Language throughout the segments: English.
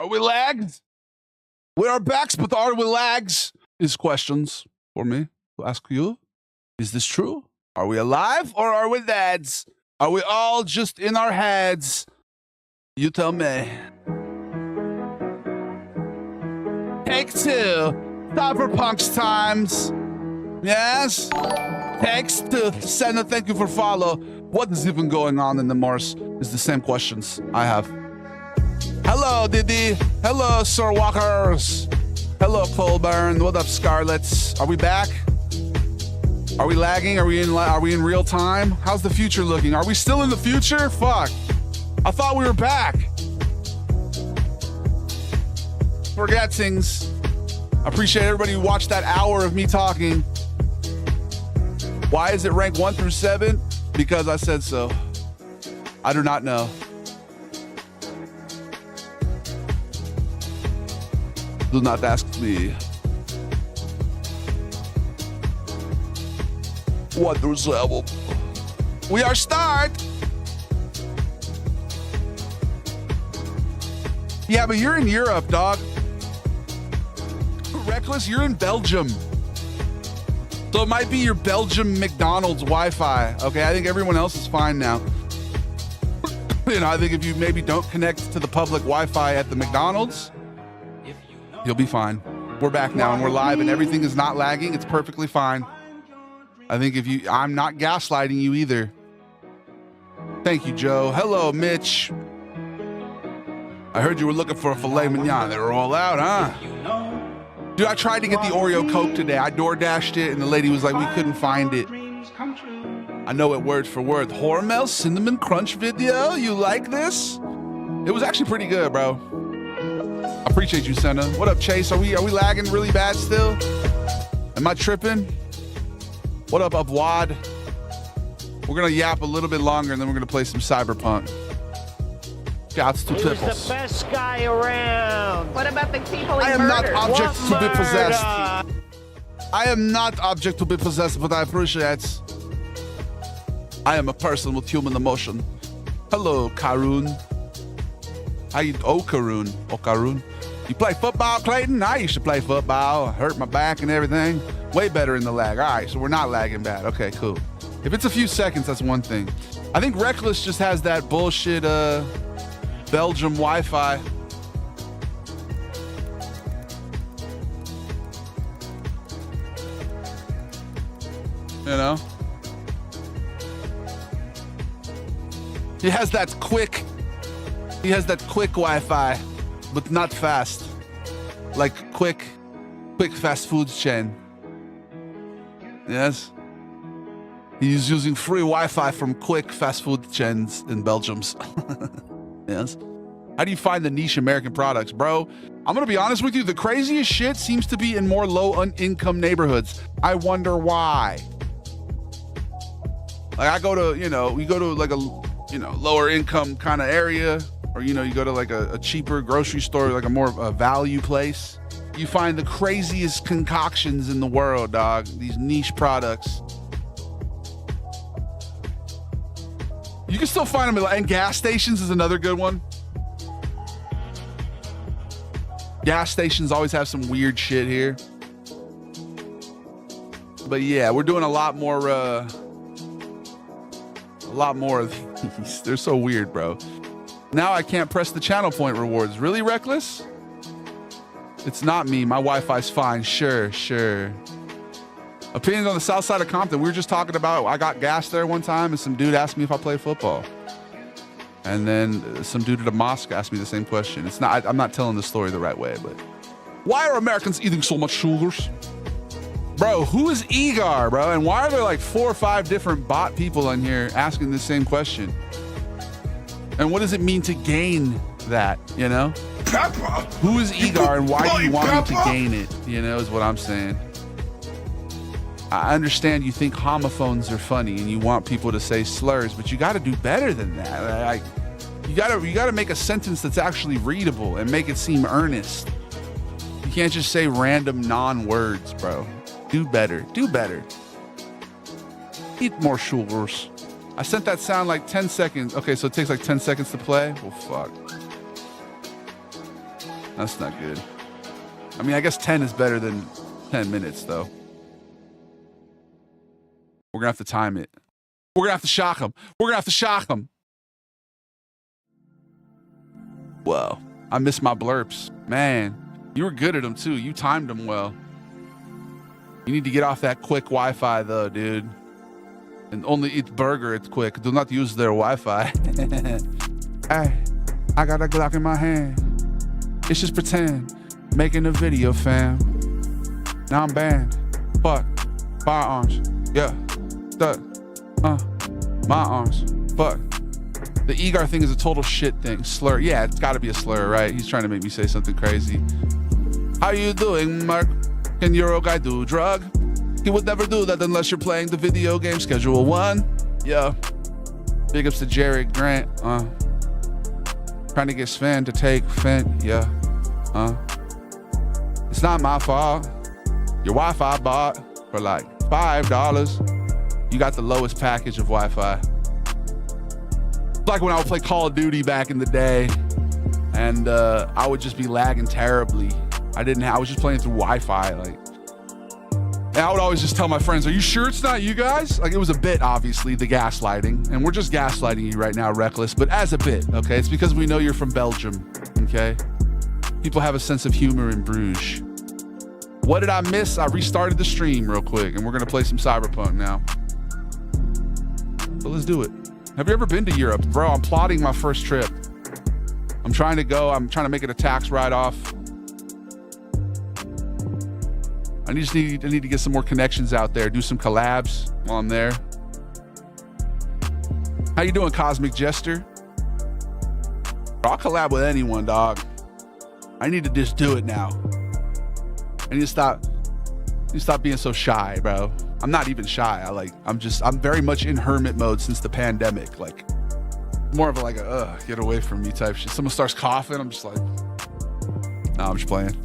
Are we lagged? We are backs, but are we lags? Is questions for me to ask you. Is this true? Are we alive or are we dead? Are we all just in our heads? You tell me. Take 2. Cyberpunk's times. Yes? Text to send a thank you for follow. What is even going on in the Mars is the same questions I have. Hello, Diddy. Hello, Sir Walkers. Hello, Colburn. What up, Scarlets? Are we back? Are we lagging? Are we in real time? How's the future looking? Are we still in the future? Fuck. I thought we were back. Forget things. I appreciate everybody who watched that hour of me talking. Why is it ranked 1 through 7? Because I said so. I do not know. Do not ask me. What through 7? We are start. Yeah, but you're in Europe, dog. Reckless, you're in Belgium. So it might be your Belgium McDonald's Wi-Fi. Okay, I think everyone else is fine now. I think if you maybe don't connect to the public Wi-Fi at the McDonald's, you'll be fine. We're back now and we're live and everything is not lagging. It's perfectly fine. I think I'm not gaslighting you either. Thank you, Joe. Hello, Mitch. I heard you were looking for a filet mignon. They were all out, huh? Dude, I tried to get the Oreo Coke today. I door dashed it and the lady was like, we couldn't find it. I know it word for word. Hormel Cinnamon Crunch video? You like this? It was actually pretty good, bro. I appreciate you, Senna. What up, Chase? Are we lagging really bad still? Am I tripping? What up, Wad? We're gonna yap a little bit longer and then we're gonna play some Cyberpunk. Shouts to Pickles. He's the best guy around. What about the people he I am murdered? not object to be possessed. Murder. I am not object to be possessed, but I appreciate. I am a person with human emotion. Hello, Karun. How you? Oh, Karun. Oh, Karun. You play football, Clayton? I used to play football. I hurt my back and everything. Way better in the lag. All right, so we're not lagging bad. Okay, cool. If it's a few seconds, that's one thing. I think Reckless just has that bullshit Belgium Wi-Fi. You know? He has that quick Wi-Fi, but not fast. Like quick fast food chain. Yes? He's using free Wi-Fi from quick fast food chains in Belgium's. Yes. How do you find the niche American products, bro? I'm gonna be honest with you. The craziest shit seems to be in more low-income neighborhoods. I wonder why. Like I go to, we go to like a, lower income kind of area, or you go to like a cheaper grocery store, like a more value place. You find the craziest concoctions in the world, dog. These niche products. You can still find them and gas stations is another good one. Gas stations always have some weird shit here. But yeah, we're doing a lot more of these. They're so weird, bro. Now I can't press the channel point rewards. Really, Reckless? It's not me. My Wi-Fi's fine. Sure. Opinions on the south side of Compton. We were just talking about, I got gas there one time and some dude asked me if I play football. And then some dude at a mosque asked me the same question. I'm not telling the story the right way, but why are Americans eating so much sugars? Bro, who is Egar, bro? And why are there like 4 or 5 different bot people in here asking the same question? And what does it mean to gain that, Peppa. Who is Egar and why do you want me to gain it, is what I'm saying. I understand you think homophones are funny and you want people to say slurs, but you got to do better than that. You got to make a sentence that's actually readable and make it seem earnest. You can't just say random non-words, bro. Do better. Eat more sugars. I sent that sound like 10 seconds. Okay, so it takes like 10 seconds to play? Well, fuck. That's not good. I mean, I guess 10 is better than 10 minutes, though. We're going to have to time it. We're going to have to shock him. We're going to have to shock him. Whoa. I missed my blurps. Man, you were good at them, too. You timed them well. You need to get off that quick Wi-Fi, though, dude. And only eat burger, it's quick. Do not use their Wi-Fi. Hey, I got a Glock in my hand. It's just pretend. Making a video, fam. Now I'm banned. Fuck. Firearms. Yeah. Stuck. My arms. Fuck. The Egar thing is a total shit thing. Slur. Yeah, it's gotta be a slur, right? He's trying to make me say something crazy. How you doing, Mark? Can Euro guy do drug? He would never do that unless you're playing the video game Schedule 1. Yeah. Big ups to Jared Grant. Trying to get Sven to take Fent. Yeah. It's not my fault. Your Wi-Fi bought for like $5. You got the lowest package of Wi-Fi. It's like when I would play Call of Duty back in the day, and I would just be lagging terribly. I was just playing through Wi-Fi, like. And I would always just tell my friends, "Are you sure it's not you guys?" Like, it was a bit, obviously, the gaslighting, and we're just gaslighting you right now, Reckless, but as a bit, okay? It's because we know you're from Belgium, okay? People have a sense of humor in Bruges. What did I miss? I restarted the stream real quick, and we're gonna play some Cyberpunk now. So let's do it. Have you ever been to Europe? Bro, I'm plotting my first trip. I'm trying to go. I'm trying to make it a tax write-off. I need to get some more connections out there, do some collabs while I'm there. How you doing, Cosmic Jester? Bro, I'll collab with anyone, dog. I need to just do it now. I need to stop being so shy, bro. I'm not even shy. I'm very much in hermit mode since the pandemic. Like, more of a get away from me type shit. Someone starts coughing, I'm just like, nah, I'm just playing.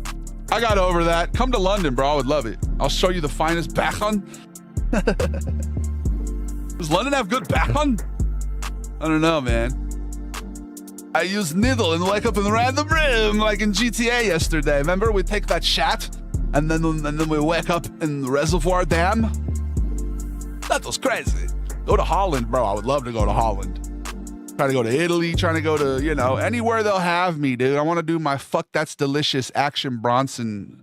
I got over that. Come to London, bro. I would love it. I'll show you the finest bacon. Does London have good bacon? I don't know, man. I use needle and wake up in the random room like in GTA yesterday. Remember, we take that shot and then we wake up in the reservoir dam. That was crazy. Go to Holland, bro. I would love to go to Holland. Trying to go to Italy, trying to go to, anywhere they'll have me, dude. I want to do my fuck that's delicious Action Bronson,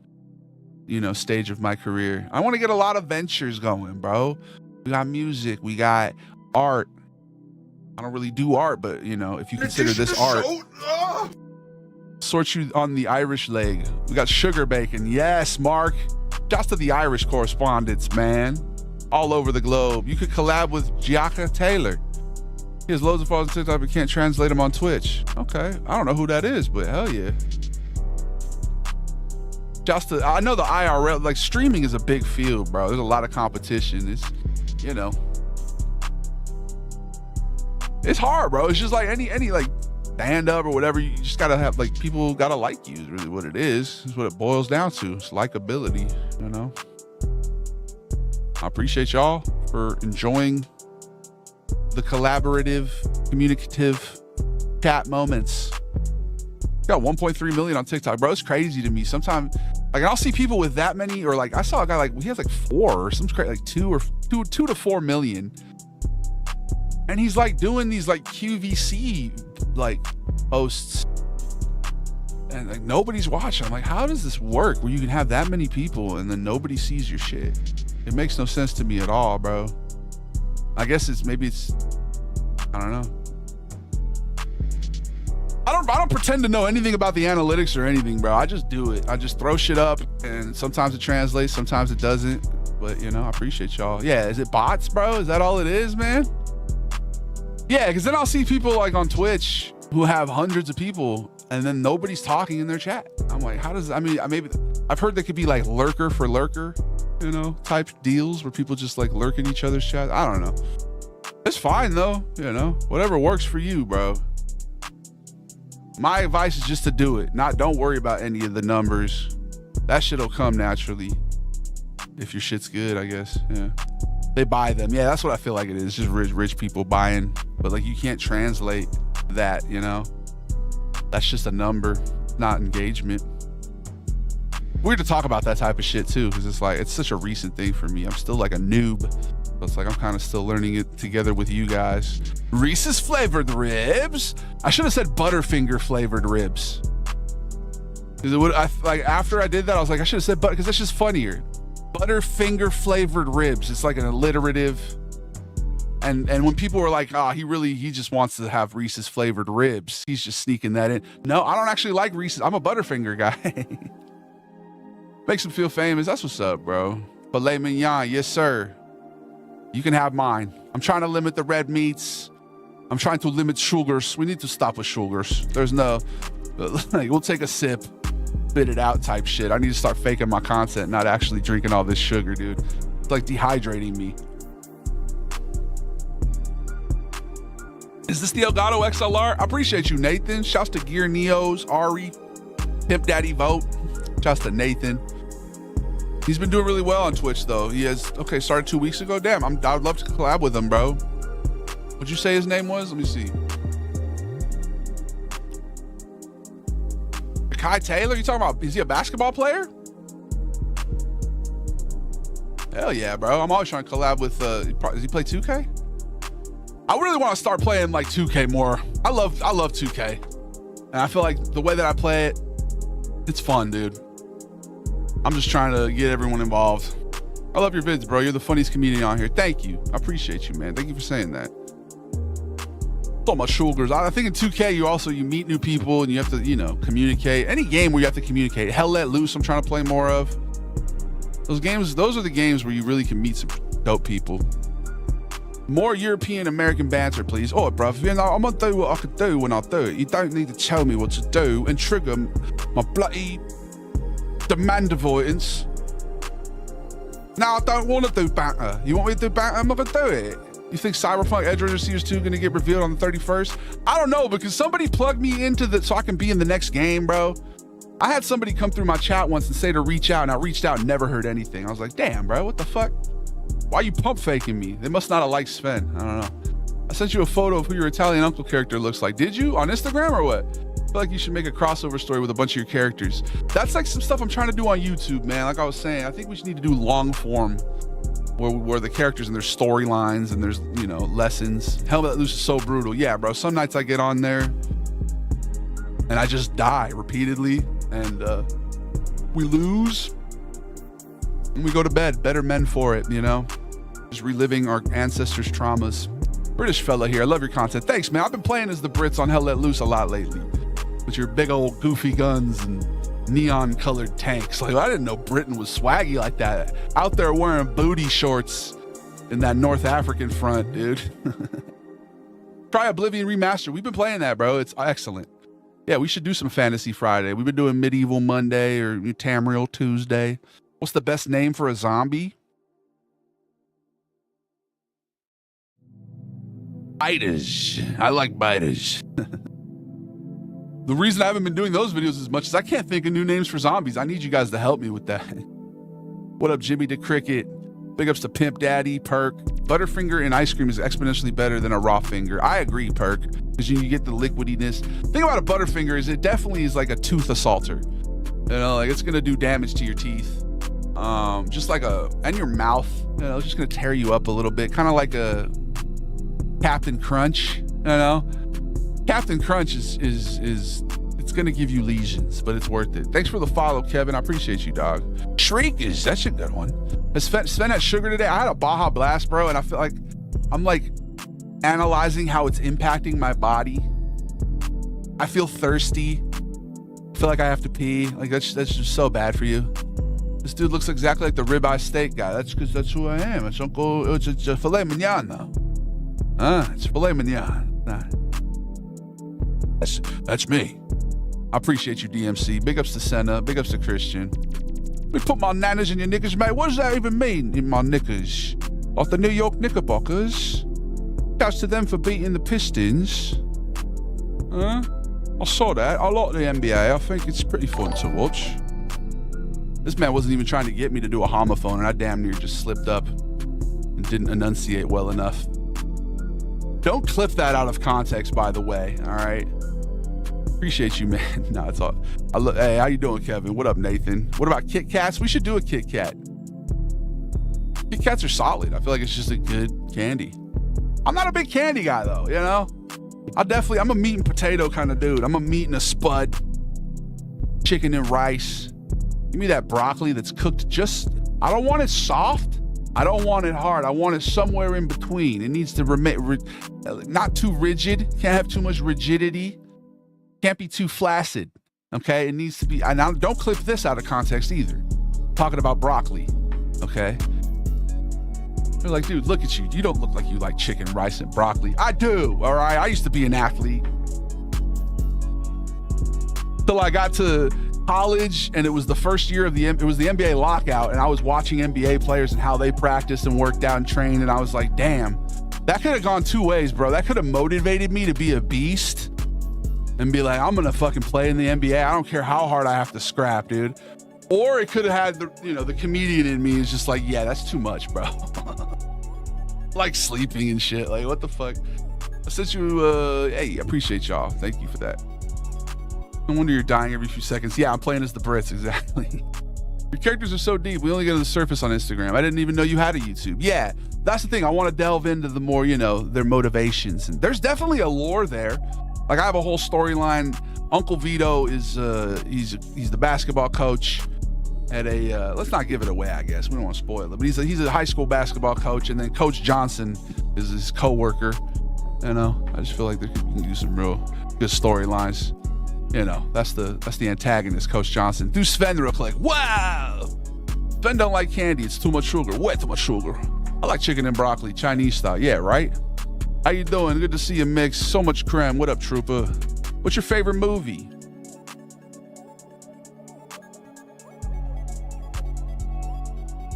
stage of my career. I want to get a lot of ventures going, bro. We got music, we got art. I don't really do art, but if you consider this art, sort you on the Irish leg. We got sugar bacon. Yes, Mark. Just to the Irish correspondents, man. All over the globe. You could collab with Giaca Taylor. He has loads of followers on TikTok, but can't translate them on Twitch. Okay, I don't know who that is, but hell yeah. I know the IRL, like, streaming is a big field, bro. There's a lot of competition. It's, it's hard, bro. It's just like any like stand up or whatever. You just gotta have, like, people gotta like you is really what it is. It's what it boils down to. It's likability, I appreciate y'all for enjoying the collaborative, communicative chat moments. Got 1.3 million on TikTok, bro. It's crazy to me. Sometimes, like, I'll see people with that many, or like I saw a guy he has like 4 or some crazy, like 2 to 4 million, and he's like doing these like QVC like posts, and like nobody's watching. I'm like, how does this work where you can have that many people and then nobody sees your shit? It makes no sense to me at all, bro. I guess maybe it's, I don't know. I don't pretend to know anything about the analytics or anything, bro. I just do it. I just throw shit up, and sometimes it translates, sometimes it doesn't. But, I appreciate y'all. Yeah, is it bots, bro? Is that all it is, man? Yeah, because then I'll see people like on Twitch who have hundreds of people, and then nobody's talking in their chat. I'm like, how does, maybe, I've heard there could be like lurker for lurker, type deals where people just like lurk in each other's chat. I don't know. It's fine though, whatever works for you, bro. My advice is just to do it. Don't worry about any of the numbers. That shit'll come naturally. If your shit's good, I guess. Yeah. They buy them. Yeah, that's what I feel like it is. Just rich people buying. But like, you can't translate that, That's just a number. not engagement. Weird to talk about that type of shit too, because it's like it's such a recent thing for me. I'm still like a noob. So it's like I'm kind of still learning it together with you guys. Reese's flavored ribs. I should have said Butterfinger flavored ribs. Because it would, like after I did that, I was like, I should have said butter because that's just funnier. Butterfinger flavored ribs. It's like an alliterative. And when people were like, oh, he just wants to have Reese's flavored ribs. He's just sneaking that in. No, I don't actually like Reese's. I'm a Butterfinger guy. Makes him feel famous. That's what's up, bro. Filet mignon, yes, sir. You can have mine. I'm trying to limit the red meats. I'm trying to limit sugars. We need to stop with sugars. There's no, like, we'll take a sip, spit it out type shit. I need to start faking my content, not actually drinking all this sugar, dude. It's like dehydrating me. Is this the Elgato XLR? I appreciate you, Nathan. Shouts to Gear Neos, Ari, Pimp Daddy Vote. Shouts to Nathan. He's been doing really well on Twitch, though. He has, okay, started 2 weeks ago. Damn, I would love to collab with him, bro. What'd you say his name was? Let me see. Kai Taylor? You talking about, is he a basketball player? Hell yeah, bro. I'm always trying to collab with, does he play 2K? I really want to start playing like 2K more. I love 2K. And I feel like the way that I play it, it's fun, dude. I'm just trying to get everyone involved. I love your vids, bro. You're the funniest comedian on here. Thank you. I appreciate you, man. Thank you for saying that. So much sugars. I think in 2K, you meet new people and you have to, communicate. Any game where you have to communicate. Hell Let Loose, I'm trying to play more of. Those are the games where you really can meet some dope people. More European American banter, please. Oh, bruv, I'm gonna do what I could do when I do it. You don't need to tell me what to do and trigger my bloody demand avoidance. Now I don't want to do banter. You want me to do banter? I'm not gonna do it. You think Cyberpunk Edge Runners Series 2 gonna get revealed on the 31st? I don't know, because somebody plugged me into so I can be in the next game, bro. I had somebody come through my chat once and say to reach out, and I reached out and never heard anything. I was like, damn, bro, what the fuck? Why are you pump faking me? They must not have liked Sven. I don't know. I sent you a photo of who your Italian uncle character looks like. Did you? On Instagram or what? I feel like you should make a crossover story with a bunch of your characters. That's like some stuff I'm trying to do on YouTube, man. Like I was saying, I think we should need to do long form where the characters and their storylines and there's, lessons. Hell Let Loose is so brutal. Yeah, bro. Some nights I get on there and I just die repeatedly and we lose and we go to bed. Better men for it, Just reliving our ancestors' traumas. British fella here. I love your content. Thanks, man. I've been playing as the Brits on Hell Let Loose a lot lately. With your big old goofy guns and neon colored tanks. Like, I didn't know Britain was swaggy like that. Out there wearing booty shorts in that North African front, dude. Try Oblivion Remastered. We've been playing that, bro. It's excellent. Yeah, we should do some Fantasy Friday. We've been doing Medieval Monday or Tamriel Tuesday. What's the best name for a zombie? Biters. I like biters. The reason I haven't been doing those videos as much is I can't think of new names for zombies. I need you guys to help me with that. What up, Jimmy the Cricket? Big ups to Pimp Daddy, Perk. Butterfinger and ice cream is exponentially better than a raw finger. I agree, Perk, because you get the liquidiness. The thing about a Butterfinger is it definitely is like a tooth assaulter. Like it's gonna do damage to your teeth. Just like and your mouth, it's just gonna tear you up a little bit. Kind of like a Captain Crunch, Captain Crunch is it's gonna give you lesions, but it's worth it. Thanks for the follow, Kevin. I appreciate you, dog. Shriekage, that's a good one. Sven had sugar today. I had a Baja Blast, bro, and I feel like I'm like analyzing how it's impacting my body. I feel thirsty. I feel like I have to pee. Like that's just so bad for you. This dude looks exactly like the ribeye steak guy. That's because that's who I am. It's Uncle. It's a filet mignon though. It's filet mignon. Nah. That's me. I appreciate you, DMC. Big ups to Senna. Big ups to Christian. We put my nanas in your knickers, mate. What does that even mean, in my knickers? Like the New York Knickerbockers? Shouts to them for beating the Pistons. I saw that. I like the NBA. I think it's pretty fun to watch. This man wasn't even trying to get me to do a homophone, and I damn near just slipped up and didn't enunciate well enough. Don't clip that out of context, by the way, all right? Appreciate you, man. No, it's all. Hey, how you doing, Kevin? What up, Nathan? What about Kit Kats? We should do a Kit Kat. Kit Kats are solid. I feel like it's just a good candy. I'm not a big candy guy though, you know? I'm a meat and potato kind of dude. I'm a meat and a spud. Chicken and rice. Give me that broccoli that's cooked I don't want it soft. I don't want it hard. I want it somewhere in between. It needs to remain not too rigid. Can't have too much rigidity. Can't be too flaccid. Okay? It needs to be, and don't clip this out of context either. I'm talking about broccoli. Okay? They're like, dude, look at you. You don't look like you like chicken, rice, and broccoli. I do, all right? I used to be an athlete. Till I got to college, and it was the first year of the NBA lockout, and I was watching NBA players and how they practiced and worked out and trained, and I was like, damn, that could have gone two ways, bro. That could have motivated me to be a beast and be like, I'm gonna fucking play in the NBA. I don't care how hard I have to scrap, dude. Or it could have had the comedian in me is just like, yeah, that's too much, bro. Like sleeping and shit. Like, what the fuck? I sent you, hey, appreciate y'all. Thank you for that. No wonder you're dying every few seconds. Yeah, I'm playing as the Brits, exactly. Your characters are so deep. We only get to the surface on Instagram. I didn't even know you had a YouTube. Yeah, that's the thing. I want to delve into the more, their motivations. And there's definitely a lore there. Like, I have a whole storyline. Uncle Vito is, he's the basketball coach at a, let's not give it away, I guess. We don't want to spoil it. But he's a high school basketball coach. And then Coach Johnson is his co-worker. I just feel like you can do some real good storylines. That's the antagonist, Coach Johnson. Do Sven real quick. Wow! Sven don't like candy. It's too much sugar. Way too much sugar. I like chicken and broccoli, Chinese style. Yeah, right? How you doing? Good to see you, Mix. So much creme. What up, Trooper? What's your favorite movie?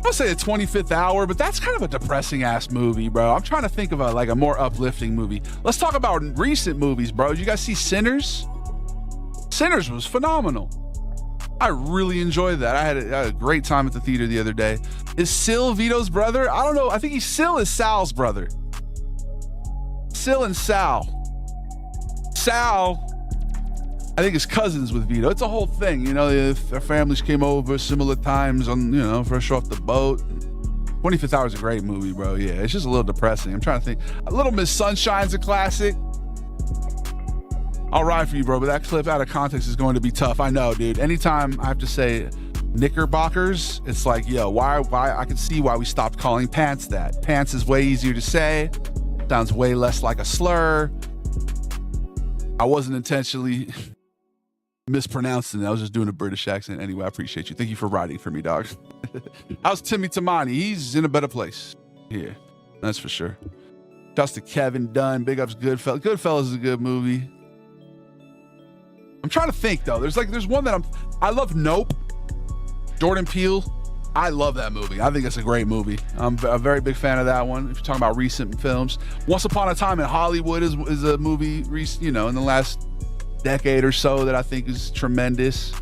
I'll say The 25th Hour, but that's kind of a depressing ass movie, bro. I'm trying to think of a more uplifting movie. Let's talk about recent movies, bro. Did you guys see Sinners? Sinners was phenomenal. I really enjoyed that. I had a great time at the theater the other day. Is Sil Vito's brother? I don't know. I think Sil is Sal's brother. Sil and Sal. Sal, I think, is cousins with Vito. It's a whole thing. If their families came over similar times on, fresh off the boat. 25th Hour is a great movie, bro. Yeah, it's just a little depressing. I'm trying to think. A Little Miss Sunshine's a classic. I'll ride for you, bro, but that clip out of context is going to be tough. I know, dude. Anytime I have to say knickerbockers, it's like, yo, why? I can see why we stopped calling pants that. Pants is way easier to say. Sounds way less like a slur. I wasn't intentionally mispronouncing it. I was just doing a British accent. Anyway, I appreciate you. Thank you for riding for me, dog. How's Timmy Tamani? He's in a better place. Yeah, that's for sure. Shouts to Kevin Dunn. Big ups Goodfellas. Goodfellas is a good movie. I'm trying to think though. There's one that I love. Nope. Jordan Peele. I love that movie. I think it's a great movie. I'm a very big fan of that one. If you're talking about recent films, Once Upon a Time in Hollywood is a movie, in the last decade or so that I think is tremendous.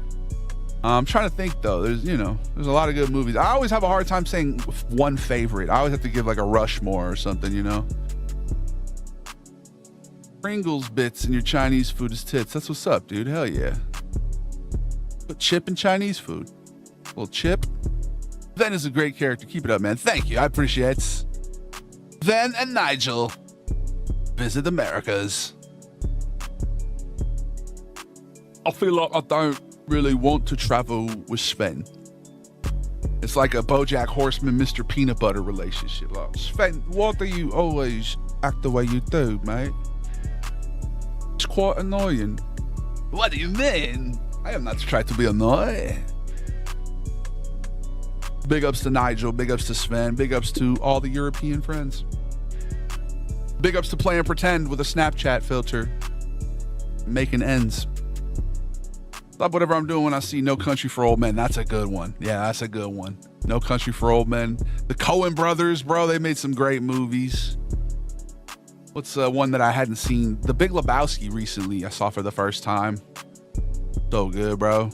I'm trying to think though. There's a lot of good movies. I always have a hard time saying one favorite. I always have to give like a Rushmore or something. Pringles bits in your Chinese food is tits. That's what's up, dude. Hell yeah. Put chip in Chinese food. A little chip. Ven is a great character. Keep it up, man. Thank you. I appreciate it. Ven and Nigel visit Americas. I feel like I don't really want to travel with Sven. It's like a BoJack Horseman, Mr. Peanut Butter relationship. Like, Sven, why do you always act the way you do, mate? It's quite annoying. What do you mean? I am not trying to be annoying. Big ups to Nigel, big ups to Sven, big ups to all the European friends. Big ups to Play and Pretend with a Snapchat filter. Making ends. Stop whatever I'm doing when I see No Country for Old Men. That's a good one. Yeah, that's a good one. No Country for Old Men. The Coen brothers, bro, they made some great movies. What's one that I hadn't seen? The Big Lebowski recently I saw for the first time. So good, bro.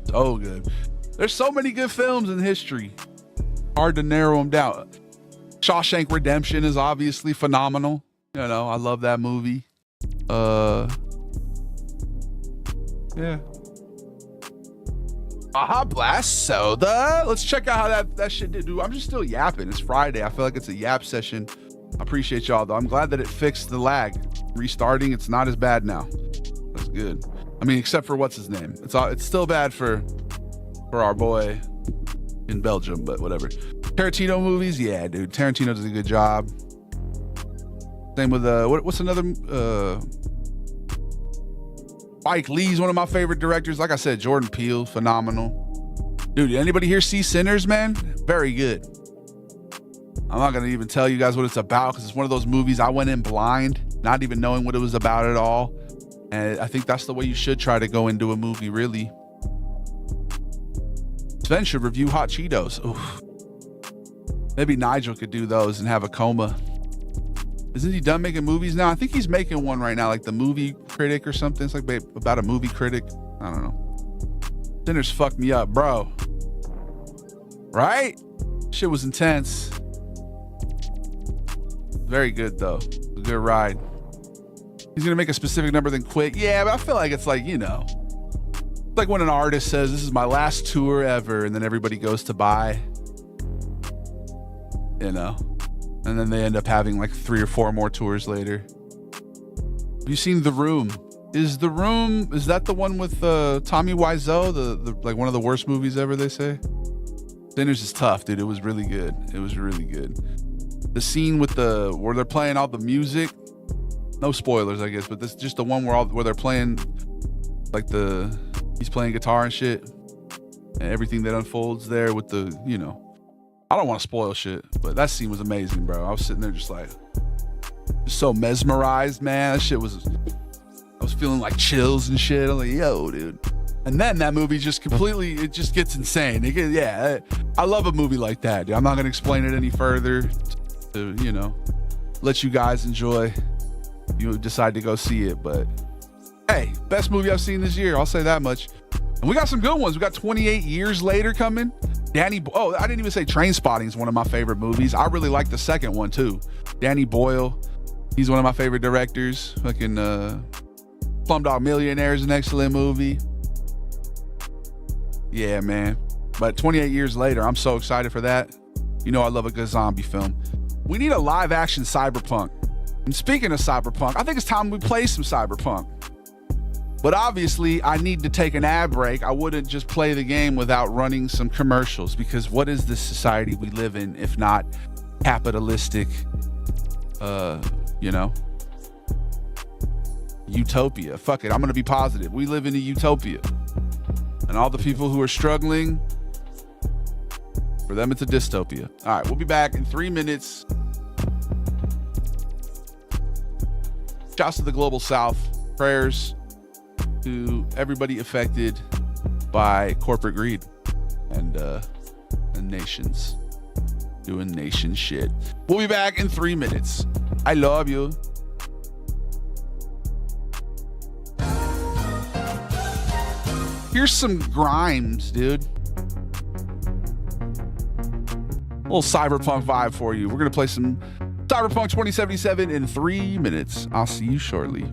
So good. There's so many good films in history. Hard to narrow them down. Shawshank Redemption is obviously phenomenal. I love that movie. Yeah. Baja Blast Soda. Let's check out how that shit did. Dude, I'm just still yapping. It's Friday. I feel like it's a yap session. I appreciate y'all, though. I'm glad that it fixed the lag. Restarting, it's not as bad now. That's good. I mean, except for what's his name. It's still bad for our boy in Belgium, but whatever. Tarantino movies, yeah, dude. Tarantino does a good job. Same with what's another Spike Lee's one of my favorite directors. Like I said, Jordan Peele, phenomenal. Dude, anybody here see Sinners, man? Very good. I'm not gonna even tell you guys what it's about because it's one of those movies I went in blind, not even knowing what it was about at all. And I think that's the way you should try to go into a movie, really. Sven should review Hot Cheetos. Oof. Maybe Nigel could do those and have a coma. Isn't he done making movies now? I think he's making one right now, like The Movie Critic or something. It's like about a movie critic. I don't know. Sinners fucked me up, bro. Right? Shit was intense. Very good, though. A good ride. He's going to make a specific number, then quit. Yeah, but I feel like it's like, you know, it's like when an artist says, this is my last tour ever, and then everybody goes to buy, you know, and then they end up having like 3 or 4 more tours later. Have you seen The Room? Is that the one with Tommy Wiseau? The like one of the worst movies ever, they say? Sinners is tough, dude. It was really good. It was really good. The scene with where they're playing all the music, no spoilers, I guess, but this is just the one where they're playing like he's playing guitar and shit, and everything that unfolds there with the, you know, I don't want to spoil shit, but that scene was amazing, bro. I was sitting there just so mesmerized, man. That shit I was feeling like chills and shit. I'm like, yo, dude. And then that movie just completely, it just gets insane. I love a movie like that, dude. I'm not going to explain it any further to, you know, let you guys enjoy. You decide to go see it, but hey, best movie I've seen this year. I'll say that much. And we got some good ones. We got 28 Years Later coming. I didn't even say Trainspotting is one of my favorite movies. I really like the second one too. Danny Boyle, he's one of my favorite directors. Fucking Slumdog Millionaire is an excellent movie. Yeah, man. But 28 Years Later, I'm so excited for that. You know I love a good zombie film. We need a live action Cyberpunk. And speaking of Cyberpunk, I think it's time we play some Cyberpunk. But obviously, I need to take an ad break. I wouldn't just play the game without running some commercials, because what is this society we live in if not capitalistic, you know, utopia? Fuck it, I'm gonna be positive. We live in a utopia. And all the people who are struggling, for them it's a dystopia. All right, we'll be back in 3 minutes. Shouts to the Global South. Prayers to everybody affected by corporate greed and nations doing nation shit. We'll be back in 3 minutes. I love you. Here's some Grimes, dude. A little cyberpunk vibe for you. We're gonna play some Cyberpunk 2077 in 3 minutes. I'll see you shortly.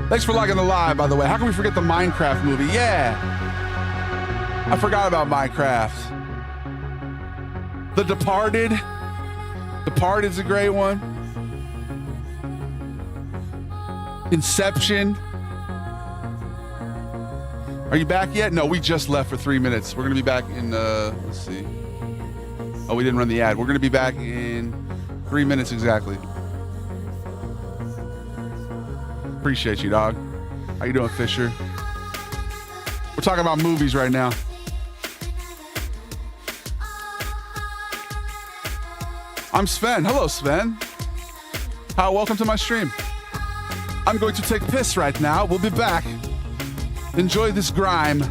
Thanks for liking the live, by the way. How can we forget the Minecraft movie? Yeah. I forgot about Minecraft. The Departed. Departed's a great one. Inception. Are you back yet? No, we just left for 3 minutes. We're going to be back in, let's see. Oh, we didn't run the ad. We're going to be back in 3 minutes exactly. Appreciate you, dog. How you doing, Fisher? We're talking about movies right now. I'm Sven. Hello, Sven. Hi, welcome to my stream. I'm going to take a piss right now. We'll be back. Enjoy this grime.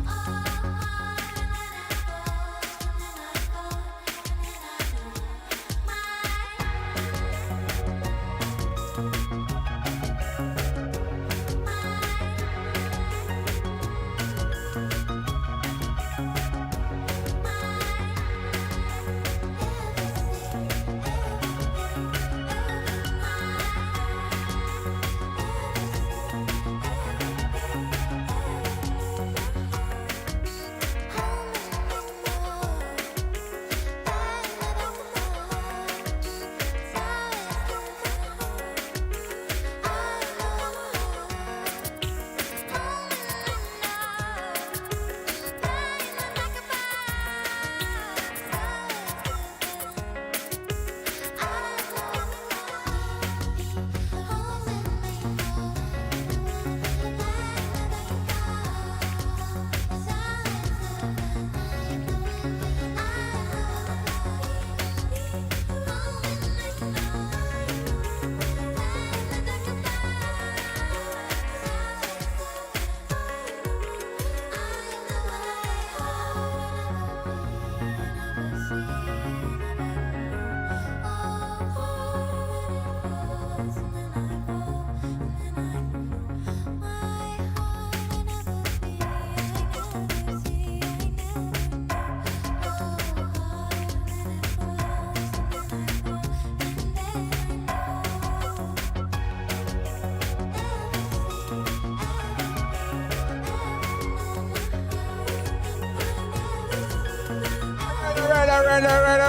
right.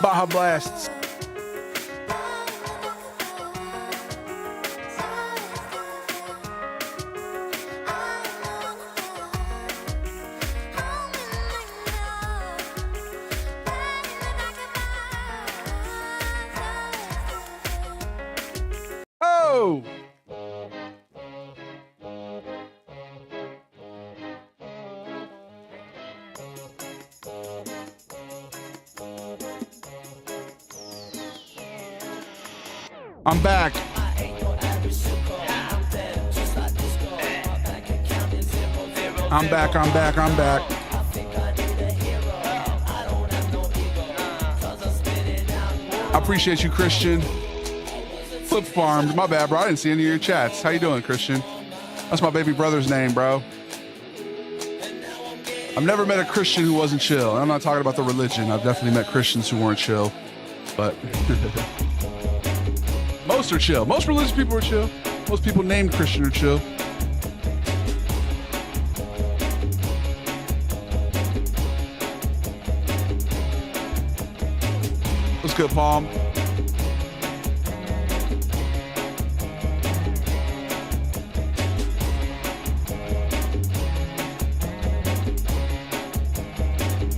Baja Blasts. Oh! I'm back. I'm back. I appreciate you, Christian. Flip Farmed. My bad, bro. I didn't see any of your chats. How you doing, Christian? That's my baby brother's name, bro. I've never met a Christian who wasn't chill. And I'm not talking about the religion. I've definitely met Christians who weren't chill. But most are chill. Most religious people are chill. Most people named Christian are chill. What's good, Palm?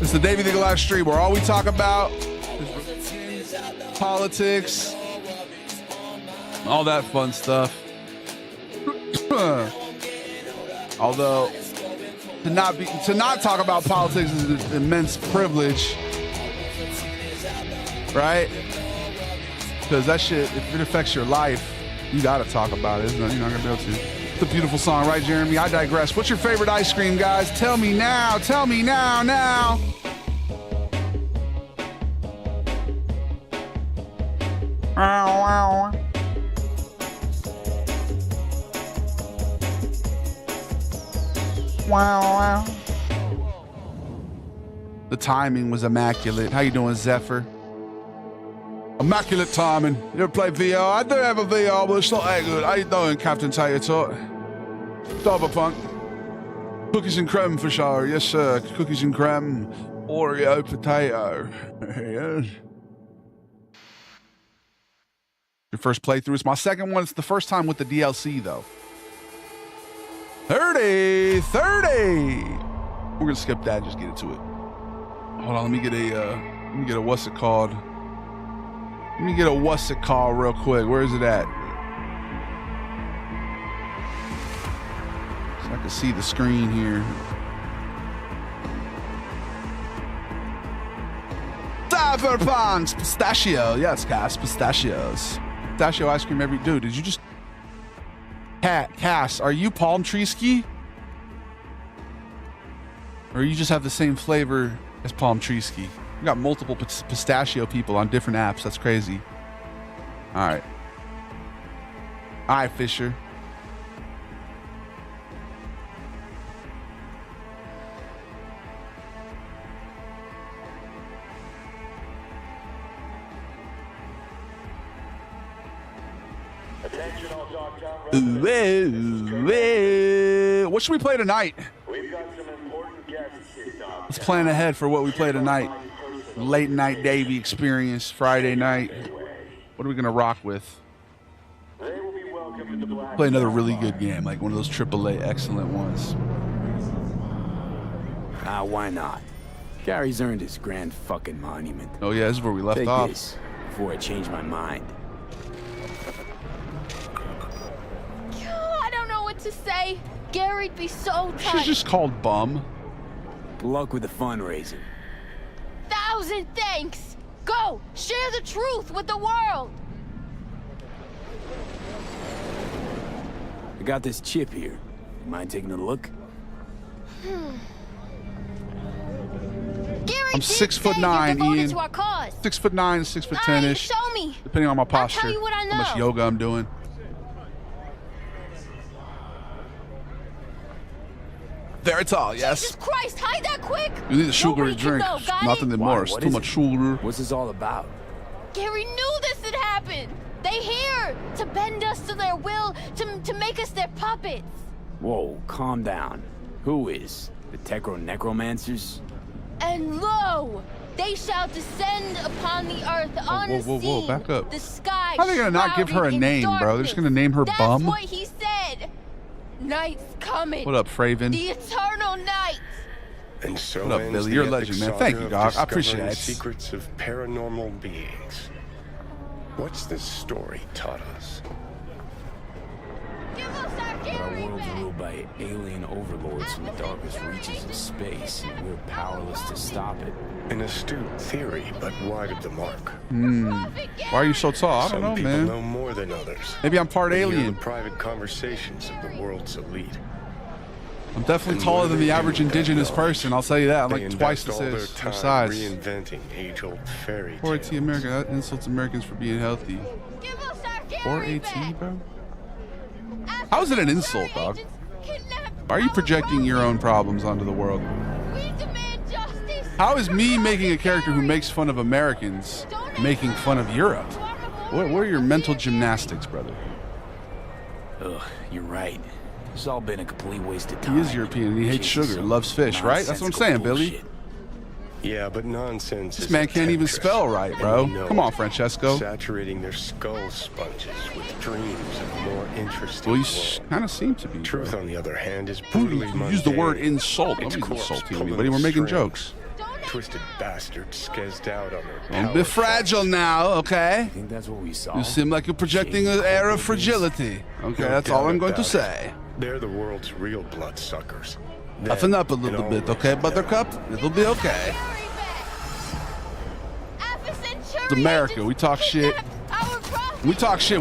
It's the Davey the Goliath stream where all we talk about is politics, all that fun stuff. Although to not talk about politics is an immense privilege, right? Because that shit, if it affects your life, you gotta talk about it. You're not gonna be able to. It's a beautiful song, right, Jeremy? I digress. What's your favorite ice cream, guys? Tell me now. Tell me now. Wow. The timing was immaculate. How you doing, Zephyr? Immaculate timing. You ever play VR? I do have a VR, but it's not that good. How you doing, Captain Tater Tot? Cyberpunk. Cookies and creme for sure. Yes, sir. Cookies and creme. Oreo potato. Yes. Your first playthrough. It's my second one. It's the first time with the DLC, though. 30. We're gonna skip that and just get into it. Hold on, let me get a what's it called? Let me get a what's it called real quick. Where is it at? So I can see the screen here. Cyberpunk pistachio. Yes, guys, pistachios. Pistachio ice cream every dude. Did you just Cass, are you palm tree ski? Or you just have the same flavor as palm tree ski? We got multiple pistachio people on different apps. That's crazy. All right, Fisher. What should we play tonight? Let's plan ahead for what we play tonight. Late night Davey experience, Friday night. What are we gonna rock with? Play another really good game, like one of those AAA excellent ones. Why not? Gary's earned his grand fucking monument. Oh yeah, this is where we left off. This before I change my mind. I don't know what to say. Gary'd be so She's touched. just called Bum. Good luck with the fundraiser. 1,000 thanks. Go, share the truth with the world. I got this chip here. You mind taking a look? Gary I'm did 6'9", say you're devoted Ian. to our cause. 6'9", 6'10"-ish. Show me. Depending on my I'll posture, tell you what I know. how much yoga I'm doing. Very tall, yes. Jesus Christ, hide that quick. You need a sugary Nobody can drink. know, got Nothing it? than Why? more. It's What too is much it? sugar. What's this all about? Gary knew this had happened. They here to bend us to their will, to make us their puppets. Whoa, calm down. Who is? The Necromancers? And lo, they shall descend upon the earth unseen. Back up. The sky. How are they gonna not give her a name, bro? They're just gonna name her That's Bum? what he said. Night's coming. What up, Fraven? The eternal night. And so What up, ends Billy? the You're a epic legend, man. saga Thank you, of dog. I appreciate discovering it. the secrets of paranormal beings. What's this story taught us? Give us our Our Gary world's back. ruled by alien overlords from the darkest reaches of space, and we're powerless to stop it. An astute theory, but wide of the mark. Prophet Why are you so tall? I don't Some know, people man. know more than others. Maybe I'm part They hear alien. the private conversations of the world's elite. I'm definitely And taller what than do the they do average with that indigenous knowledge? person. I'll tell you that. I'm They like twice invest the all their size. time Size. reinventing age-old fairy Poor tales. AT America. That insults Americans for being healthy. Give us our Poor Gary AT, back. bro. How is it an insult, dog? Agents kidnapped Why are you our projecting your own prophet. problems onto the world? We demand justice. How is me making a character who makes fun of Americans making fun of Europe? What are your mental gymnastics, brother? Ugh, you're right. It's all been a complete waste of time. He is European and he hates Chasing sugar, some loves fish, right? That's what I'm nonsensical saying, Billy. bullshit. Yeah, but nonsense This is man a can't even temptress, spell right, and bro. we know Come on, it. Francesco. Saturating their skull sponges with dreams of more interesting Well, you world. kind of seem to be. Truth, Bro. on the other hand, is Who brutally mundane. use the word insult? Its Nobody's corpse insulting pulling anybody. We're making strings. jokes. Twisted bastards skezzed out on their Don't power be fragile fights. now, okay? I think that's what we saw. You seem like you're projecting an air of fragility. Okay, No that's all doubt I'm going to about it. say. They're the world's real bloodsuckers. Toughen up a little bit, okay, Buttercup? It'll be okay. It's America, we talk shit. We talk shit,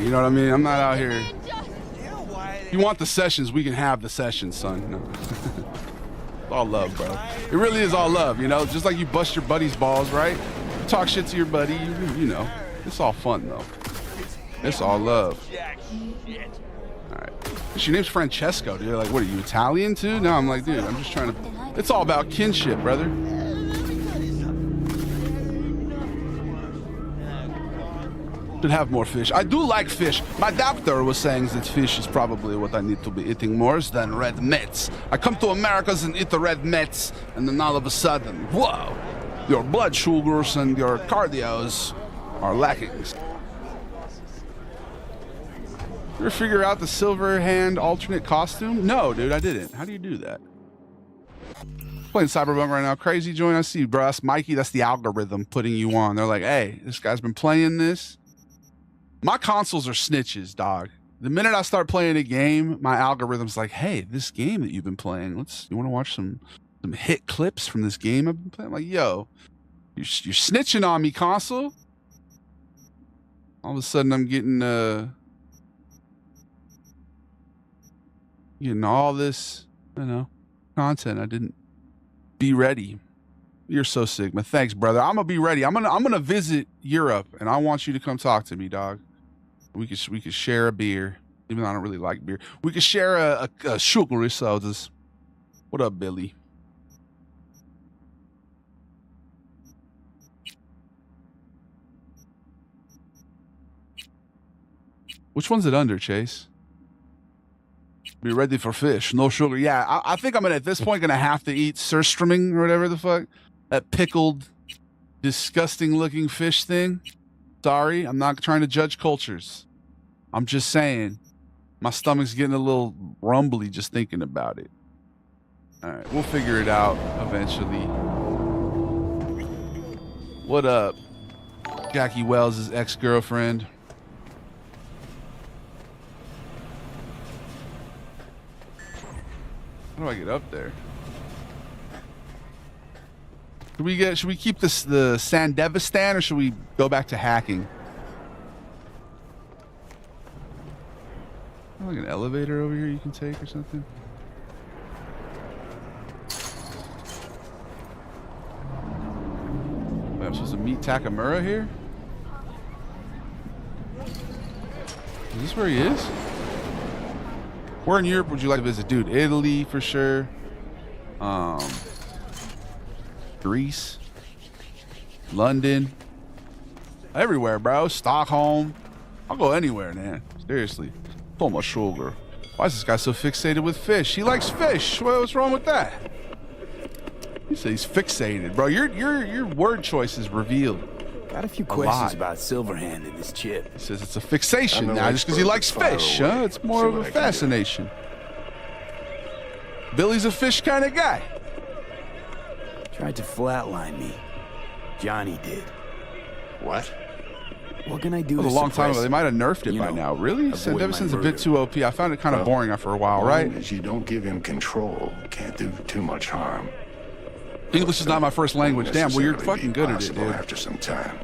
you know what I mean? I'm not out here. If you want the sessions, we can have the sessions, son. No. It's all love, bro. It really is all love, you know? Just like you bust your buddy's balls, right? You talk shit to your buddy, you know. It's all fun, though. It's all love. All right. Your name's Francesco, dude. Like, what are you, Italian, too? No, I'm like, dude, I'm just trying to... It's all about kinship, brother. Should have more fish. I do like fish. My doctor was saying that fish is probably what I need to be eating more than red meats. I come to Americas and eat the red meats, and then all of a sudden, whoa, your blood sugars and your cardios are lacking. You ever figure out the silver hand alternate costume? No, dude, I didn't. How do you do that? Playing Cyberpunk right now. Crazy join. I see you, bro. That's Mikey. That's the algorithm putting you on. They're like, hey, this guy's been playing this. My consoles are snitches, dog. The minute I start playing a game, my algorithm's like, hey, this game that you've been playing, you want to watch some hit clips from this game I've been playing? I'm like, yo, you're snitching on me, console. All of a sudden, I'm getting all this, content. I didn't be ready. You're so Sigma. Thanks, brother. I'm gonna be ready. I'm gonna visit Europe, and I want you to come talk to me, dog. We could share a beer, even though I don't really like beer. We could share a sugary sodas. What up, Billy? Which one's it under, Chase? Be ready for fish. No sugar. Yeah, I think I'm at this point gonna have to eat surströmming or whatever the fuck. That pickled, disgusting looking fish thing. Sorry, I'm not trying to judge cultures. I'm just saying, my stomach's getting a little rumbly just thinking about it. All right, we'll figure it out eventually. What up? Jackie Wells' ex-girlfriend. How do I get up there? Should we keep this the Sandevistan, or should we go back to hacking? Like an elevator over here you can take or something? Wait, I'm supposed to meet Takamura here? Is this where he is? Where in Europe would you like to visit? Dude, Italy for sure. Greece. London. Everywhere, bro. Stockholm. I'll go anywhere, man. Seriously. So much sugar. Why is this guy so fixated with fish? He likes fish. What's wrong with that? You say he's fixated, bro. Your word choice is revealed. Got a few questions about Silverhand and this chip. He says it's a fixation now just because he likes fish, huh? It's more of a fascination. Billy's a fish kind of guy. Tried to flatline me. Johnny did. What? What can I do? That was a long time ago. They might have nerfed it by now. Really? Evison's a bit too OP. I found it kind of boring after a while, right? As long as you don't give him control, can't do too much harm. English is not my first language. Damn, well, you're fucking good at it, dude. After some time.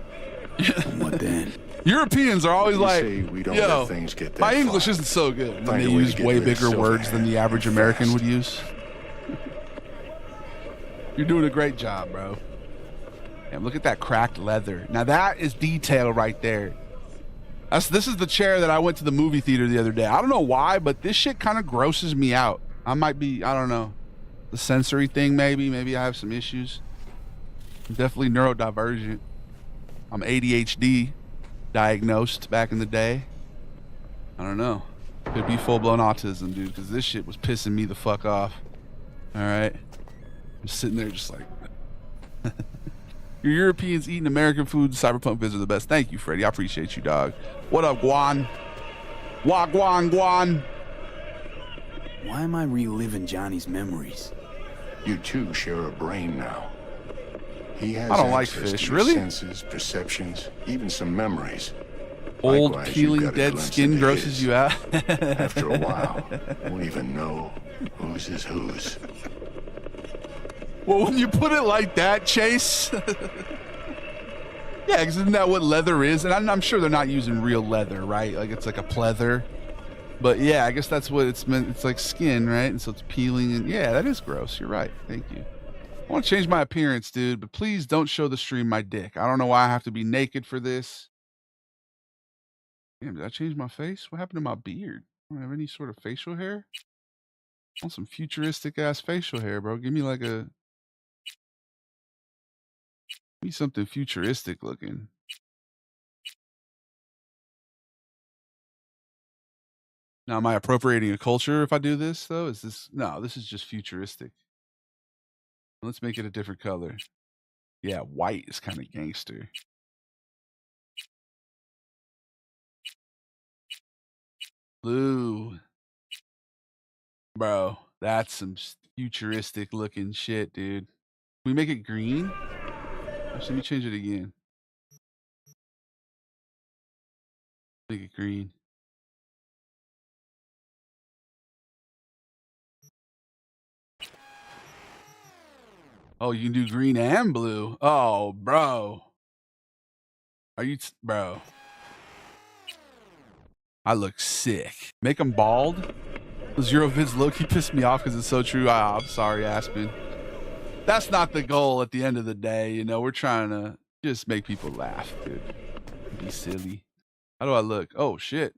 What then? Europeans are always like, we don't yo, let things get that my far. English isn't so good. And Find they a way to use get way rid of bigger words than the average American would use. You're doing a great job, bro. Damn, look at that cracked leather. Now that is detail right there. This is the chair that I went to the movie theater the other day. I don't know why, but this shit kind of grosses me out. I might be, I don't know, the sensory thing maybe. Maybe I have some issues. I'm definitely neurodivergent. I'm ADHD diagnosed back in the day. I don't know. Could be full-blown autism, dude, because this shit was pissing me the fuck off. All right. I'm sitting there just like... Your Europeans eating American food, Cyberpunk vids are the best. Thank you, Freddie. I appreciate you, dog. What up, Guan? Guan. Why am I reliving Johnny's memories? You two share a brain now. He has I don't like access fish, to your really? senses, perceptions, even some memories. Old, Likewise, peeling, you've got a dead glimpse skin into grosses his. you out. After a while, won't even know whose is whose. Well, when you put it like that, Chase. Yeah, because isn't that what leather is? And I'm sure they're not using real leather, right? Like it's like a pleather. But yeah, I guess that's what it's meant. It's like skin, right? And so it's peeling. And yeah, that is gross. You're right. Thank you. I want to change my appearance, dude, but please don't show the stream my dick. I don't know why I have to be naked for this. Damn, did I change my face? What happened to my beard? I don't have any sort of facial hair. I want some futuristic ass facial hair, bro. Give me like a... Give me something futuristic looking. Now, am I appropriating a culture if I do this, though? Is this... No, this is just futuristic. Let's make it a different color. Yeah, white is kind of gangster. Blue. Bro, that's some futuristic looking shit, dude. Can we make it green? Actually, let me change it again. Make it green. Oh, you can do green and blue. Oh, bro. Are you, bro? I look sick. Make them bald. Zero vids low-key pissed me off because it's so true. I'm sorry, Aspen. That's not the goal at the end of the day. You know, we're trying to just make people laugh, dude. Be silly. How do I look? Oh, shit.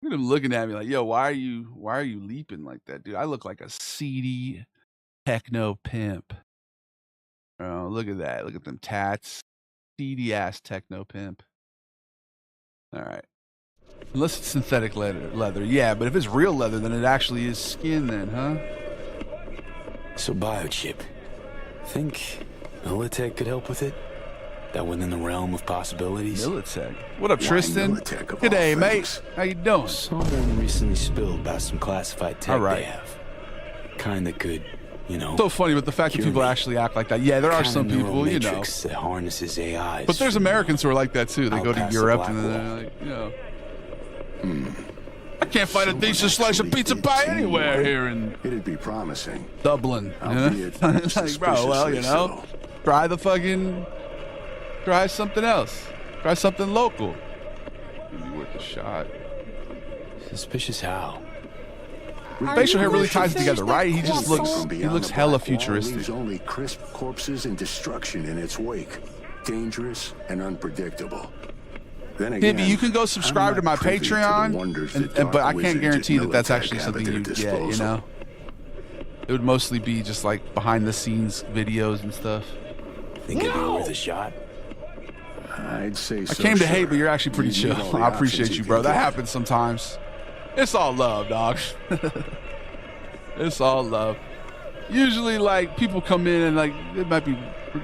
Look at him looking at me like, yo, why are you leaping like that, dude? I look like a seedy techno pimp. Oh, look at that. Look at them tats. Seedy ass techno pimp. All right. Unless it's synthetic leather. Yeah, but if it's real leather, then it actually is skin then, huh? So biochip. Think Militech could help with it? That within the realm of possibilities? Militech. What up, Why Tristan? Militech of Good day, all mate. things? How you doing? Someone recently spilled about some classified tech All right. they have. Kind that could, you know... So funny with the fact that people actually act like that. Yeah, there are some people, you know. Matrix that harnesses AIs. But there's Americans who are like that too. They go to Outpass the Europe black and then wall. they're like, you know. I can't find a decent slice of pizza pie anywhere here in It'd be promising. Dublin. You know? Albeit It's like, bro, well, you know, suspiciously try something else. Try something local. It'd be worth a shot. Suspicious how? Facial hair really ties it together, right? He just looks, From he beyond looks the hella black wall futuristic. leaves only crisp corpses and destruction in its wake. Dangerous and unpredictable. Then again, Gibby, you can go subscribe I'm to my not privy to the Patreon, wonders that but dark I can't wizards guarantee at that that's Militech actually have something at their you get, you disposal. know? It would mostly be just like behind the scenes videos and stuff. Think it'd be worth a shot? I'd say I so. came to sure. hate, but you're actually pretty You need chill. all the I appreciate options you, can bro. That get. happens sometimes. It's all love, dog. It's all love. Usually, like, people come in and, like, they might be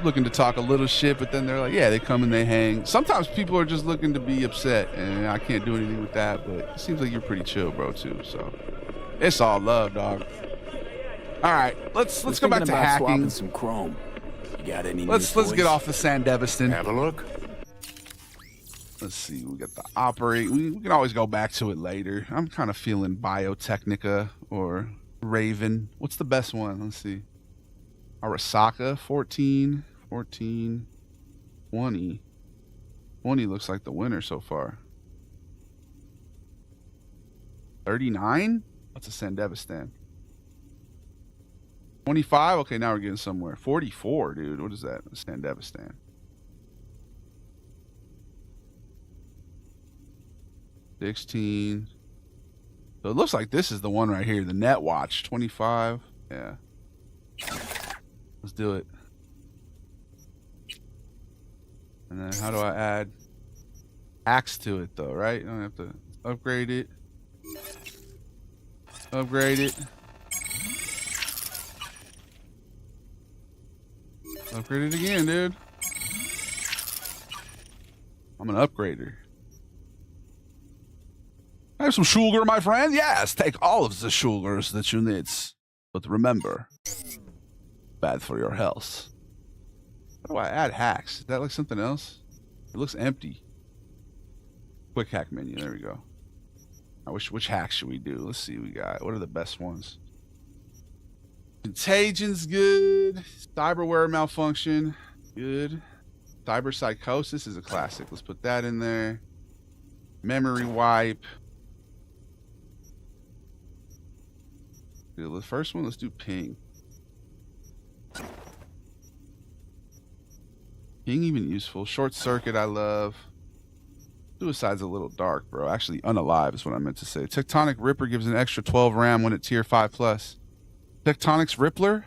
looking to talk a little shit, but then they're like, yeah, they come and they hang. Sometimes people are just looking to be upset, and I can't do anything with that, but it seems like you're pretty chill, bro, too. So it's all love, dog. All right, let's go back to hacking. Some chrome. You got any? Let's get off the Sandevistan. Have a look. Let's see. We got the operate. We can always go back to it later. I'm kind of feeling Biotechnica or Raven. What's the best one? Let's see. Arasaka, 14, 20. 20 looks like the winner so far. 39? What's a Sandevistan? 25? Okay, now we're getting somewhere. 44, dude. What is that? A Sandevistan. 16. So it looks like this is the one right here. The Net Watch. 25. Yeah. Let's do it. And then how do I add axe to it though, right? I don't have to upgrade it. Upgrade it. Upgrade it again, dude. I'm an upgrader. I have some sugar, my friend. Yes, take all of the sugars that you need. But remember, bad for your health. How do I add hacks? Is that like something else? It looks empty. Quick hack menu. There we go. Which hacks should we do? Let's see. We got. What are the best ones? Contagion's good. Cyberware malfunction. Good. Cyber psychosis is a classic. Let's put that in there. Memory wipe. The first one, let's do ping. Ping even useful. Short circuit, I love. Suicide's a little dark, bro. Actually, unalive is what I meant to say. Tectonic Ripper gives an extra 12 RAM when at tier 5+. Tectonic's Rippler?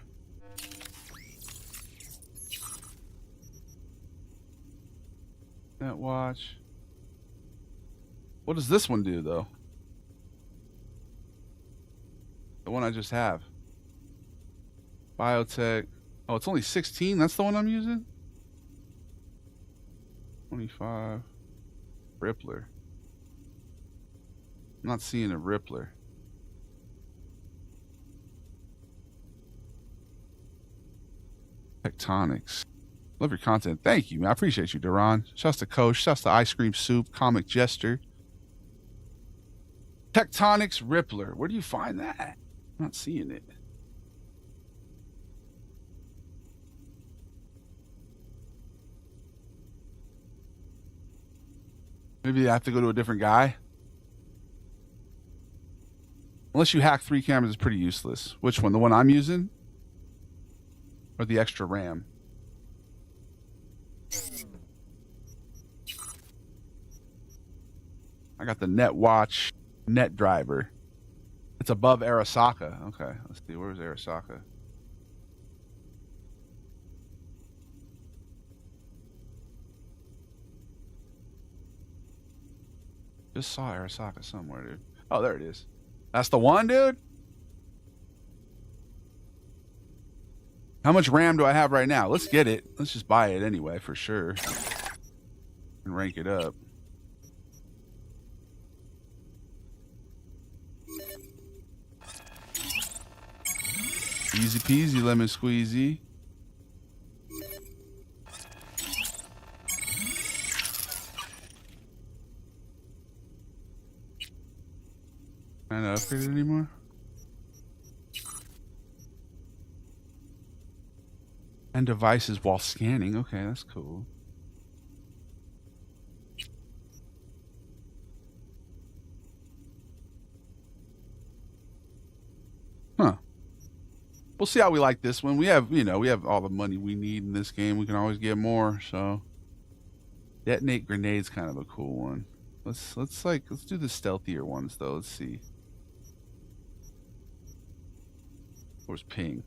Net watch. What does this one do, though? The one I just have. Biotech. Oh, it's only 16? That's the one I'm using? 25. Rippler. I'm not seeing a Rippler. Tectonics. Love your content. Thank you, man. I appreciate you, Duran. Shouts to Coach. Shouts to Ice Cream Soup. Comic Jester. Tectonics Rippler. Where do you find that? I'm not seeing it. Maybe I have to go to a different guy. Unless you hack 3 cameras, it's pretty useless. Which one? The one I'm using? Or the extra RAM? I got the Net Watch Net Driver. It's above Arasaka. Okay, let's see. Where's Arasaka? Just saw Arasaka somewhere, dude. Oh, there it is. That's the one, dude? How much RAM do I have right now? Let's get it. Let's just buy it anyway, for sure. And rank it up. Easy peasy, lemon squeezy. Can I not upgrade it anymore? And devices while scanning. Okay, that's cool. Huh. We'll see how we like this one. We have, we have all the money we need in this game. We can always get more, so. Detonate grenades kind of a cool one. Let's do the stealthier ones though. Let's see. Where's ping?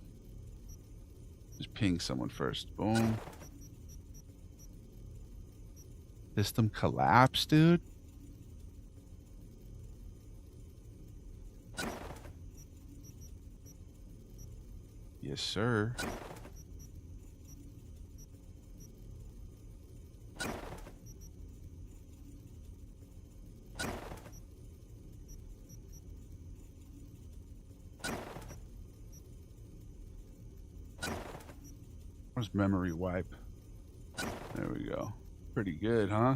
Just ping someone first. Boom. System collapse, dude. Yes, sir. Where's memory wipe? There we go. Pretty good, huh?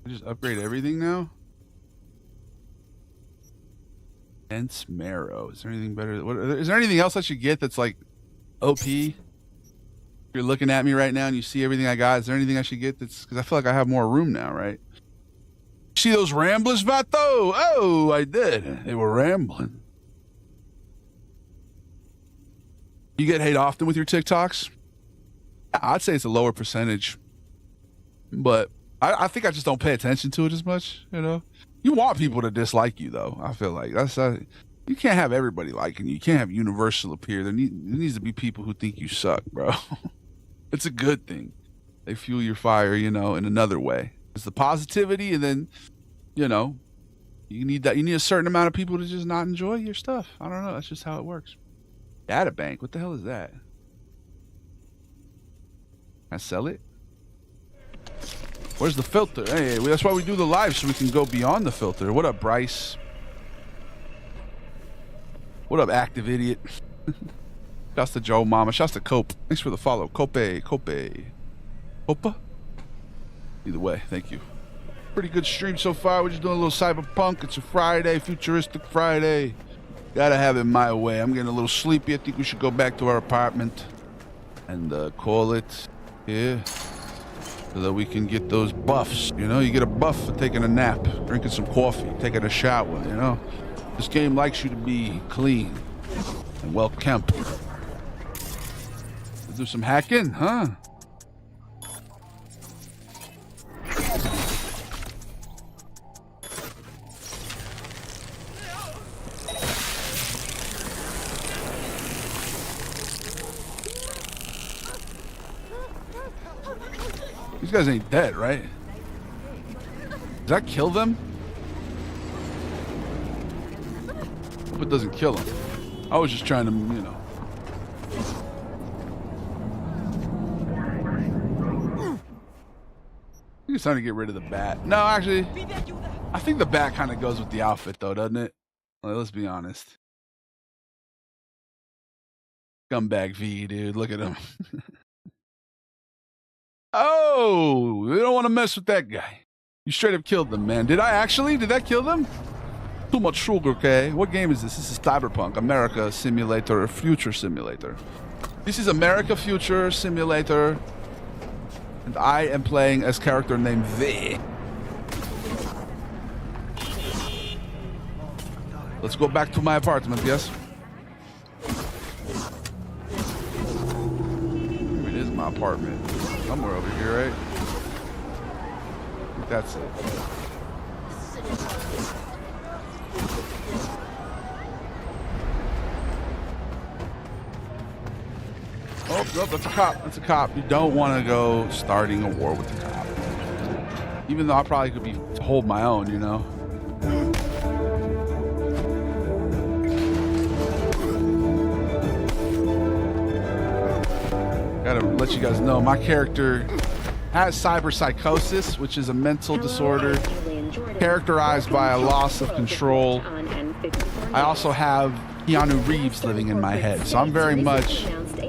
I just upgrade everything now? Dense marrow. Is there anything better? Is there anything else I should get that's like OP? If you're looking at me right now and you see everything I got, is there anything I should get that's... Because I feel like I have more room now, right? See those ramblers, Vato? Oh, I did. They were rambling. You get hate often with your TikToks? I'd say it's a lower percentage. But I think I just don't pay attention to it as much, you know? You want people to dislike you, though. I feel like that's you can't have everybody liking you. You can't have universal appeal. There needs to be people who think you suck, bro. It's a good thing. They fuel your fire, you know, in another way. It's the positivity, and then, you know, you need that. You need a certain amount of people to just not enjoy your stuff. I don't know. That's just how it works. Data bank. What the hell is that? Can I sell it? Where's the filter? Hey, that's why we do the live, so we can go beyond the filter. What up, Bryce? What up, active idiot? Shouts to Joe Mama. Shouts to Cope. Thanks for the follow. Cope. Opa? Either way, thank you. Pretty good stream so far. We're just doing a little cyberpunk. It's a Friday, futuristic Friday. Gotta have it my way. I'm getting a little sleepy. I think we should go back to our apartment and call it here. So that we can get those buffs, you know? You get a buff for taking a nap, drinking some coffee, taking a shower, you know? This game likes you to be clean and well kempt. Let's do some hacking, huh? These guys ain't dead, right? Does that kill them? Hope it doesn't kill them. I was just trying to, you know. I think it's time to get rid of the bat. No, actually, I think the bat kind of goes with the outfit, though, doesn't it? Like, let's be honest. Scumbag V, dude. Look at him. Oh, we don't want to mess with that guy. You straight up killed them, man. Did I actually? Did that kill them? Too much sugar, okay? What game is this? This is Cyberpunk, America Simulator, or Future Simulator. This is America Future Simulator. And I am playing as character named V. Let's go back to my apartment, yes? It is my apartment. Somewhere over here, right? I think that's it. Oh, no, that's a cop. That's a cop. You don't want to go starting a war with the cop. Even though I probably could be hold my own, you know? Gotta let you guys know, my character has cyberpsychosis, which is a mental disorder characterized by a loss of control. I also have Keanu Reeves living in my head, so I'm very much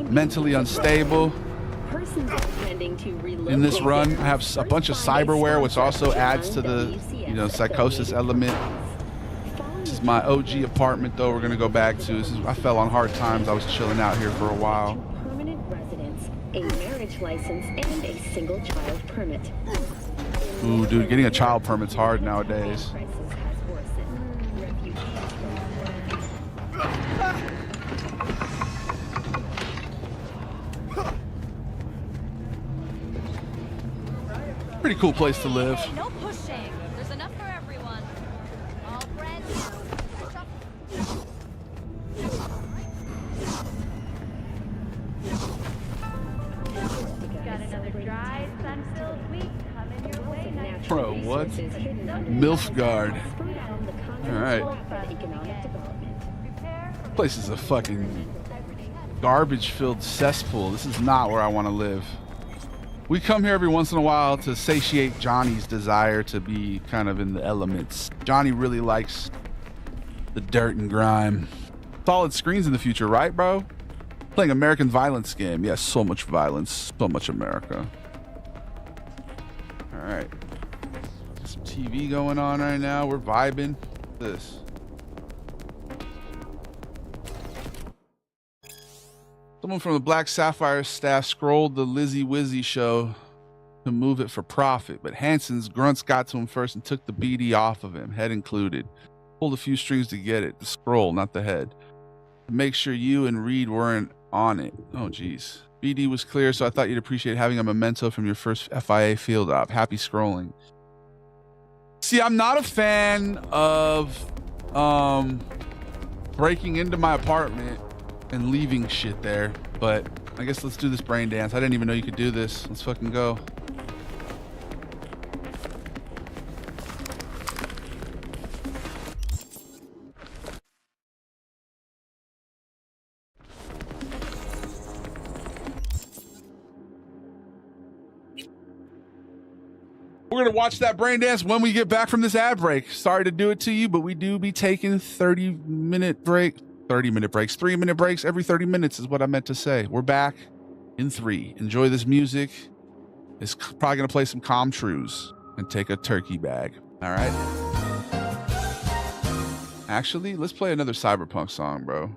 mentally unstable. In this run, I have a bunch of cyberware, which also adds to the, you know, psychosis element. This is my OG apartment, though. We're gonna go back to. I fell on hard times. I was chilling out here for a while. A marriage license and a single child permit. Ooh, dude, getting a child permit's hard nowadays. Pretty cool place to live. Hey, no pushing. There's enough for everyone. All brand new. Got another dry, sun-filled week Bro, what? Milfgard. All right. This place is a fucking garbage-filled cesspool. This is not where I want to live. We come here every once in a while to satiate Johnny's desire to be kind of in the elements. Johnny really likes the dirt and grime. Solid screens in the future, right, bro? Playing American violence game. Yes, so much violence, so much America. All right. Some TV going on right now. We're vibing. This. Someone from the Black Sapphire staff scrolled the Lizzie Wizzy show to move it for profit, but Hanson's grunts got to him first and took the BD off of him, head included. Pulled a few strings to get it, the scroll, not the head. To make sure you and Reed weren't on it. Oh, geez. BD was clear, so I thought you'd appreciate having a memento from your first FIA field op. Happy scrolling. See, I'm not a fan of breaking into my apartment and leaving shit there, but I guess let's do this brain dance. I didn't even know you could do this. Let's fucking go. We're going to watch that brain dance when we get back from this ad break. Sorry to do it to you, but we do be taking 30-minute breaks. 3-minute breaks every 30 minutes is what I meant to say. We're back in 3. Enjoy this music. It's probably going to play some Calm Trues and take a turkey bag. All right. Actually, let's play another Cyberpunk song, bro.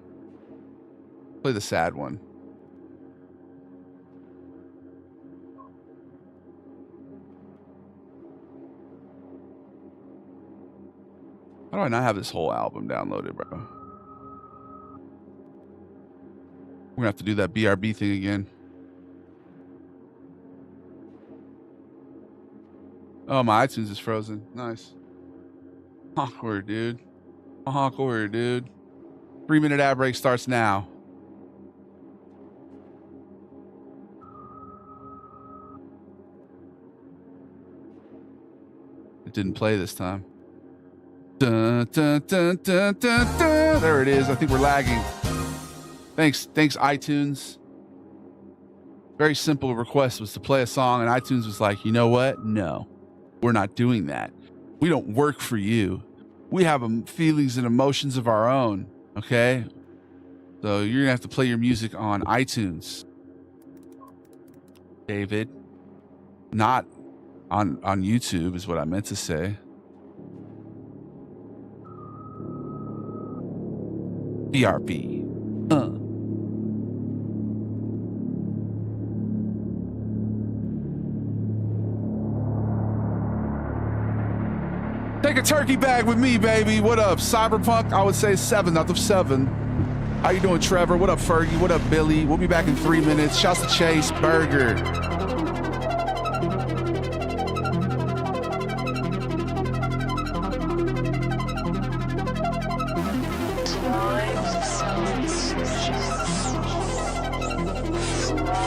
Play the sad one. How do I not have this whole album downloaded, bro? We're gonna have to do that BRB thing again. Oh, my iTunes is frozen. Nice. Awkward, dude. Awkward, dude. 3-minute ad break starts now. It didn't play this time. Dun, dun, dun, dun, dun, dun. There it is. I think we're lagging. Thanks, iTunes. Very simple request was to play a song, and iTunes was like, you know what? No, we're not doing that. We don't work for you. We have feelings and emotions of our own, okay? So you're gonna have to play your music on iTunes, David. Not on YouTube is what I meant to say. BRB. Take a turkey bag with me, baby. What up, Cyberpunk? I would say 7 out of 7. How you doing, Trevor? What up, Fergie? What up, Billy? We'll be back in 3 minutes. Shouts to Chase Burger.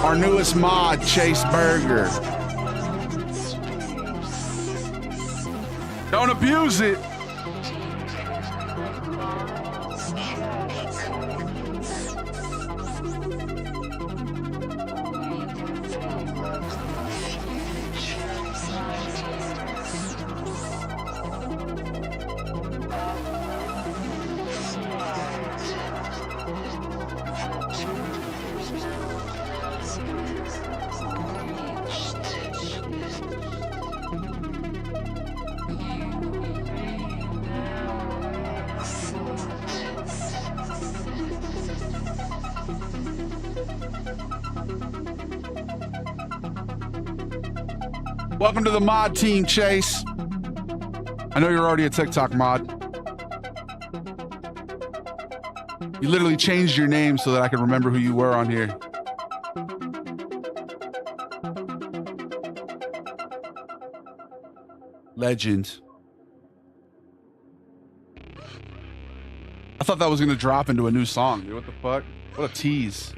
Our newest mod, Chase Burger. Don't abuse it. Welcome to the mod team, Chase. I know you're already a TikTok mod. You literally changed your name so that I can remember who you were on here. Legend. I thought that was going to drop into a new song, dude. What the fuck? What a tease.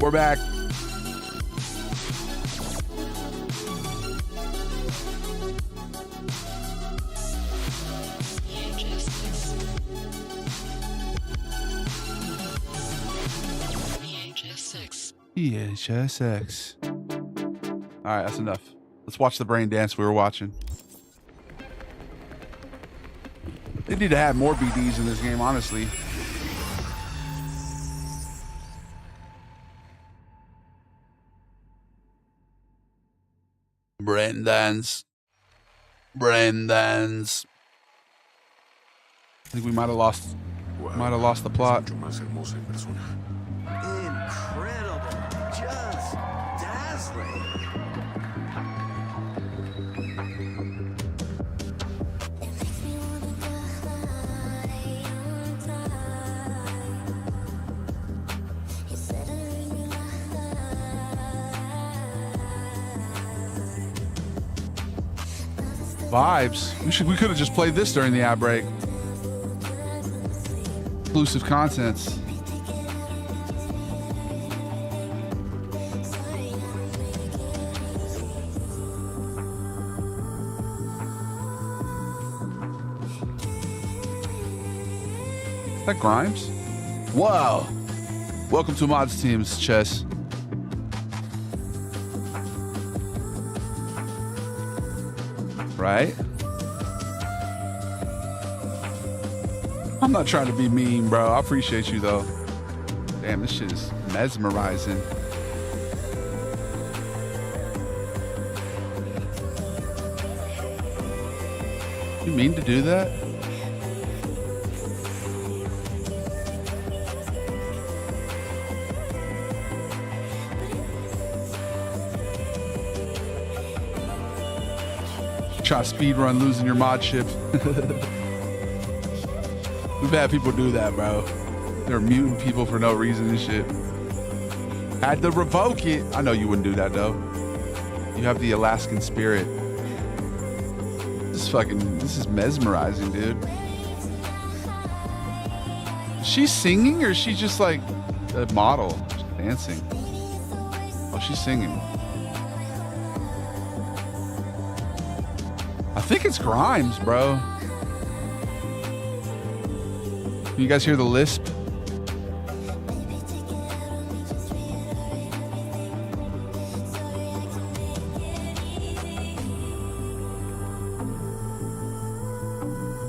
We're back. EHSX. All right, that's enough. Let's watch the brain dance we were watching. They need to have more BDs in this game, honestly. Brain dance. Brain dance. I think we might have lost the plot. Incredible. Just dazzling. Vibes. We could have just played this during the ad break. Exclusive contents. Is that Grimes? Wow. Welcome to Mods Teams, Chess. Right? I'm not trying to be mean, bro. I appreciate you, though. Damn, this shit is mesmerizing. You mean to do that? Try speed run losing your mod ship. We've had people do that, bro. They're muting people for no reason and shit. Had to revoke it. I know you wouldn't do that though. You have the Alaskan spirit. This is mesmerizing, dude. Is she singing or is she just like a model? She's dancing. Oh, she's singing. I think it's Grimes, bro. Can you guys hear the lisp?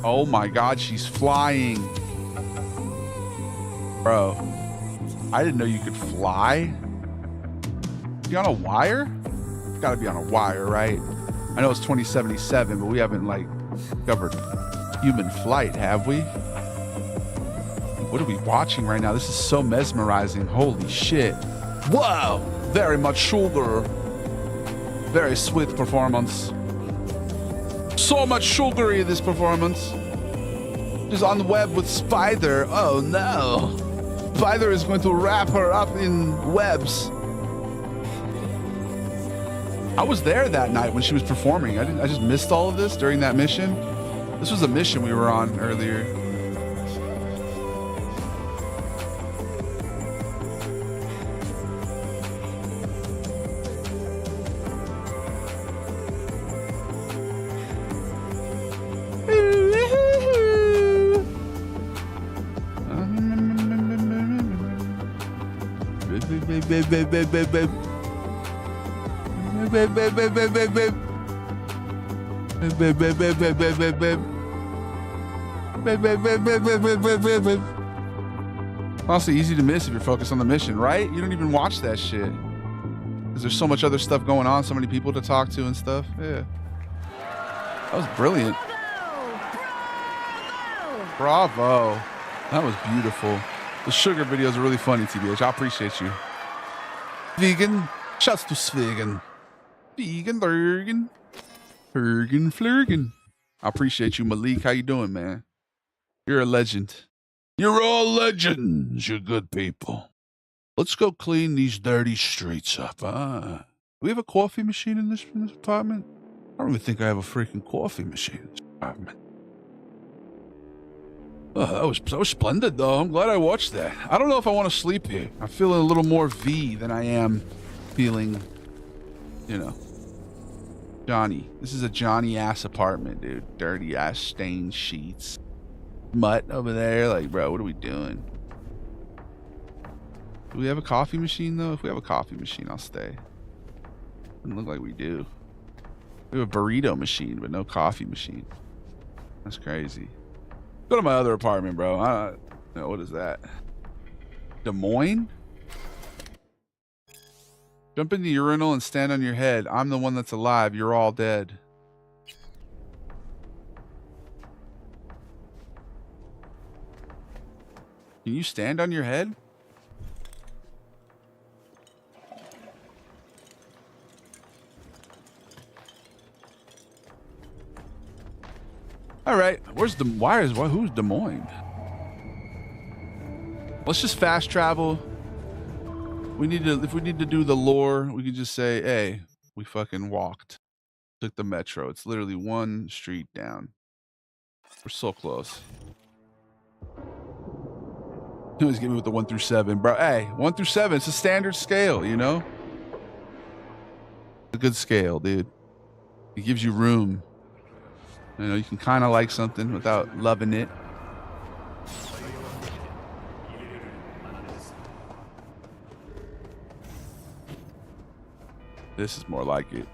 Oh my God, she's flying. Bro, I didn't know you could fly. You on a wire? Gotta be on a wire, right? I know it's 2077, but we haven't like covered human flight, have we? What are we watching right now? This is so mesmerizing. Holy shit. Wow. Very much sugar. Very sweet performance. So much sugary in this performance. Just on the web with Spider. Oh no. Spider is going to wrap her up in webs. I was there that night when she was performing. I just missed all of this during that mission. This was a mission we were on earlier. Honestly, easy to miss if you're focused on the mission, right? You don't even watch that shit because there's so much other stuff going on, so many people to talk to and stuff. Yeah, that was brilliant. Bravo. That was beautiful. The sugar videos are really funny, TBH. I appreciate you. Vegan. Shouts to Svegan. Vegan, Lurgan. Hergen, Flurgen. I appreciate you, Malik. How you doing, man? You're a legend. You're all legends, you good people. Let's go clean these dirty streets up, huh? Do we have a coffee machine in this apartment? I don't even think I have a freaking coffee machine in this apartment. Oh, that was splendid, though. I'm glad I watched that. I don't know if I want to sleep here. I'm feeling a little more V than I am feeling, you know, Johnny. This is a Johnny-ass apartment, dude. Dirty-ass stained sheets. Mutt over there. Like, bro, what are we doing? Do we have a coffee machine, though? If we have a coffee machine, I'll stay. Doesn't look like we do. We have a burrito machine, but no coffee machine. That's crazy. Go to my other apartment, bro. No, what is that? Des Moines? Jump in the urinal and stand on your head. I'm the one that's alive. You're all dead. Can you stand on your head? All right, who's Des Moines? Let's just fast travel. If we need to do the lore, we can just say, hey, we fucking walked. Took the metro. It's literally one street down. We're so close. You always get me with the 1 through 7, bro. Hey, 1 through 7, it's a standard scale, you know? It's a good scale, dude. It gives you room. You know, you can kind of like something without loving it. This is more like it.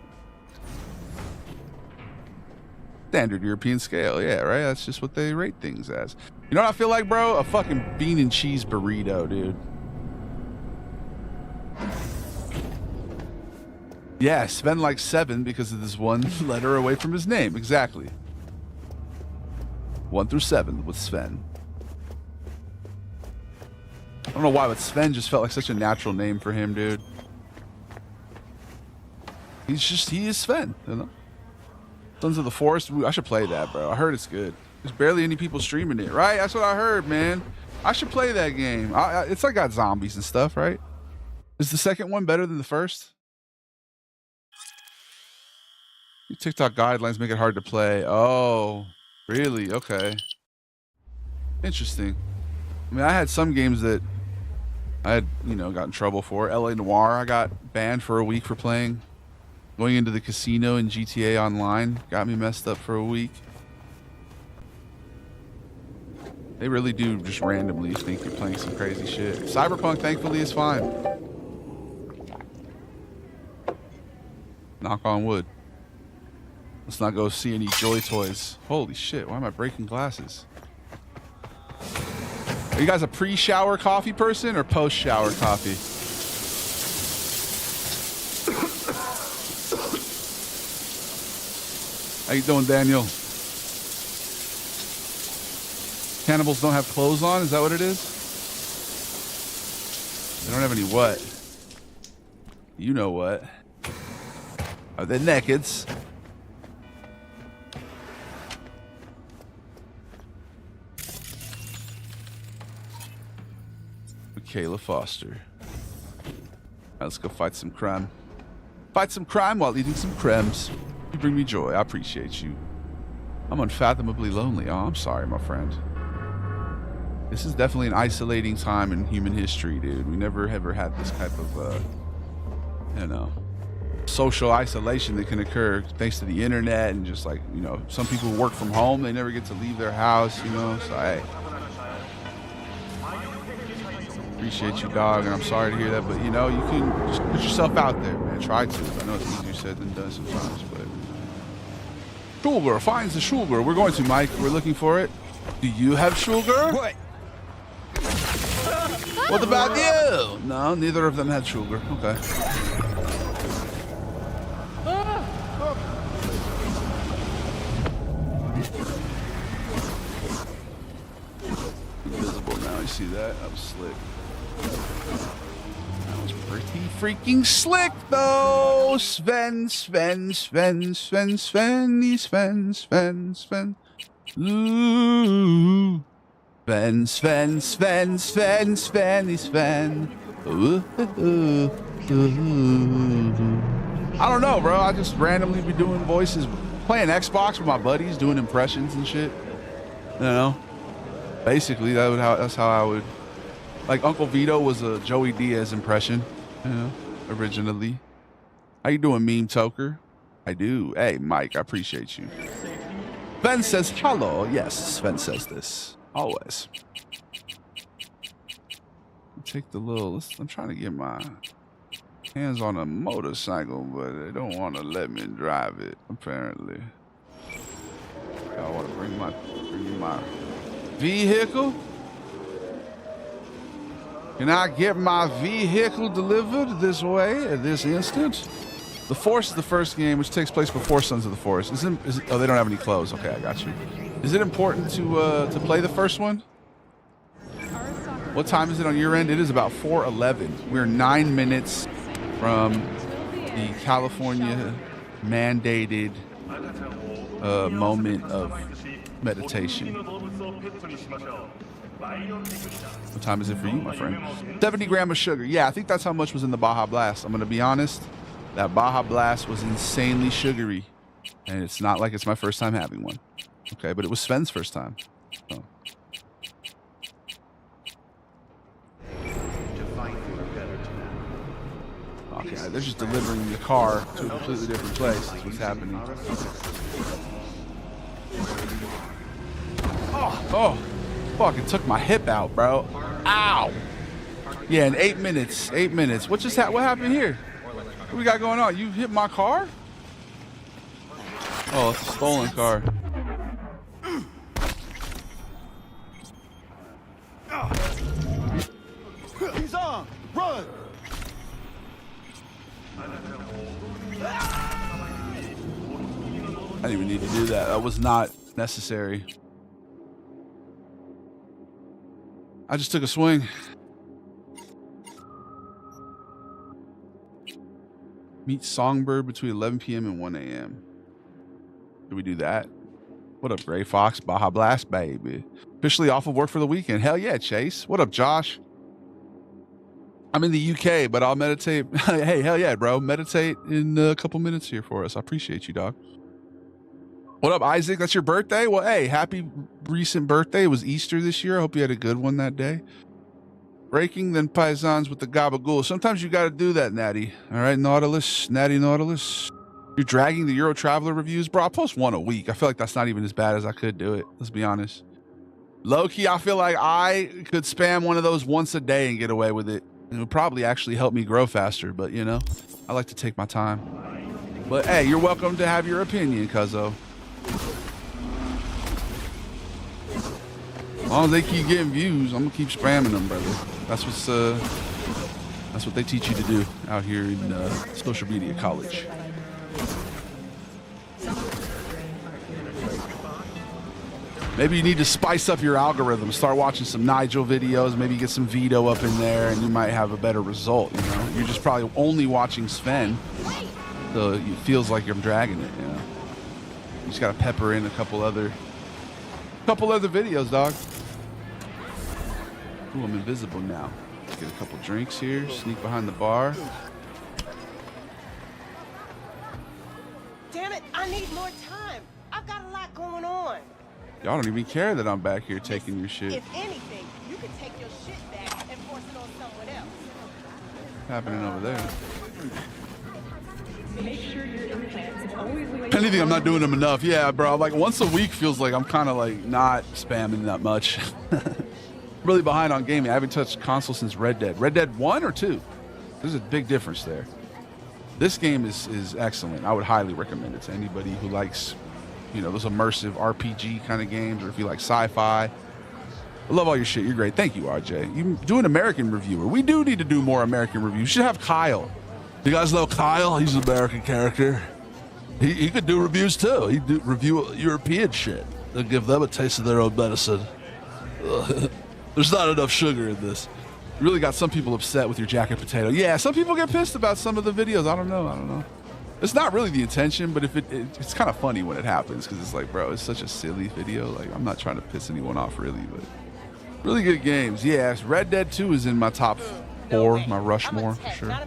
Standard European scale, yeah, right? That's just what they rate things as. You know what I feel like, bro? A fucking bean and cheese burrito, dude. Yeah, Sven likes 7 because of this one letter away from his name. Exactly. 1 through 7 with Sven. I don't know why, but Sven just felt like such a natural name for him, dude. He is Sven, you know? Sons of the Forest. I should play that, bro. I heard it's good. There's barely any people streaming it, right? That's what I heard, man. I should play that game. It's like got zombies and stuff, right? Is the second one better than the first? TikTok guidelines make it hard to play. Oh, really? Okay. Interesting. I mean, I had some games that I had, you know, got in trouble for. LA Noire, I got banned for a week for playing. Going into the casino in GTA Online got me messed up for a week. They really do just randomly think you're playing some crazy shit. Cyberpunk, thankfully, is fine. Knock on wood. Let's not go see any Joy Toys. Holy shit, why am I breaking glasses? Are you guys a pre-shower coffee person or post-shower coffee? How you doing, Daniel? Cannibals don't have clothes on? Is that what it is? They don't have any what? You know what? Are they nakeds? Michaela Foster. All right, let's go fight some crime. Fight some crime while eating some cremes. You bring me joy. I appreciate you. I'm unfathomably lonely. Oh, I'm sorry, my friend. This is definitely an isolating time in human history, dude. We never ever had this type of, you know, social isolation that can occur thanks to the internet and just like, you know, some people work from home. They never get to leave their house, you know, so hey. Appreciate you, dog, and I'm sorry to hear that, but you know, you can just put yourself out there, man. Try to. I know it's easier said than done sometimes, but Schulger finds the Schulger. We're going to, Mike. We're looking for it. Do you have Schulger? What? What about you? No, neither of them had Schulger. Okay. Invisible now. You see that? That was slick. That was pretty freaking slick, though. Sven. Ooh. Sven. Ooh. I don't know, bro. I just randomly be doing voices, playing Xbox with my buddies, doing impressions and shit. You know? Basically, that's how I would. Like Uncle Vito was a Joey Diaz impression, you know, originally. How you doing, Meme Toker? I do. Hey, Mike, I appreciate you. Sven says hello. Yes, Sven says this always. Take the little. I'm trying to get my hands on a motorcycle, but they don't want to let me drive it. Apparently, I want to bring my vehicle. Can I get my vehicle delivered this way at this instant? The Force is the first game, which takes place before Sons of the Forest. Oh, they don't have any clothes. Okay, I got you. Is it important to play the first one? What time is it on your end? It is about 4:11. We're 9 minutes from the California mandated moment of meditation. What time is it for you, my friend? 70 grams of sugar. Yeah, I think that's how much was in the Baja Blast. I'm going to be honest. That Baja Blast was insanely sugary. And it's not like it's my first time having one. Okay, but it was Sven's first time. So. Okay, they're just delivering the car to a completely different place. That's what's happening. Oh, fuck, it took my hip out, bro. Ow. Yeah, in 8 minutes. 8 minutes. What happened here? What we got going on? You hit my car? Oh, it's a stolen car. He's on! Run! I didn't even need to do that. That was not necessary. I just took a swing. Meet Songbird between 11 p.m. and 1 a.m. Did we do that? What up, Gray Fox? Baja Blast, baby. Officially off of work for the weekend. Hell yeah, Chase. What up, Josh? I'm in the UK, but I'll meditate. Hey, hell yeah, bro. Meditate in a couple minutes here for us. I appreciate you, dog. What up, Isaac? That's your birthday? Well, hey, happy recent birthday. It was Easter this year. I hope you had a good one that day. Breaking then Paisans with the Gabagools. Sometimes you got to do that, Natty. All right, Nautilus, Natty Nautilus. You're dragging the Euro Traveler reviews. Bro, I post one a week. I feel like that's not even as bad as I could do it. Let's be honest. Low-key, I feel like I could spam one of those once a day and get away with it. It would probably actually help me grow faster, but you know, I like to take my time. But hey, you're welcome to have your opinion, cuzzo. As long as they keep getting views, I'm gonna keep spamming them, brother. That's what they teach you to do out here in social media college. Maybe you need to spice up your algorithm. Start watching some Nigel videos. Maybe get some Vito up in there, and you might have a better result. You know, you're just probably only watching Sven, so it feels like you're dragging it. You know, you just gotta pepper in a couple other videos, dog. Ooh, I'm invisible now. Let's get a couple drinks here. Sneak behind the bar. Damn it! I need more time. I've got a lot going on. Y'all don't even care that I'm back here taking your shit. If anything, you can take your shit back and force it on someone else. What's happening over there? Anything, I'm not doing them enough. Yeah, bro. Like once a week feels like I'm kind of like not spamming that much. Really behind on gaming. I haven't touched console since Red Dead. Red Dead 1 or 2? There's a big difference there. This game is excellent. I would highly recommend it to anybody who likes, you know, those immersive RPG kind of games, or if you like sci-fi. I love all your shit. You're great. Thank you, RJ. You do an American reviewer. We do need to do more American reviews. You should have Kyle. You guys know Kyle? He's an American character. He could do reviews too. He'd review European shit. They'll give them a taste of their own medicine. There's not enough sugar in this. You really got some people upset with your jacket potato. Yeah, some people get pissed about some of the videos. I don't know. It's not really the intention, but if it's kind of funny when it happens, because it's like, bro, it's such a silly video. Like, I'm not trying to piss anyone off, really, but really good games. Yeah, Red Dead 2 is in my top 4, my Rushmore, for sure. I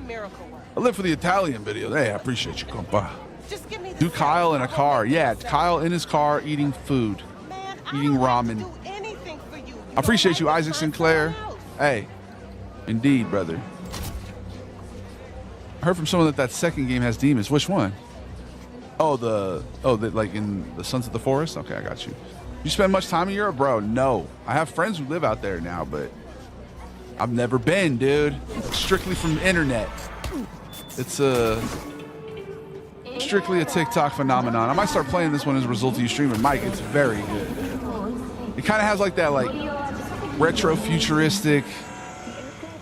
live for the Italian videos. Hey, I appreciate you, compa. Do Kyle in a car. Yeah, Kyle in his car eating food, eating ramen. I appreciate you, Isaac Sinclair. Hey, indeed, brother. I heard from someone that second game has demons. Which one? Oh, the like in the Sons of the Forest? Okay, I got you. You spend much time in Europe, bro? No. I have friends who live out there now, but I've never been, dude. Strictly from the internet. It's strictly a TikTok phenomenon. I might start playing this one as a result of you streaming. Mike, it's very good. It kind of has like that like retro futuristic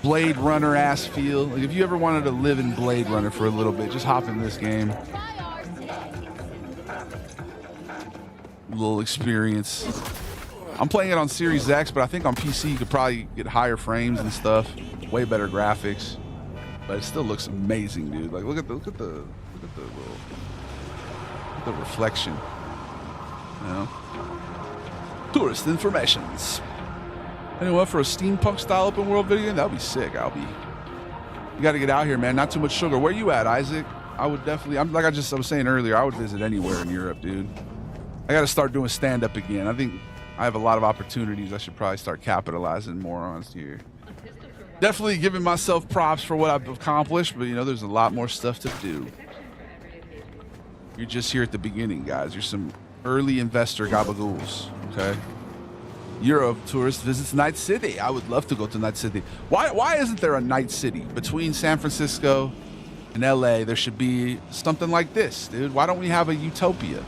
Blade Runner ass feel. Like if you ever wanted to live in Blade Runner for a little bit, just hop in this game. Little experience. I'm playing it on Series X, but I think on PC you could probably get higher frames and stuff, way better graphics, but it still looks amazing, dude. Like look at the reflection. You know, tourist informations. Anyone for a steampunk style open world video game? That'd be sick. You got to get out here, man. Not too much sugar. Where you at, Isaac? I would definitely. I was saying earlier, I would visit anywhere in Europe, dude. I got to start doing stand-up again. I think I have a lot of opportunities. I should probably start capitalizing more on here. Definitely giving myself props for what I've accomplished, but you know, there's a lot more stuff to do. You're just here at the beginning, guys. You're some early investor gabagools, okay? Euro tourist visits Night City. I would love to go to Night City. Why isn't there a Night City? Between San Francisco and LA, there should be something like this, dude. Why don't we have a utopia?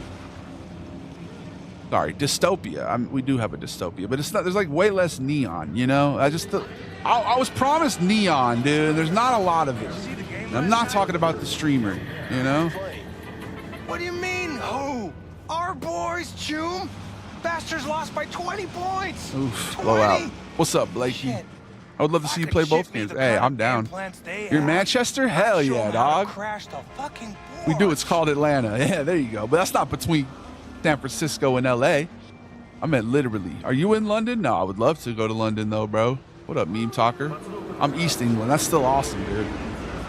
Sorry, dystopia. We do have a dystopia, but it's not. There's like way less neon, you know. I was promised neon, dude. There's not a lot of it. And I'm not talking about the streamer, you know. What do you mean, who? Our boys, Choom? Bastards lost by 20 points. Oof, blowout. What's up, Blakey? Shit. I would love to see you play both games. Hey, I'm down. You're in Manchester? Hell yeah, dog. We do. It's called Atlanta. Yeah, there you go. But that's not between San Francisco and LA. I meant literally. Are you in London? No, I would love to go to London though, bro. What up, meme talker? I'm East England. That's still awesome, dude.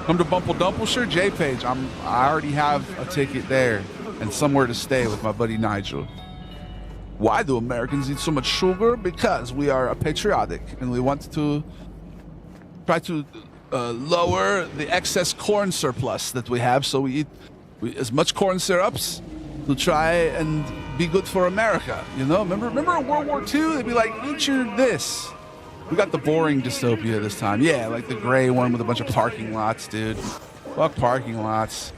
Come to Bumple Dumple? Sure, J-Page. I already have a ticket there and somewhere to stay with my buddy Nigel. Why do Americans eat so much sugar? Because we are patriotic and we want to try to lower the excess corn surplus that we have. So we eat as much corn syrups to try and be good for America. You know, remember in World War II, they'd be like, eat your this. We got the boring dystopia this time. Yeah, like the gray one with a bunch of parking lots, dude. Fuck parking lots.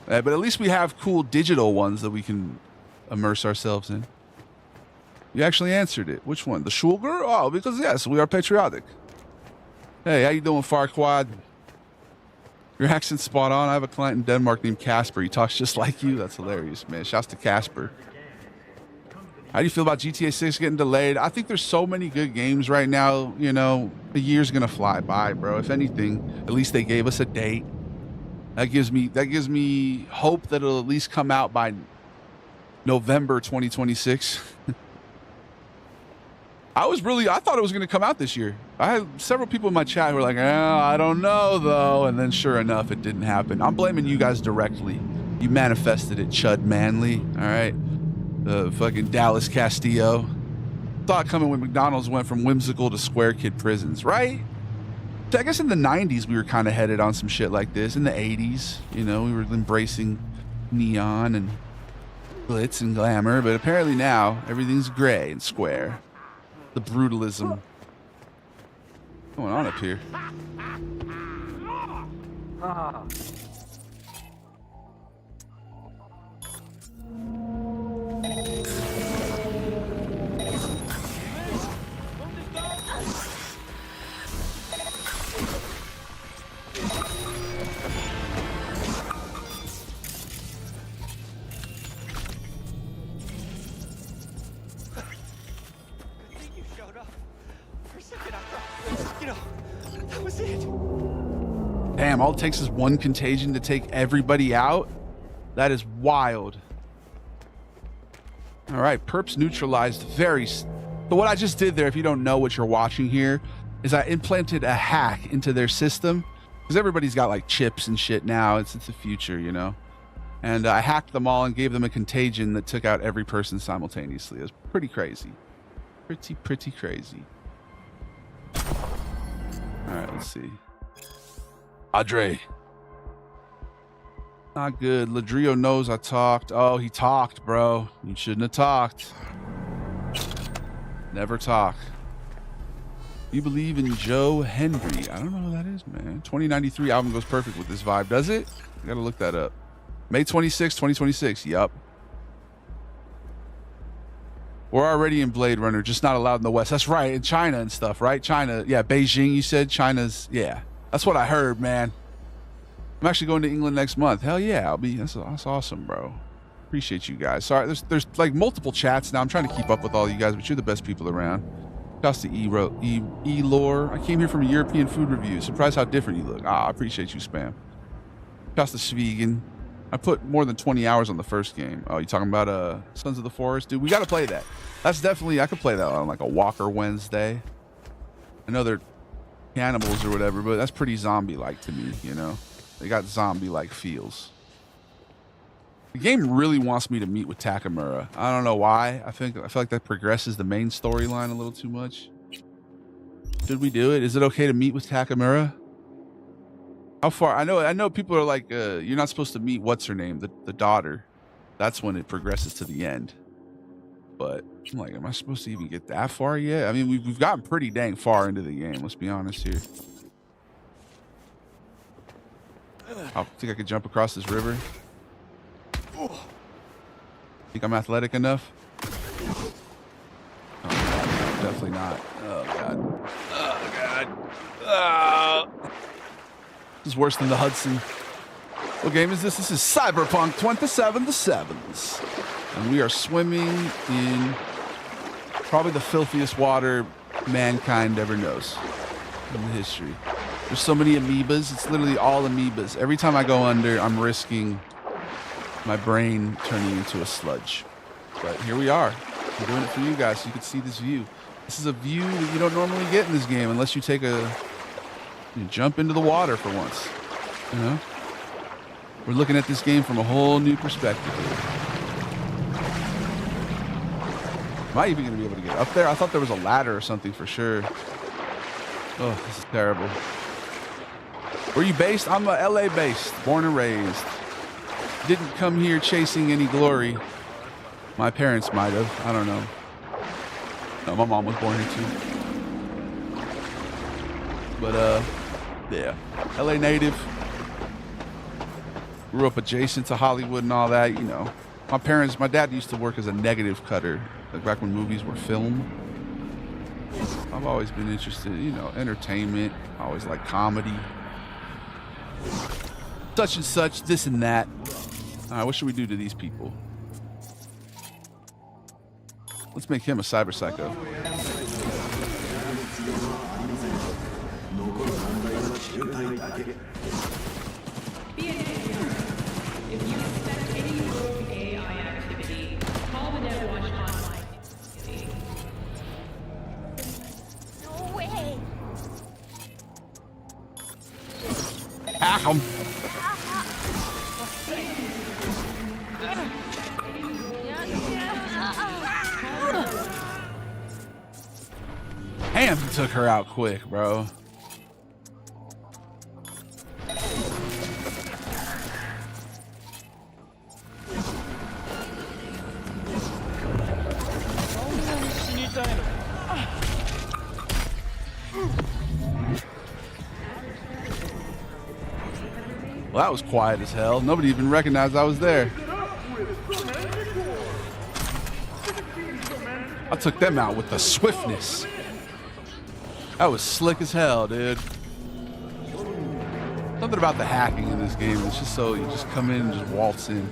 But at least we have cool digital ones that we can immerse ourselves in. You actually answered it. Which one? The sugar? Oh, because yes, we are patriotic. Hey, how you doing, Farquad? Your accent's spot on. I have a client in Denmark named Casper. He talks just like you. That's hilarious, man. Shouts to Casper. How do you feel about GTA 6 getting delayed? I think there's so many good games right now. You know, the year's gonna fly by, bro. If anything, at least they gave us a date. That gives me hope that it'll at least come out by November 2026. I thought it was going to come out this year. I had several people in my chat who were like, I don't know though. And then sure enough, it didn't happen. I'm blaming you guys directly. You manifested it, Chud Manley. All right. The fucking Dallas Castillo. Thought coming when McDonald's went from whimsical to square kid prisons, right? I guess in the 90s, we were kind of headed on some shit like this. In the 80s, you know, we were embracing neon and glitz and glamour. But apparently now, everything's gray and square. The brutalism. What's going on up here? Damn, all it takes is one contagion to take everybody out? That is wild. All right, perps neutralized very... So what I just did there, if you don't know what you're watching here, is I implanted a hack into their system. Because everybody's got like chips and shit now. It's the future, you know? And I hacked them all and gave them a contagion that took out every person simultaneously. It was pretty crazy. Pretty crazy. All right, let's see. Adre. Not good. Ladrio knows I talked. Oh, he talked, bro. You shouldn't have talked. Never talk. You believe in Joe Henry. I don't know who that is, man. 2093 album goes perfect with this vibe, does it? I gotta look that up. May 26, 2026. Yup. We're already in Blade Runner, just not allowed in the West. That's right, in China and stuff, right? China, yeah, Beijing, you said? China's, yeah. That's what I heard, man. I'm actually going to England next month. Hell yeah, I'll be, that's awesome, bro. Appreciate you guys. Sorry, there's like multiple chats now. I'm trying to keep up with all you guys, but you're the best people around. Shouts to E-Lore. I came here from a European food review. Surprised how different you look. I appreciate you, Spam. Shouts to Svegan. I put more than 20 hours on the first game. Oh, you talking about Sons of the Forest? Dude, we got to play that. That's definitely, I could play that on like a Walker Wednesday. I know they're cannibals or whatever, but that's pretty zombie-like to me, you know? They got zombie-like feels. The game really wants me to meet with Takamura. I don't know why. I feel like that progresses the main storyline a little too much. Should we do it? Is it okay to meet with Takamura? How far? I know people are like, you're not supposed to meet what's her name, the daughter. That's when it progresses to the end. But I'm like, am I supposed to even get that far yet? I mean, we've gotten pretty dang far into the game. Let's be honest here. I think I could jump across this river. Think I'm athletic enough? Oh, God, definitely not. Oh, God. Oh, God. Oh. This is worse than the Hudson. What game is this? This is Cyberpunk 2077. And we are swimming in probably the filthiest water mankind ever knows in history. There's so many amoebas. It's literally all amoebas. Every time I go under, I'm risking my brain turning into a sludge. But here we are. I'm doing it for you guys so you can see this view. This is a view that you don't normally get in this game unless you take you jump into the water for once. You know? We're looking at this game from a whole new perspective here. Am I even going to be able to get up there? I thought there was a ladder or something for sure. Oh, this is terrible. Where are you based? I'm LA based, born and raised. Didn't come here chasing any glory. My parents might have. I don't know. No, my mom was born here too. But yeah, LA native. Grew up adjacent to Hollywood and all that, you know. My dad used to work as a negative cutter, like back when movies were filmed. I've always been interested, you know, entertainment. I always like comedy. Such and such, this and that. All right, what should we do to these people? Let's make him a cyber psycho. If you suspect any rogue AI activity, call the NetWatch hotline. No way. Hack him. Damn, he took her out quick, bro. Well, that was quiet as hell. Nobody even recognized I was there. I took them out with the swiftness. That was slick as hell, dude. Something about the hacking in this game. It's just so you just come in and just waltz in.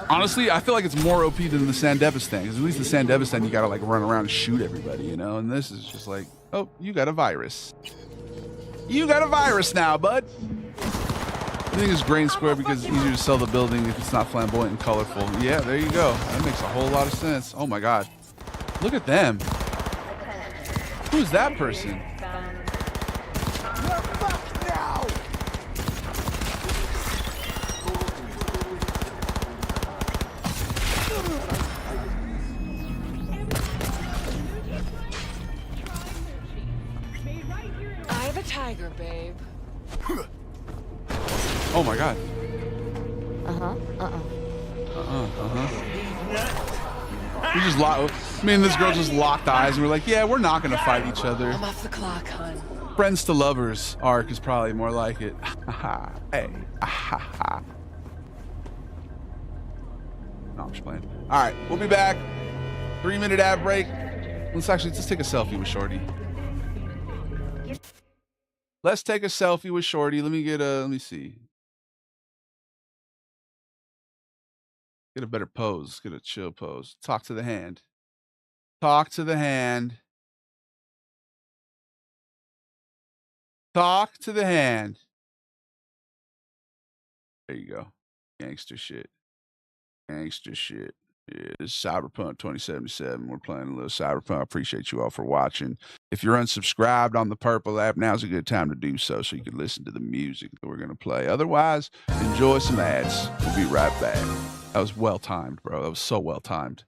Honestly, I feel like it's more OP than the Sandevistan, because at least the Sandevistan you gotta like run around and shoot everybody, you know? And this is just like, oh, you got a virus. You got a virus now, bud. I think it's grain square because it's easier to sell the building if it's not flamboyant and colorful. Yeah, there you go. That makes a whole lot of sense. Oh my God. Look at them. Who's that person? Eye of the tiger, babe. Oh my god. We just me and this girl just locked eyes and we're like, yeah, we're not gonna fight each other. I'm off the clock, hon. Friends to lovers arc is probably more like it. Hey. No, I'm just playing. All right, we'll be back. 3-minute ad break. Let's take a selfie with Shorty. Let's take a selfie with Shorty. Let me see. Get a better pose. Get a chill pose. Talk to the hand. Talk to the hand. Talk to the hand. There you go. Gangster shit. Gangster shit. Yeah, this is Cyberpunk 2077. We're playing a little Cyberpunk. I appreciate you all for watching. If you're unsubscribed on the Purple app, now's a good time to do so you can listen to the music that we're going to play. Otherwise, enjoy some ads. We'll be right back. That was well timed, bro. That was so well timed.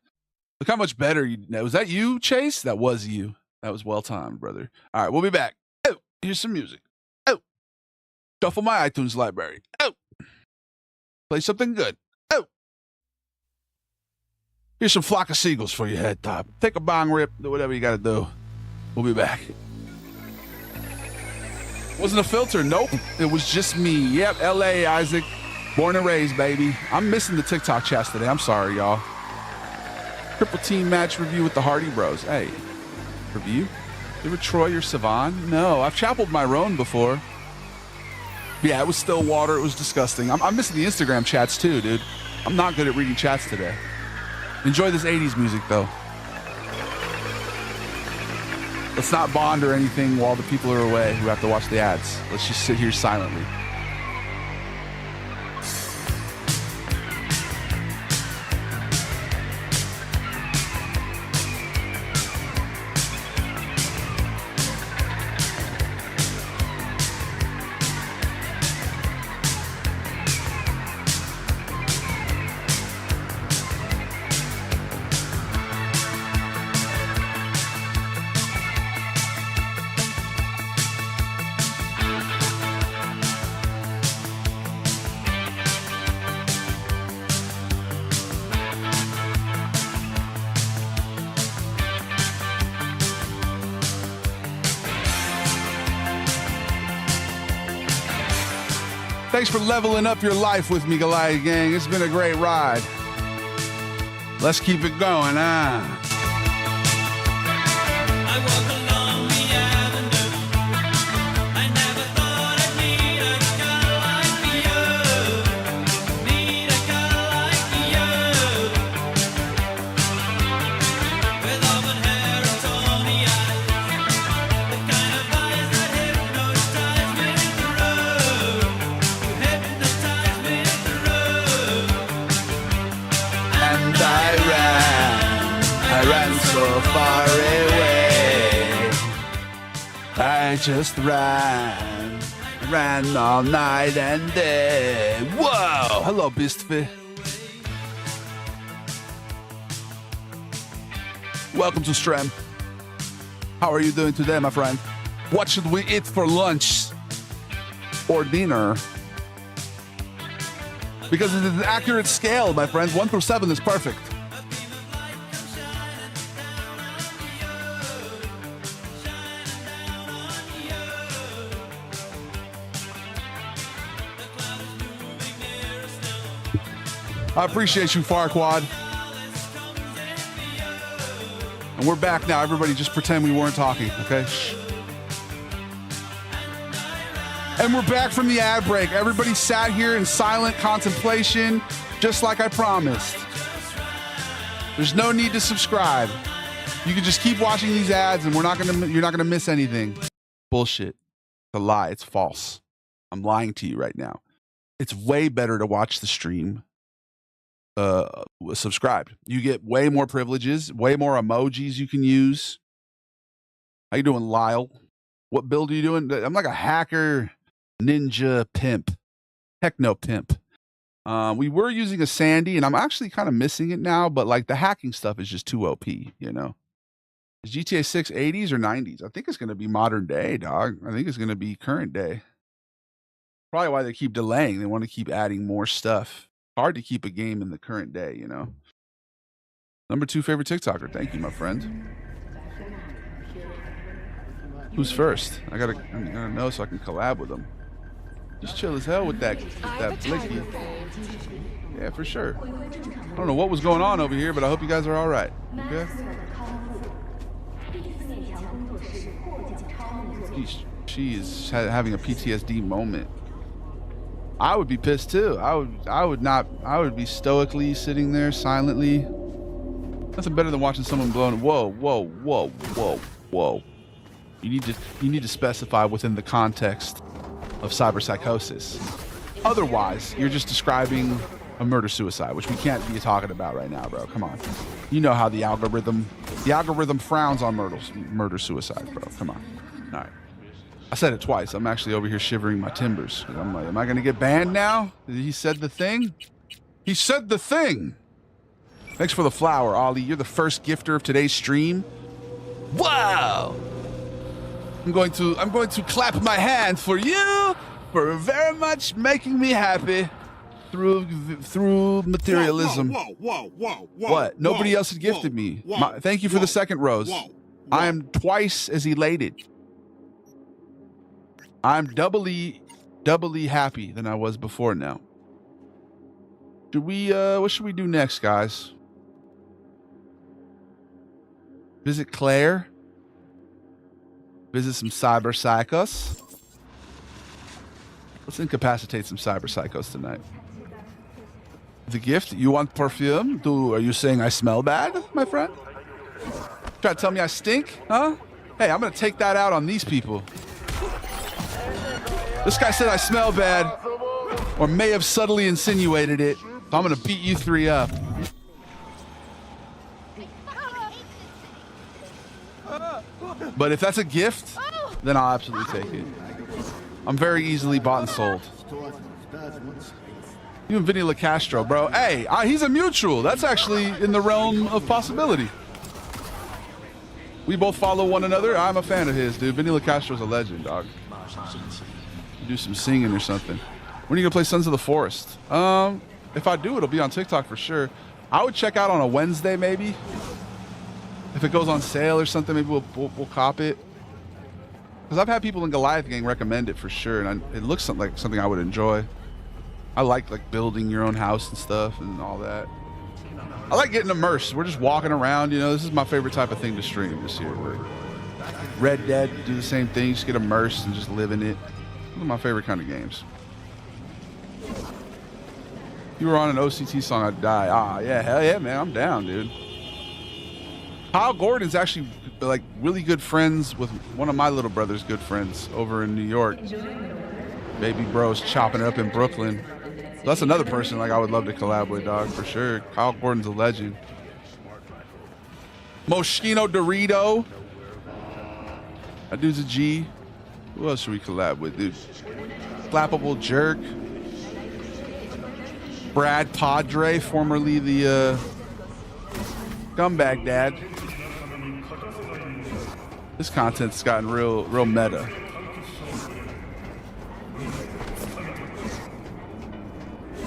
Look how much better you. Was that you, Chase? That was you. That was well timed, brother. All right, we'll be back. Oh, here's some music. Oh, shuffle my iTunes library. Oh, play something good. Oh, here's some flock of seagulls for your head top. Take a bong rip. Do whatever you got to do. We'll be back. Wasn't a filter. Nope. It was just me. Yep. L.A. Isaac. Born and raised, baby. I'm missing the TikTok chats today. I'm sorry, y'all. Triple team match review with the Hardy Bros. Hey, review? You ever Troy or Savan? No, I've chapeled my Roan before. Yeah, it was still water. It was disgusting. I'm missing the Instagram chats too, dude. I'm not good at reading chats today. Enjoy this 80s music, though. Let's not bond or anything while the people are away who have to watch the ads. Let's just sit here silently. Thanks for leveling up your life with me, Goliath gang. It's been a great ride. Let's keep it going, huh? I walk along the avenue. I never thought I'd meet a girl like you. Meet a girl like you. With auburn hair and tawny eyes. The kind of eyes that hypnotize me through. You hypnotize me through. And I ran so far away. I just ran all night and day. Whoa! Hello, Beastfy. Welcome to stream. How are you doing today, my friend? What should we eat for lunch or dinner? Because it is an accurate scale, my friends. 1 through 7 is perfect. I appreciate you, Farquad. And we're back now. Everybody just pretend we weren't talking, okay? Shh. And we're back from the ad break. Everybody sat here in silent contemplation, just like I promised. There's no need to subscribe. You can just keep watching these ads and you're not gonna miss anything. Bullshit. It's a lie. It's false. I'm lying to you right now. It's way better to watch the stream subscribed. You get way more privileges, way more emojis you can use. How you doing, Lyle? What build are you doing? I'm like a hacker ninja pimp, techno pimp. We were using a Sandy, and I'm actually kind of missing it now, but like the hacking stuff is just too OP, you know? Is GTA 6 80s or 90s? I think it's going to be modern day, dog. I think it's going to be current day. Probably why they keep delaying. They want to keep adding more stuff. Hard to keep a game in the current day, you know? Number 2 favorite TikToker. Thank you, my friend. Who's first? I gotta know so I can collab with them. Just chill as hell with that blicky. Yeah, for sure. I don't know what was going on over here, but I hope you guys are all right. Okay? She is having a PTSD moment. I would be pissed too. I would be stoically sitting there silently. Nothing better than watching someone blown. Whoa, whoa, whoa, whoa, whoa. You need to specify within the context of cyberpsychosis. Otherwise, you're just describing a murder-suicide, which we can't be talking about right now, bro. Come on. You know how the algorithm frowns on murder-suicide, bro. Come on. All right. I said it twice. I'm actually over here shivering my timbers. I'm like, am I going to get banned now? He said the thing? He said the thing. Thanks for the flower, Ollie. You're the first gifter of today's stream. Wow. I'm going to clap my hand for you for very much making me happy through materialism. Whoa. What? Nobody else had gifted me. Thank you for the second rose. I am twice as elated. I'm doubly happy than I was before now. Should we what should we do next, guys? Visit Claire. Visit some cyber psychos. Let's incapacitate some cyber psychos tonight. The gift? You want perfume? Are you saying I smell bad, my friend? Try to tell me I stink? Huh? Hey, I'm gonna take that out on these people. This guy said I smell bad, or may have subtly insinuated it. So I'm gonna beat you 3 up. But if that's a gift, then I'll absolutely take it. I'm very easily bought and sold. You and Vinny LaCastro, bro. Hey, he's a mutual. That's actually in the realm of possibility. We both follow one another. I'm a fan of his, dude. Vinny LaCastro's a legend, dog. Do some singing or something. When are you gonna play Sons of the Forest? If I do, it'll be on TikTok for sure. I would check out on a Wednesday, maybe. If it goes on sale or something, maybe we'll cop it. Because I've had people in Goliath gang recommend it for sure, and it looks like something I would enjoy. I like building your own house and stuff and all that. I like getting immersed. We're just walking around, you know. This is my favorite type of thing to stream this year. Red Dead, do the same thing, just get immersed and just live in it. One of my favorite kind of games. If you were on an OCT song, I'd die. Yeah, hell yeah, man. I'm down, dude. Kyle Gordon's actually like really good friends with one of my little brother's good friends over in New York. Baby bro's chopping it up in Brooklyn. So that's another person like I would love to collab with, dog, for sure. Kyle Gordon's a legend. Moschino Dorito. That dude's a G. Who else should we collab with, dude? Flappable Jerk. Brad Padre, formerly the Scumbag Dad. This content's gotten real meta.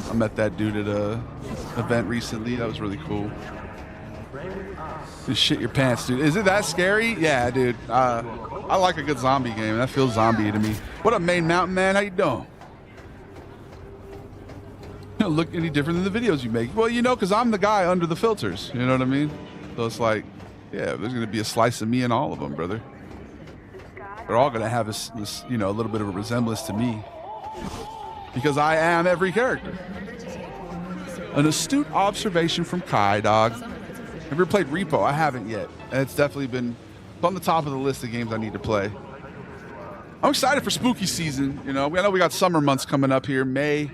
I met that dude at a event recently. That was really cool. Just shit your pants, dude. Is it that scary? Yeah, dude. I like a good zombie game. That feels zombie to me. What up, Main Mountain Man? How you doing? You don't look any different than the videos you make. Well, you know, because I'm the guy under the filters. You know what I mean? So it's like, yeah, there's going to be a slice of me in all of them, brother. They're all going to have this, you know, a little bit of a resemblance to me. Because I am every character. An astute observation from Kai, dog. Have you ever played Repo? I haven't yet. And it's definitely been on the top of the list of games I need to play. I'm excited for spooky season. You know, I know we got summer months coming up here. May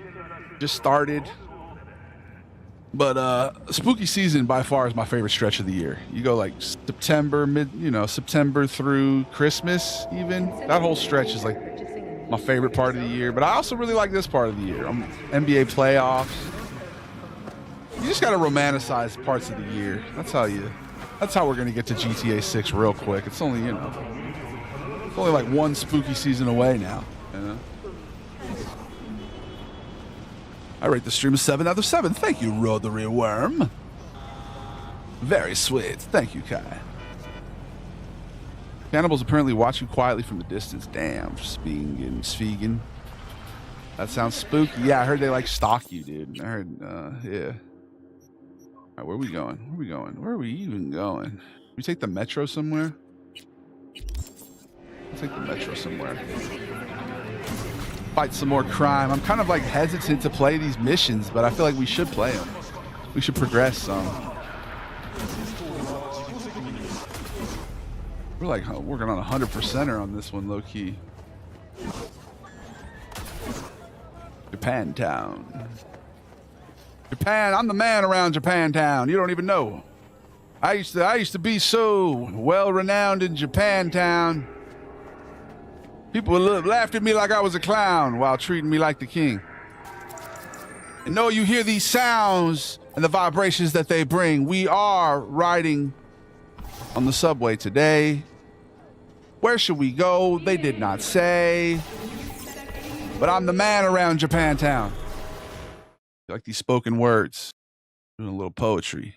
just started. But spooky season by far is my favorite stretch of the year. You go like September, September through Christmas even. That whole stretch is like my favorite part of the year. But I also really like this part of the year. NBA playoffs. just gotta romanticize parts of the year. That's how we're gonna get to GTA 6 real quick. It's only, it's only like one spooky season away now, I rate the stream a 7 out of 7. Thank you, Rotary Worm. Very sweet. Thank you, Kai. Cannibals apparently watch you quietly from the distance. Damn, Svegan. That sounds spooky. Yeah, I heard they like stalk you, dude. I heard, yeah. All right, where are we going? Where are we going? Where are we even going? We take the metro somewhere? Let's take the metro somewhere. Fight some more crime. I'm kind of like hesitant to play these missions, but I feel like we should play them. We should progress some. We're like working on 100%er on this one, low key. Japantown. Japan, I'm the man around Japantown. You don't even know. I used to be so well renowned in Japantown. People laughed at me like I was a clown while treating me like the king. And know you hear these sounds and the vibrations that they bring. We are riding on the subway today. Where should we go? They did not say. But I'm the man around Japantown. Like these spoken words. Doing a little poetry.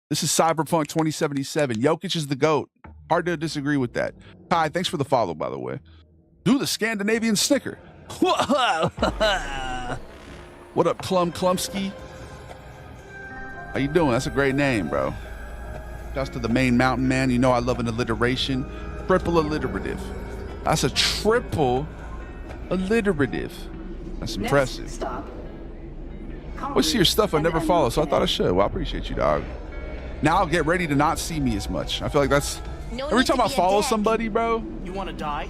This is Cyberpunk 2077. Jokic is the GOAT. Hard to disagree with that. Kai, thanks for the follow, by the way. Do the Scandinavian snicker. What up, Klumsky? How you doing? That's a great name, bro. Shouts to the main mountain man. You know I love an alliteration. Triple alliterative. That's a triple alliterative. That's impressive. Stop. I see your stuff I never follow, so I thought I should. Well, I appreciate you, dog. Now I'll get ready to not see me as much. I feel like that's... Every time I follow somebody, bro... You want to die?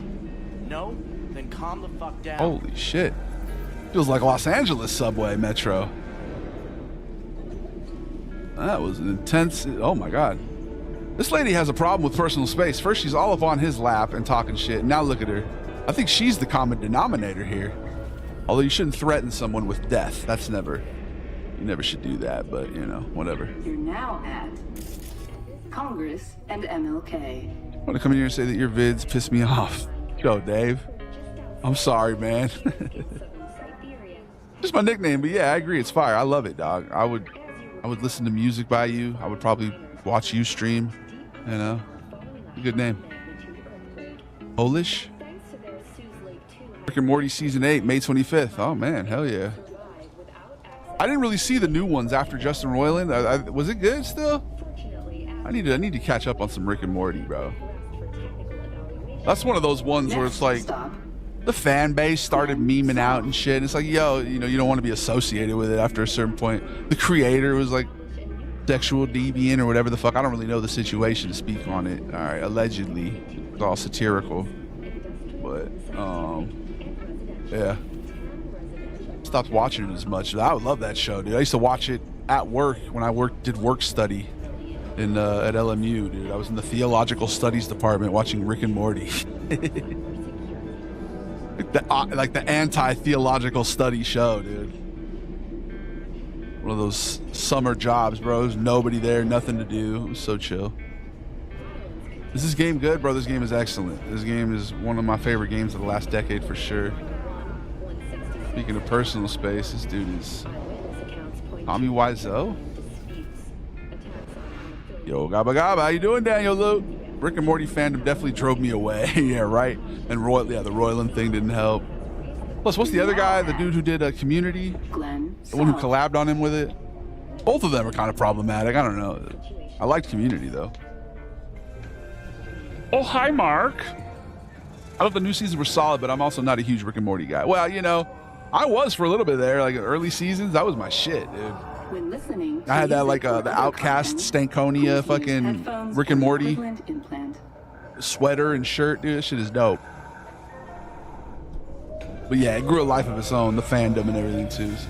No? Then calm the fuck down. Holy shit. Feels like Los Angeles subway metro. That was an intense... Oh my god. This lady has a problem with personal space. First, she's all up on his lap and talking shit. Now look at her. I think she's the common denominator here. Although you shouldn't threaten someone with death. That's never... You never should do that, but, whatever. You're now at Congress and MLK. I want to come in here and say that your vids piss me off. Go, Dave. I'm sorry, man. Just my nickname, but yeah, I agree. It's fire. I love it, dog. I would listen to music by you. I would probably watch you stream. A good name. Polish. Rick and Morty season 8, May 25th. Oh man, hell yeah. I didn't really see the new ones after Justin Roiland. Was it good still? I need to catch up on some Rick and Morty, bro. That's one of those ones where it's like the fan base started memeing out and shit. It's like, yo, you don't want to be associated with it after a certain point. The creator was like sexual deviant or whatever the fuck. I don't really know the situation to speak on it. All right, allegedly, it's all satirical, but yeah. Stopped watching it as much. I would love that show, dude. I used to watch it at work when I did work study in at LMU, dude. I was in the theological studies department watching Rick and Morty. like the anti-theological study show, dude. One of those summer jobs, bro. There's nobody there, nothing to do. It was so chill. Is this game good, bro? This game is excellent. This game is one of my favorite games of the last decade for sure. Speaking of personal space, this dude is Tommy Wiseau. Yo, Gabba Gabba, how you doing, Daniel Luke? Rick and Morty fandom definitely drove me away. Yeah, right. And the Roiland thing didn't help. Plus, what's the other guy? The dude who did Community? The one who collabed on him with it? Both of them are kind of problematic. I don't know. I liked Community, though. Oh, hi, Mark. I thought the new seasons were solid, but I'm also not a huge Rick and Morty guy. Well, I was for a little bit there, like early seasons. That was my shit, dude. When listening, I had that like the Outcast Stankonia fucking Rick and Morty sweater and shirt, dude. This shit is dope. But yeah, it grew a life of its own, the fandom and everything too. So,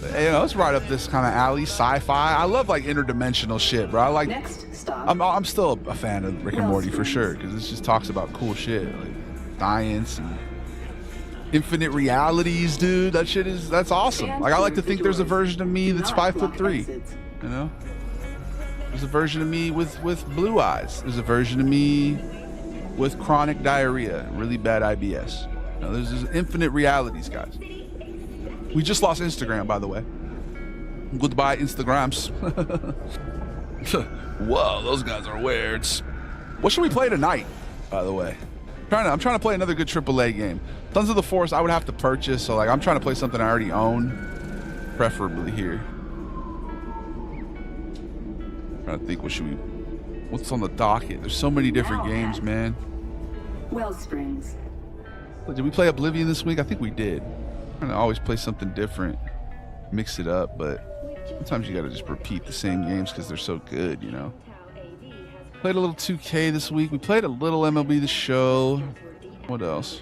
but, let's ride up this kind of alley sci-fi. I love like interdimensional shit, bro. I like. Next stop. I'm still a fan of Rick and Morty for sure because it just talks about cool shit like science and infinite realities, dude. That's awesome. Like, I like to think there's a version of me that's 5'3", you know? There's a version of me with blue eyes. There's a version of me with chronic diarrhea, really bad IBS. You know, there's infinite realities, guys. We just lost Instagram, by the way. Goodbye, Instagrams. Whoa, those guys are weird. What should we play tonight, by the way? I'm trying to play another good AAA game. Sons of the Forest I would have to purchase, so like I'm trying to play something I already own, preferably here. Trying to think, what's on the docket? There's so many different games, man. Wellsprings. Did we play Oblivion this week? I think we did. I'm trying to always play something different, mix it up, but sometimes you gotta just repeat the same games because they're so good, you know. Played a little 2K this week. We played a little MLB The Show. What else?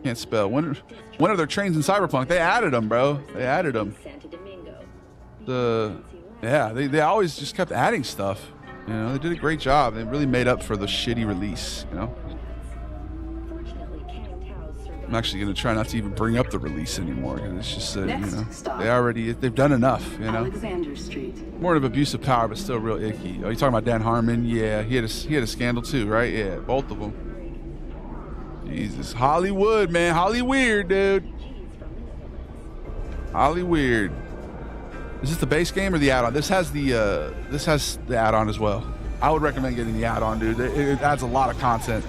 Can't spell. When are there trains in Cyberpunk? They added them, bro. They added them. They always just kept adding stuff. You know, they did a great job. They really made up for the shitty release, you know. I'm actually gonna try not to even bring up the release anymore because it's just you know, they've done enough, you know. Alexander Street. More of abuse of power, but still real icky. Oh, you talking about Dan Harmon? Yeah, he had a scandal too, right? Yeah, both of them. Jesus, Hollywood, man, Hollyweird, dude. Hollyweird. Is this the base game or the add-on? This has the add-on as well. I would recommend getting the add-on, dude. It adds a lot of content.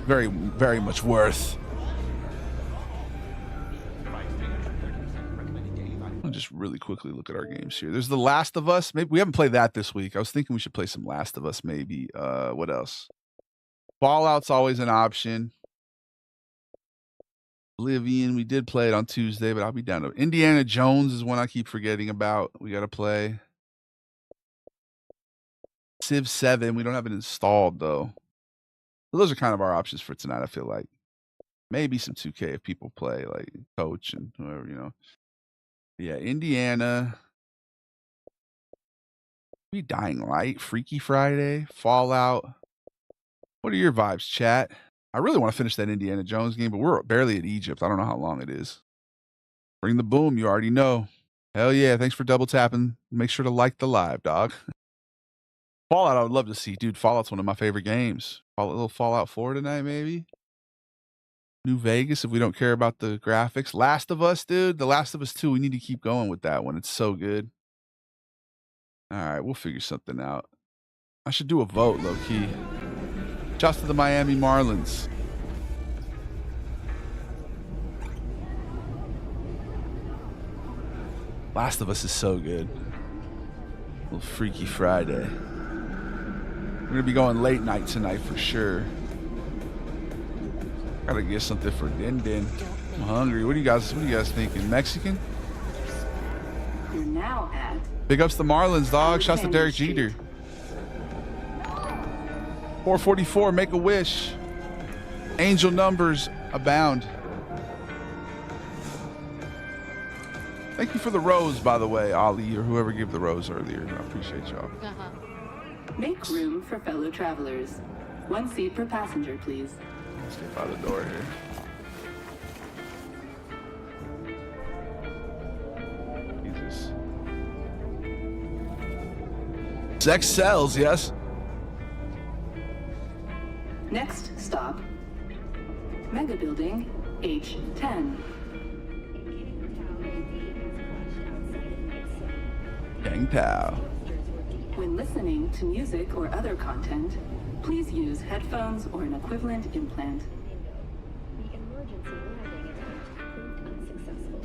Very, very much worth. I'll just really quickly look at our games here. There's The Last of Us. Maybe we haven't played that this week. I was thinking we should play some Last of Us, maybe. What else? Fallout's always an option. Oblivion, we did play it on Tuesday, but I'll be down to Indiana Jones is one I keep forgetting about. We got to play. Civ 7, we don't have it installed, though. So those are kind of our options for tonight, I feel like. Maybe some 2K if people play, like Coach and whoever, you know. Yeah, Indiana. Maybe Dying Light, Freaky Friday, Fallout. What are your vibes, chat? I really want to finish that Indiana Jones game, but we're barely at Egypt. I don't know how long it is. Bring the boom, you already know. Hell yeah, thanks for double tapping. Make sure to like the live, dog. Fallout, I would love to see. Dude, Fallout's one of my favorite games. A little Fallout 4 tonight, maybe? New Vegas, if we don't care about the graphics. Last of Us, dude. The Last of Us 2, we need to keep going with that one. It's so good. All right, we'll figure something out. I should do a vote, low-key. Just to the Miami Marlins. Last of Us is so good. A little Freaky Friday. We're going to be going late night tonight for sure. Gotta get something for Din Din. I'm hungry. What are you guys thinking? Mexican? You're now at Big ups the Marlins, dog. Shouts to Derek Jeter. 444, make a wish. Angel numbers abound. Thank you for the rose, by the way, Ali, or whoever gave the rose earlier. I appreciate y'all. Make room for fellow travelers. 1 seat per passenger, please. Let's get by the door here. Jesus. Sex sells, yes. Next stop, Mega Building H10. Gang Tao. When listening to music or other content, please use headphones or an equivalent implant. The emergency landing attempt proved unsuccessful.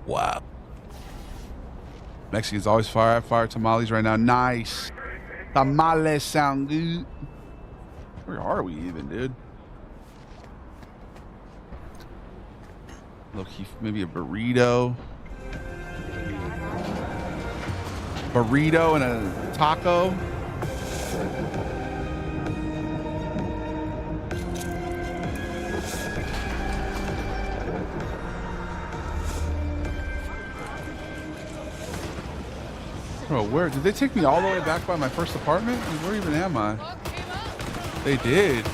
Wow. Mexicans always fire tamales right now. Nice. Tamales sound good. Where are we even, dude? Look, maybe a burrito. Burrito and a taco. Bro, where did they take me all the way back by my first apartment? I mean, where even am I? They did. I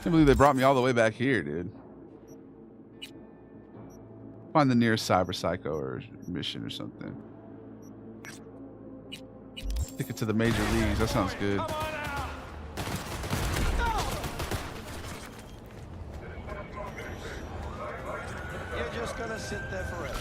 can't believe they brought me all the way back here, dude. Find the nearest cyber psycho or mission or something. Take it to the major leagues. That sounds good. You're just gonna sit there forever.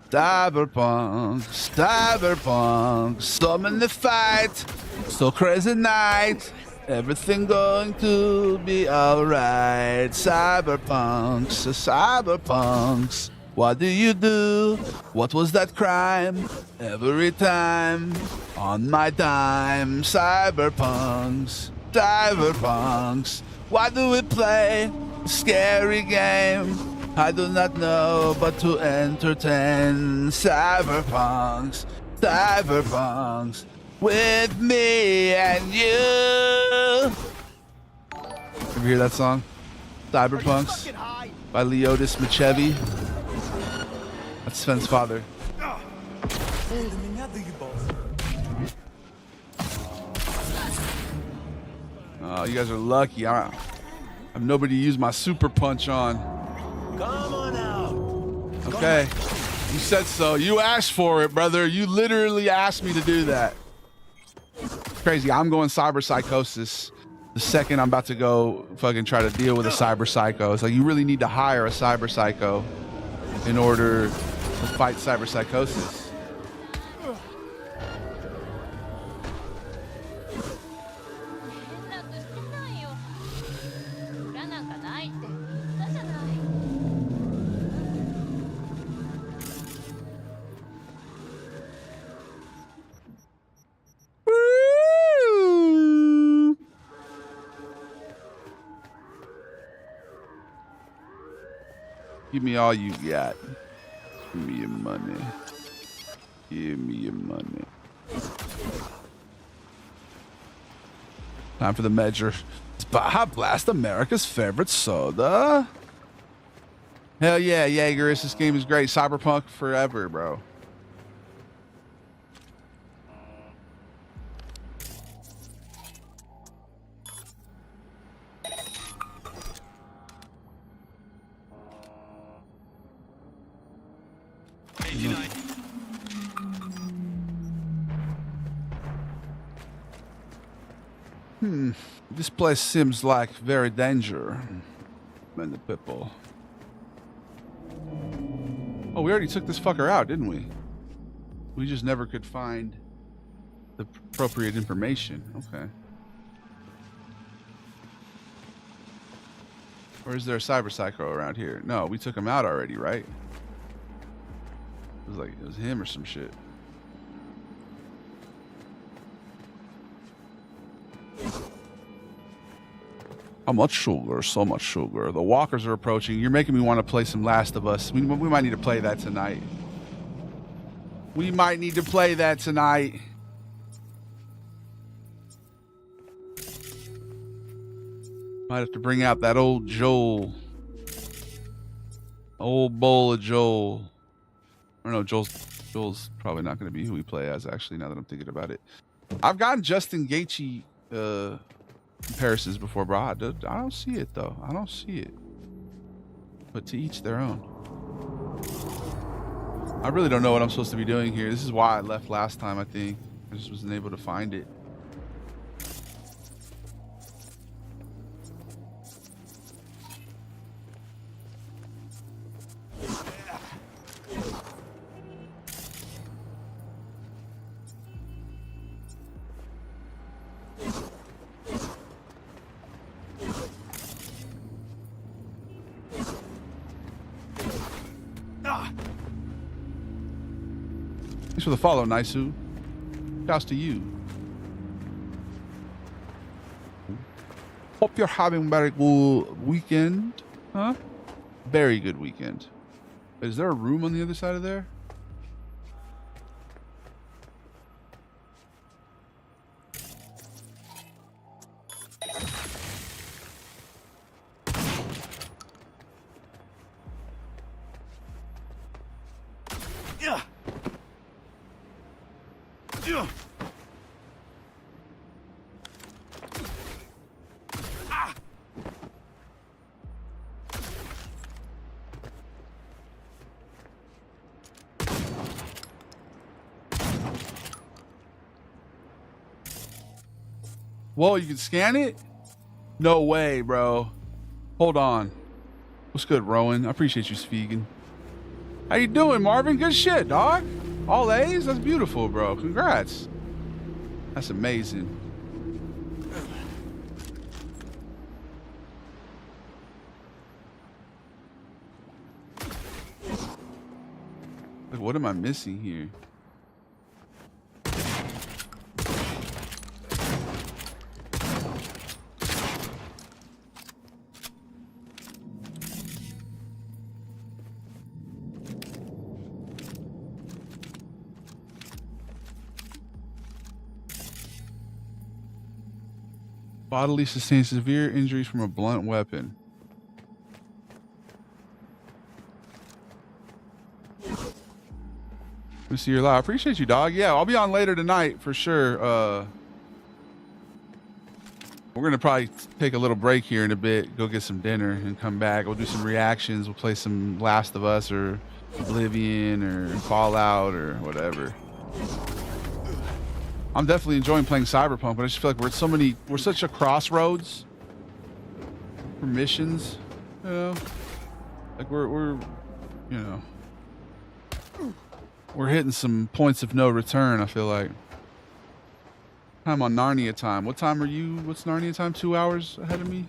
Cyberpunk, cyberpunk, summon the fight. So crazy night. Everything going to be alright. Cyberpunks, cyberpunks. What do you do? What was that crime? Every time on my dime. Cyberpunks, cyberpunks. Why do we play a scary game? I do not know, but to entertain. Cyberpunks, cyberpunks. With me and you. Ever hear that song? Cyberpunks by Leotis Machevi. That's Sven's father. Oh, you guys are lucky. I have nobody to use my super punch on. Come on out. Okay. You said so. You asked for it, brother. You literally asked me to do that. Crazy. I'm going cyber psychosis the second I'm about to go fucking try to deal with a cyber psycho. It's like you really need to hire a cyber psycho in order to fight cyber psychosis. Give me all you got. Give me your money. Give me your money. Time for the measure. It's Baja Blast, America's favorite soda. Hell yeah, Jaegerist. This game is great. Cyberpunk forever, bro. This place seems like very danger. And the people. Oh, we already took this fucker out, didn't we? We just never could find the appropriate information. Okay. Or is there a cyber psycho around here? No, we took him out already, right? It was like, it was him or some shit. How much sugar? So much sugar. The walkers are approaching. You're making me want to play some Last of Us. We might need to play that tonight. We might need to play that tonight. Might have to bring out that old Joel. Old bowl of Joel. I don't know, Joel's probably not going to be who we play as, actually, now that I'm thinking about it. I've gotten Justin Gaethje comparisons before, bro. I don't see it, though. I don't see it. But to each their own. I really don't know what I'm supposed to be doing here. This is why I left last time, I think. I just wasn't able to find it. Thanks for the follow, Naisu. Shouts to you. Hope you're having a very good weekend. Huh? Very good weekend. Is there a room on the other side of there? Whoa, you can scan it? No way, bro. Hold on. What's good, Rowan? I appreciate you speaking. How you doing, Marvin? Good shit, dog. All A's? That's beautiful, bro. Congrats. That's amazing. Like, what am I missing here? Bodily sustained severe injuries from a blunt weapon. Let me see your live. I appreciate you, dog. Yeah, I'll be on later tonight for sure. We're gonna probably take a little break here in a bit, go get some dinner, and come back. We'll do some reactions. We'll play some Last of Us or Oblivion or Fallout or whatever. I'm definitely enjoying playing Cyberpunk, but I just feel like we're such a crossroads for missions, you know? Like we're you know, we're hitting some points of no return, I feel like. I'm on Narnia time. What time are you? What's Narnia time? 2 hours ahead of me?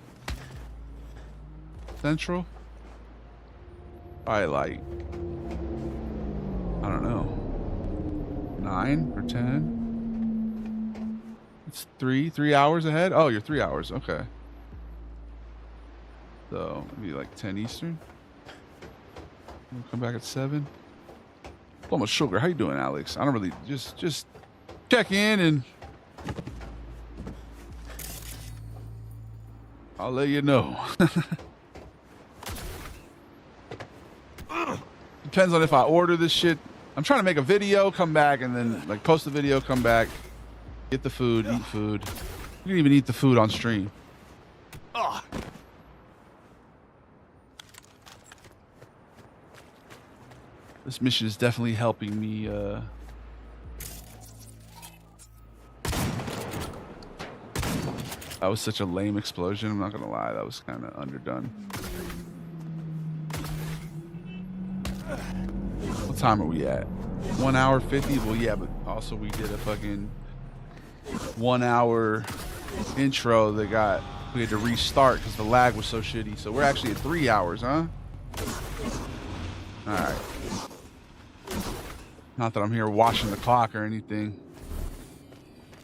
Central? Probably like, I don't know, 9 or 10? It's 3 hours ahead? Oh, you're 3 hours. Okay. So maybe like 10 Eastern. We'll come back at 7. Almost sugar. How you doing, Alex? I don't really just check in and I'll let you know. Depends on if I order this shit. I'm trying to make a video, come back, and then like post the video, come back, get the food, eat food. You can even eat the food on stream. This mission is definitely helping me. That was such a lame explosion. I'm not gonna lie, that was kind of underdone. What time are we at? 1 hour 50? Well, yeah, but also we did a fucking 1 hour intro that we had to restart because the lag was so shitty. So we're actually at 3 hours, huh? All right. Not that I'm here watching the clock or anything.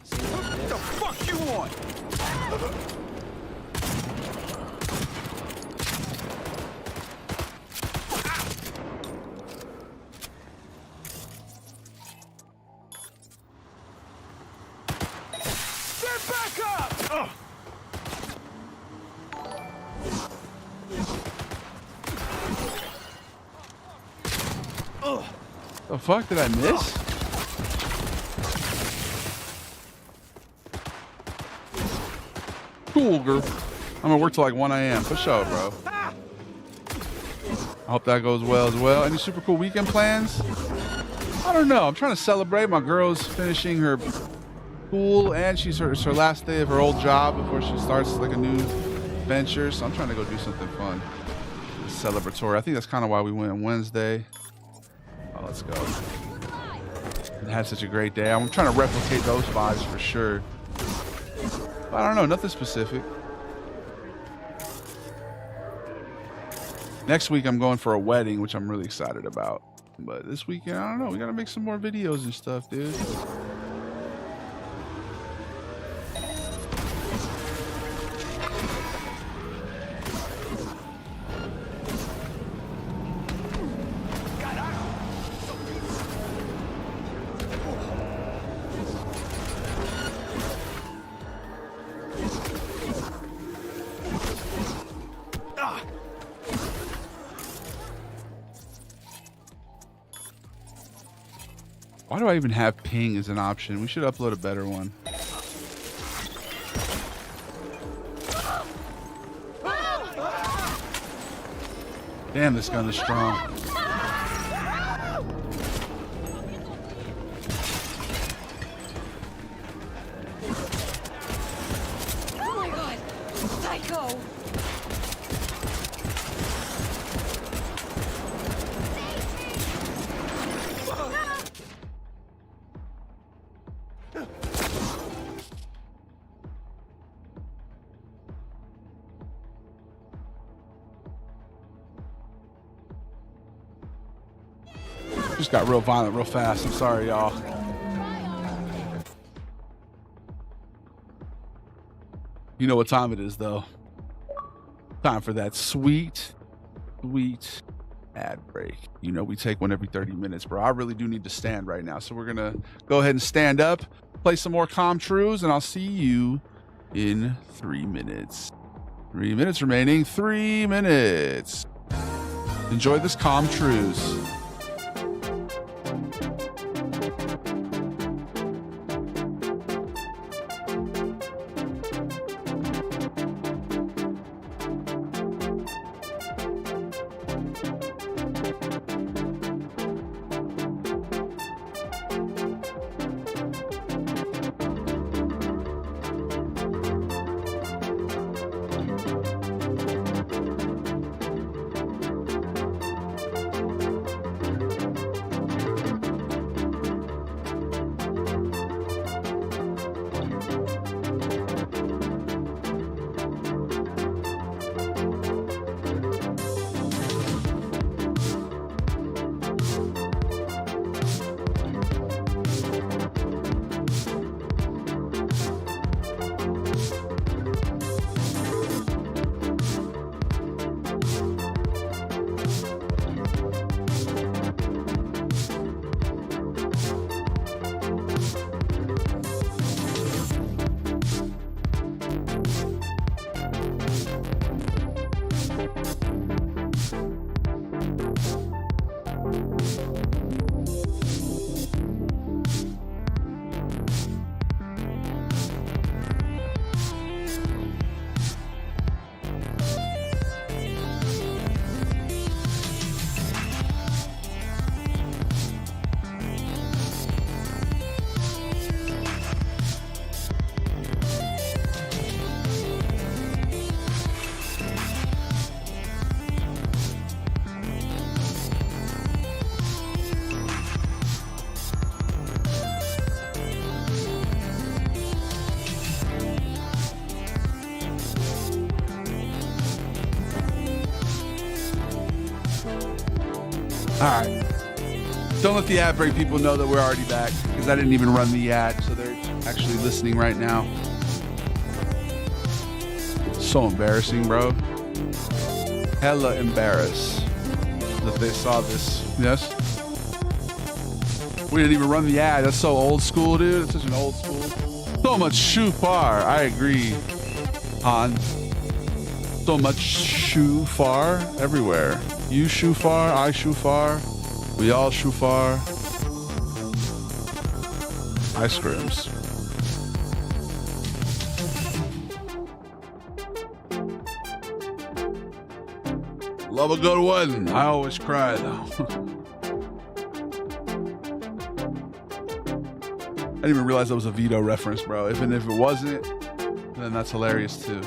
What the fuck you want? Get back up! The fuck did I miss? Cool, girl. I'm gonna work till like 1 a.m. For sure, bro. I hope that goes well as well. Any super cool weekend plans? I don't know. I'm trying to celebrate. My girl's finishing her school and it's her last day of her old job before she starts like a new venture. So I'm trying to go do something fun. Celebratory. I think that's kind of why we went on Wednesday. Oh, let's go. And had such a great day. I'm trying to replicate those vibes for sure. But I don't know, nothing specific. Next week I'm going for a wedding, which I'm really excited about. But this weekend, I don't know. We gotta make some more videos and stuff, dude. Why do I even have ping as an option? We should upload a better one. Damn, this gun is strong. psycho! Just got real violent real fast. I'm sorry, y'all. You know what time it is, though. Time for that sweet ad break. You know, we take one every 30 minutes, bro. I really do need to stand right now. So we're going to go ahead and stand up, play some more Comm Trues, and I'll see you in 3 minutes. 3 minutes remaining. 3 minutes. Enjoy this Comm Trues. All right. Don't let the ad break people know that we're already back, because I didn't even run the ad, so they're actually listening right now. So embarrassing, bro. Hella embarrassed that they saw this. Yes? We didn't even run the ad. That's so old school, dude. It's such an old school. So much shufar. I agree, Han. So much shufar everywhere. You shufar, I shufar, we all shufar. Ice creams. Love a good one. I always cry though. I didn't even realize that was a Vito reference, bro. Even if it wasn't, then that's hilarious too.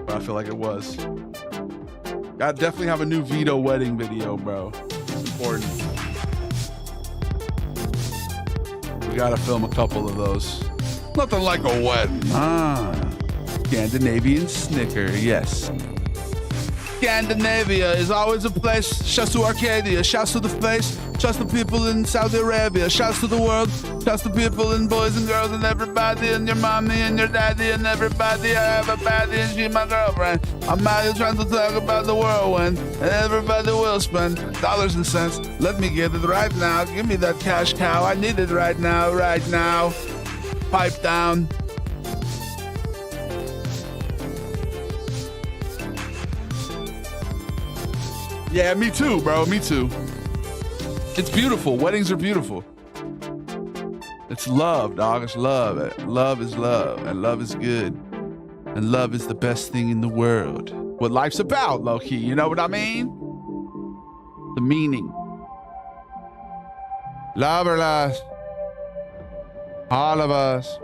But I feel like it was. I definitely have a new Vito wedding video, bro. It's important. We gotta film a couple of those. Nothing like a wedding. Scandinavian snicker, yes. Scandinavia is always a place. Shouts to Arcadia, shouts to the face, shouts to people in Saudi Arabia, shouts to the world, shouts to people and boys and girls and everybody and your mommy and your daddy and everybody. I have a baddie and she my girlfriend. I'm out here trying to talk about the whirlwind and everybody will spend dollars and cents. Let me get it right now. Give me that cash cow. I need it right now, right now. Pipe down. Yeah, me too, bro. Me too. It's beautiful. Weddings are beautiful. It's love, dog. It's love. Love is love, and love is good. And love is the best thing in the world. What life's about, low-key. You know what I mean? The meaning. Love or lust. All of us.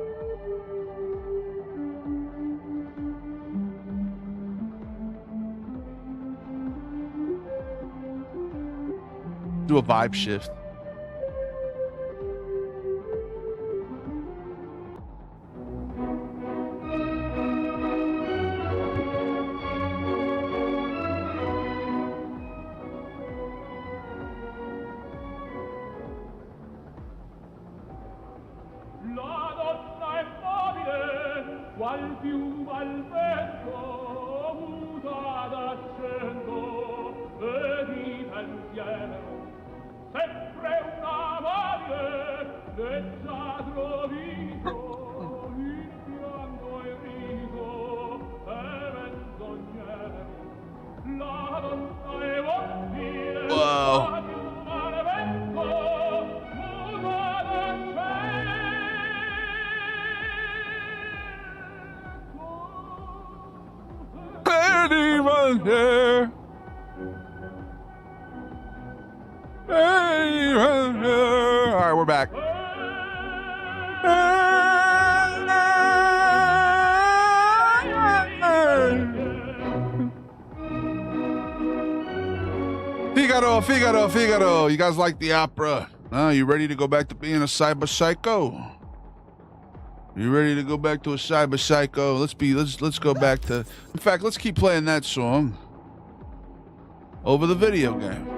do a vibe shift. qual piuma al vento muta d'accento e di pensiero sempre una moglie leggiadro viso il pianto e riso e menzognero la donna è vostile Wow. Anyone here? Anyone here? All right, we're back. Figaro, Figaro, Figaro. You guys like the opera? You ready to go back to being a cyber psycho? You ready to go back to a cyber psycho? Let's go back to. In fact, let's keep playing that song over the video game.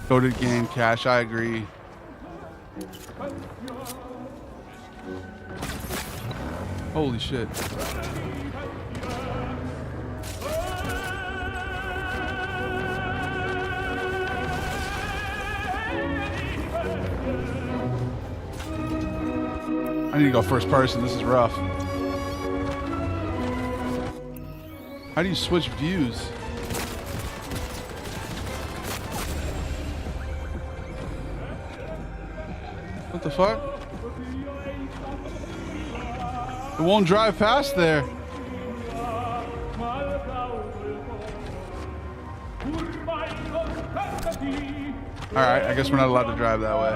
Coded game, Cash, I agree. Holy shit. I need to go first person, this is rough. How do you switch views? What the fuck? It won't drive past there. Alright, I guess we're not allowed to drive that way.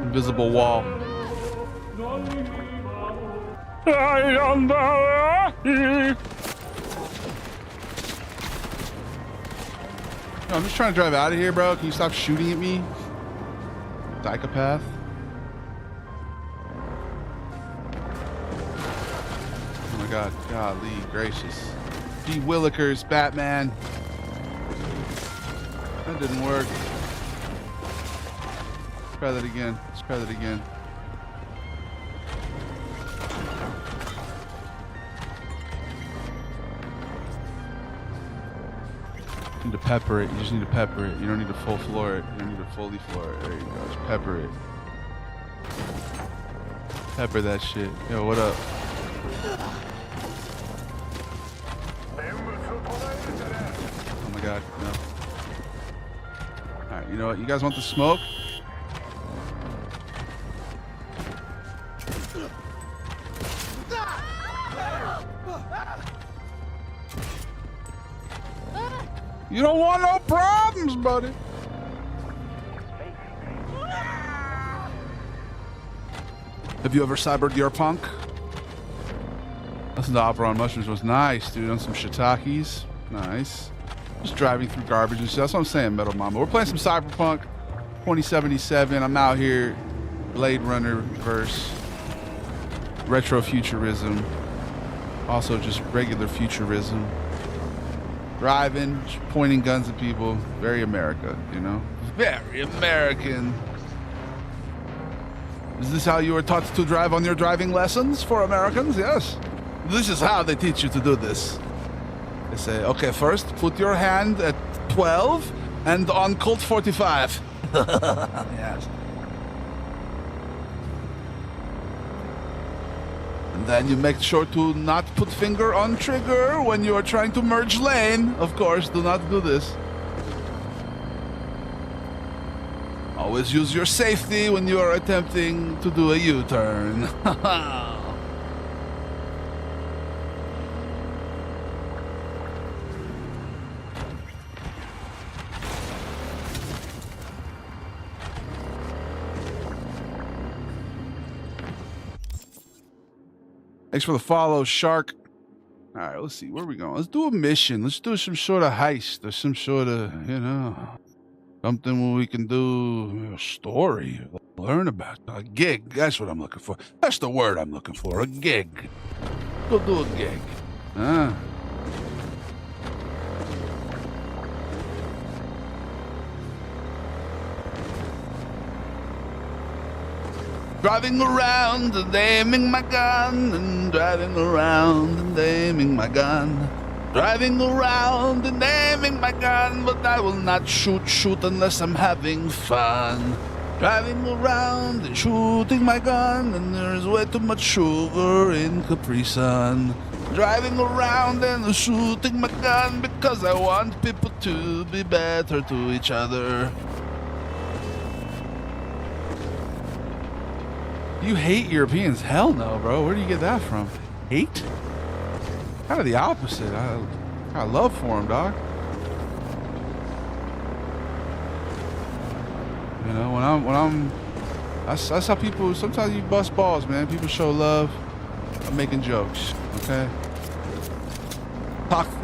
Invisible wall. I'm just trying to drive out of here, bro. Can you stop shooting at me? Psychopath. Oh my god, golly gracious. G. Willikers, Batman. That didn't work. Let's try that again. Let's try that again. You need to pepper it. You just need to pepper it. You don't need to full floor it. You don't need to fully floor it. There you go. Just pepper it. Pepper that shit. Yo, what up? Oh my god, no. Alright, you know what? You guys want the smoke? You don't want no problems, buddy. Have you ever cybered your punk? Listen to Opera on Mushrooms was nice, dude. On some shiitakes. Nice. Just driving through garbage and shit. That's what I'm saying, Metal Mama. We're playing some Cyberpunk 2077. I'm out here. Blade Runner verse. Retro futurism. Also just regular futurism. Driving, pointing guns at people. Very America, you know? Very American. Is this how you were taught to drive on your driving lessons for Americans? Yes. This is how they teach you to do this. They say, okay, first put your hand at 12 And on Colt 45. Yes. And then you make sure to not put finger on trigger when you are trying to merge lane. Of course, do not do this. Always use your safety when you are attempting to do a U-turn. Thanks for the follow, Shark. All right, let's see. Where are we going? Let's do a mission. Let's do some sort of heist or some sort of, something where we can do a story. Learn about a gig. That's what I'm looking for. That's the word I'm looking for. A gig. Go do a gig. Driving around and aiming my gun, and driving around and aiming my gun. Driving around and aiming my gun, but I will not shoot unless I'm having fun. Driving around and shooting my gun, and there's way too much sugar in Capri Sun. Driving around and shooting my gun because I want people to be better to each other. You hate Europeans? Hell no, bro. Where do you get that from? Hate? Kind of the opposite. I love for them, dog. You know, when I'm, that's how people. Sometimes you bust balls, man. People show love. I'm making jokes, okay?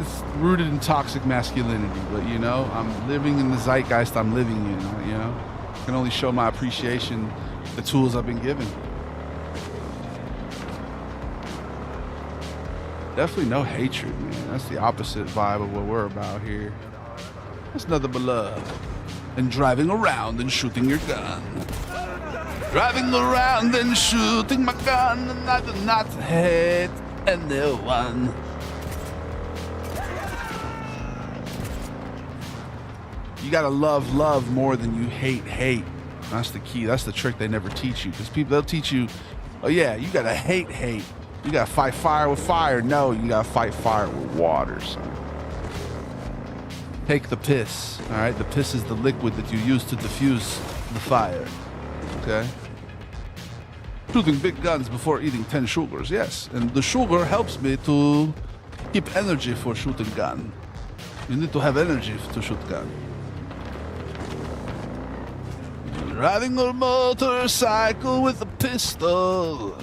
It's rooted in toxic masculinity, but you know, I'm living in the zeitgeist I'm living in. You know, I can only show my appreciation the tools I've been given. Definitely no hatred, man. That's the opposite vibe of what we're about here. It's nothing but love. And driving around and shooting your gun. Driving around and shooting my gun, and I do not hate anyone. You gotta love more than you hate. That's the key. That's the trick they never teach you. Because they'll teach you, oh yeah, you gotta hate. You gotta fight fire with fire. No, you gotta fight fire with water, son. Take the piss, all right? The piss is the liquid that you use to diffuse the fire, okay? Shooting big guns before eating 10 sugars, yes. And the sugar helps me to keep energy for shooting gun. You need to have energy to shoot gun. Riding a motorcycle with a pistol.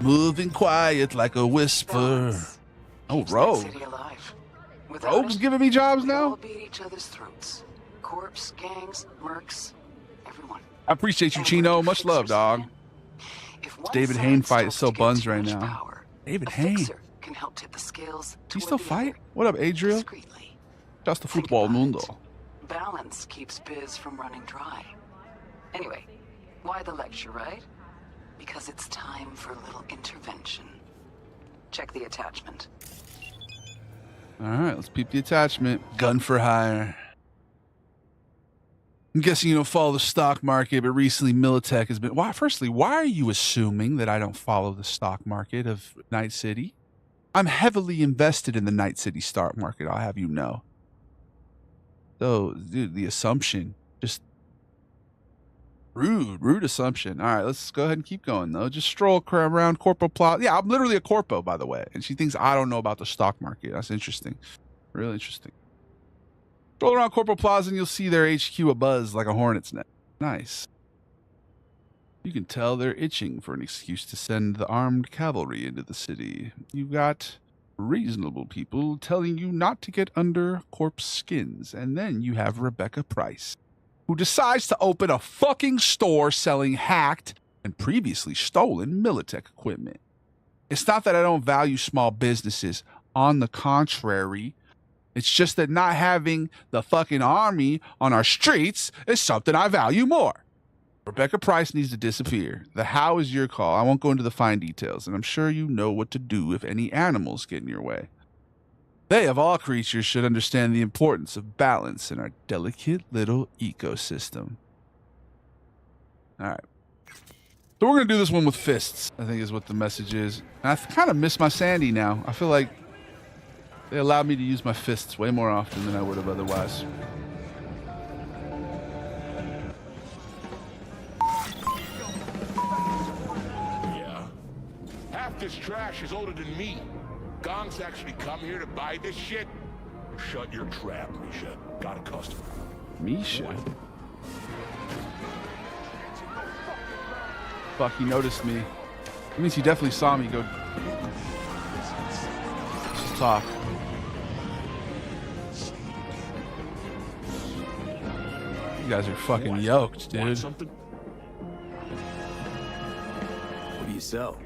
Moving quiet like a whisper. Oh, Rogue. Rogue's giving me jobs now? Beat each other's throats. Corpse, gangs, mercs, everyone. I appreciate you, Chino. Much love, dog. David Hayne fight is so buns right now. David Hayne. Can help tip the scales. He still fight? What up, Adriel? Just the football mundo. Balance keeps biz from running dry. Anyway, why the lecture, right? Because it's time for a little intervention. Check the attachment. All right, let's peep the attachment. Gun for hire. I'm guessing you don't follow the stock market, but recently Militech has been... Firstly, why are you assuming that I don't follow the stock market of Night City? I'm heavily invested in the Night City stock market, I'll have you know. So, dude, the assumption, just rude assumption. All right, let's go ahead and keep going, though. Just stroll around Corpo Plaza. Yeah, I'm literally a corpo, by the way. And she thinks I don't know about the stock market. That's interesting. Really interesting. Stroll around Corpo Plaza and you'll see their HQ abuzz like a hornet's nest. Nice. You can tell they're itching for an excuse to send the armed cavalry into the city. You've got reasonable people telling you not to get under corpse skins. And then you have Rebecca Price, who decides to open a fucking store selling hacked and previously stolen Militech equipment. It's not that I don't value small businesses. On the contrary, it's just that not having the fucking army on our streets is something I value more. Rebecca Price needs to disappear. The how is your call. I won't go into the fine details, and I'm sure you know what to do if any animals get in your way. They, of all creatures, should understand the importance of balance in our delicate little ecosystem. All right. So we're going to do this one with fists, I think is what the message is. And I kind of miss my Sandy now. I feel like they allowed me to use my fists way more often than I would have otherwise. Yeah. Half this trash is older than me. Gongs actually come here to buy this shit? Shut your trap, Misha. Got a customer. Misha? Fuck, he noticed me. That means he definitely saw me go. Let's just talk. You guys are fucking yoked, dude. What do you sell?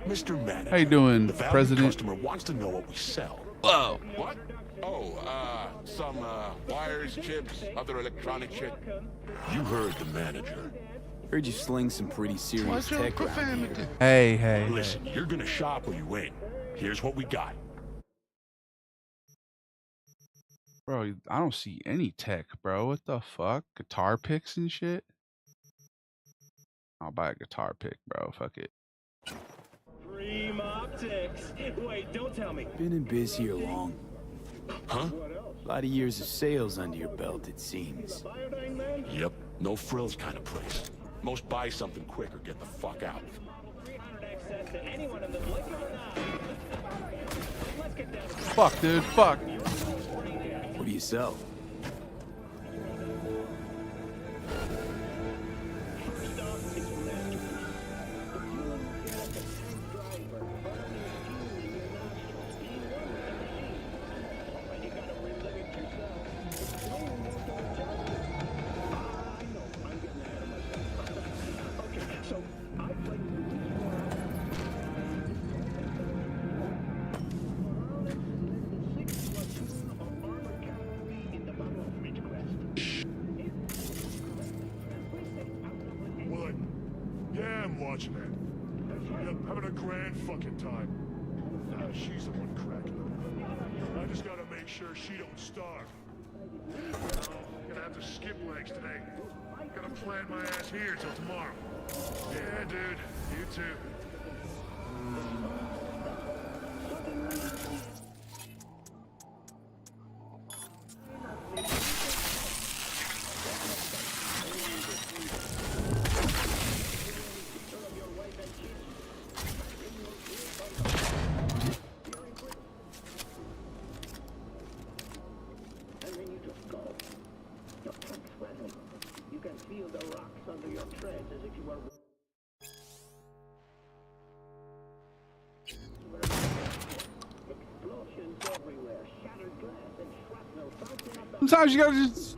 Mr. Manager. How you doing, the valued President? customer wants to know what we sell. Whoa. What? Oh, some, wires, chips, other electronic shit. You heard the manager. Heard you sling some pretty serious tech around here. Hey. Listen, you're gonna shop or you ain't. Here's what we got. Bro, I don't see any tech, bro. What the fuck? Guitar picks and shit? I'll buy a guitar pick, bro. Fuck it. Dream optics. Wait, don't tell me. Been in biz here long. Huh? A lot of years of sales under your belt, it seems. Yep. No frills kind of place. Most buy something quick or get the fuck out. Fuck, dude. Fuck. What do you sell? Watching that. Yep, having a grand fucking time. She's the one cracking up. I just gotta make sure she don't starve. Gonna have to skip legs today. Gotta plant my ass here till tomorrow. Yeah, dude. You too.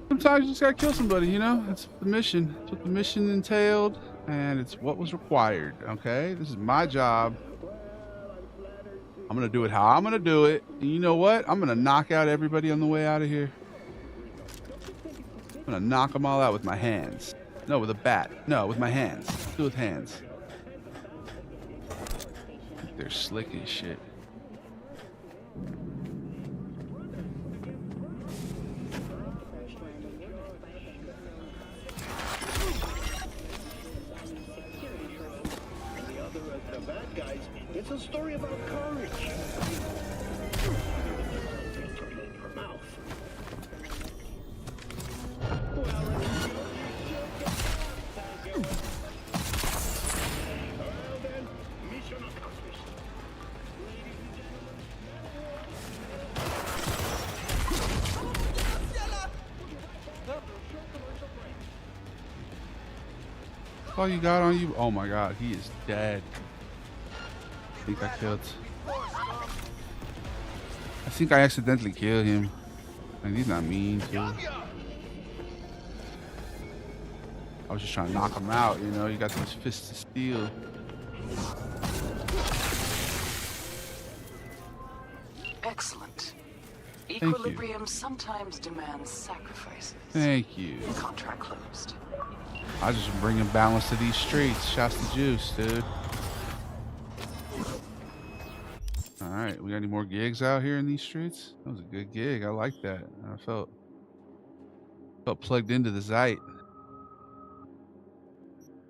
Sometimes you just gotta kill somebody, you know? That's the mission. That's what the mission entailed, and it's what was required, okay? This is my job. I'm gonna do it how I'm gonna do it. And you know what? I'm gonna knock out everybody on the way out of here. I'm gonna knock them all out with my hands. No, with a bat. No, with my hands. Do it with hands. They're slick as shit. It's a story about courage. Her mouth. Well then, mission accomplished. That's all you got on you? Oh my god, he is dead. I think I killed. I think I accidentally killed him. And he's not mean to. I was just trying to knock him out, you know? You got these fists of steel. Excellent. Thank Equilibrium sometimes demands sacrifices. Thank you. Contract closed. I just been bringing balance to these streets. Shouts the juice, dude. All right, we got any more gigs out here in these streets? That was a good gig. I like that. I felt plugged into the Zeit.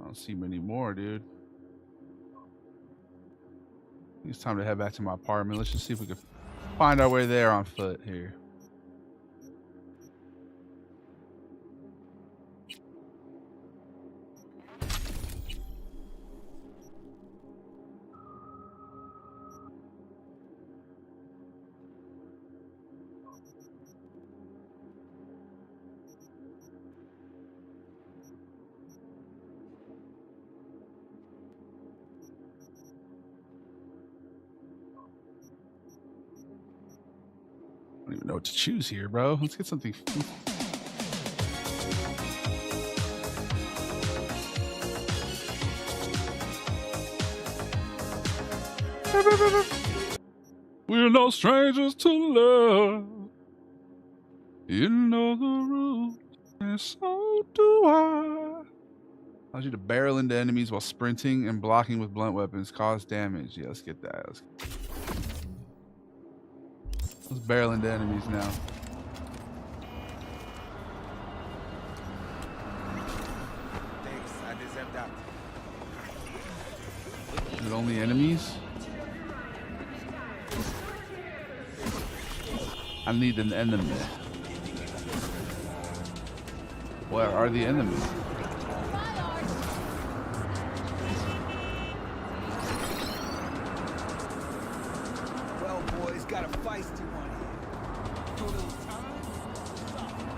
I don't see many more, dude. I think it's time to head back to my apartment. Let's just see if we can find our way there on foot here. I don't even know what to choose here, bro. Let's get something. We're no strangers to love. You know the rules, and so do I. Allows you to barrel into enemies while sprinting and blocking with blunt weapons. Cause damage. Yeah, let's get that. Let's barrel into enemies now. Thanks, I deserve that. Is it only enemies? I need an enemy. Where are the enemies? Well, boys, got a feisty one here. Do a little time?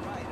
Right,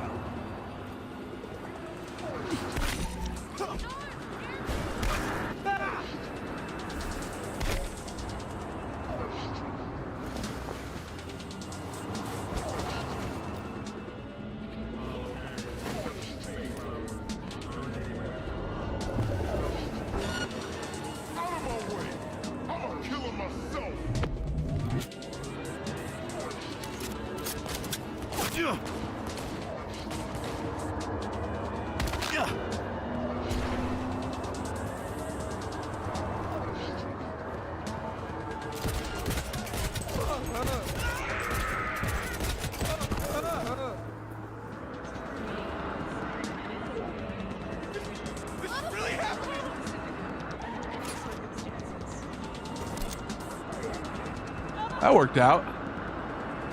That worked out.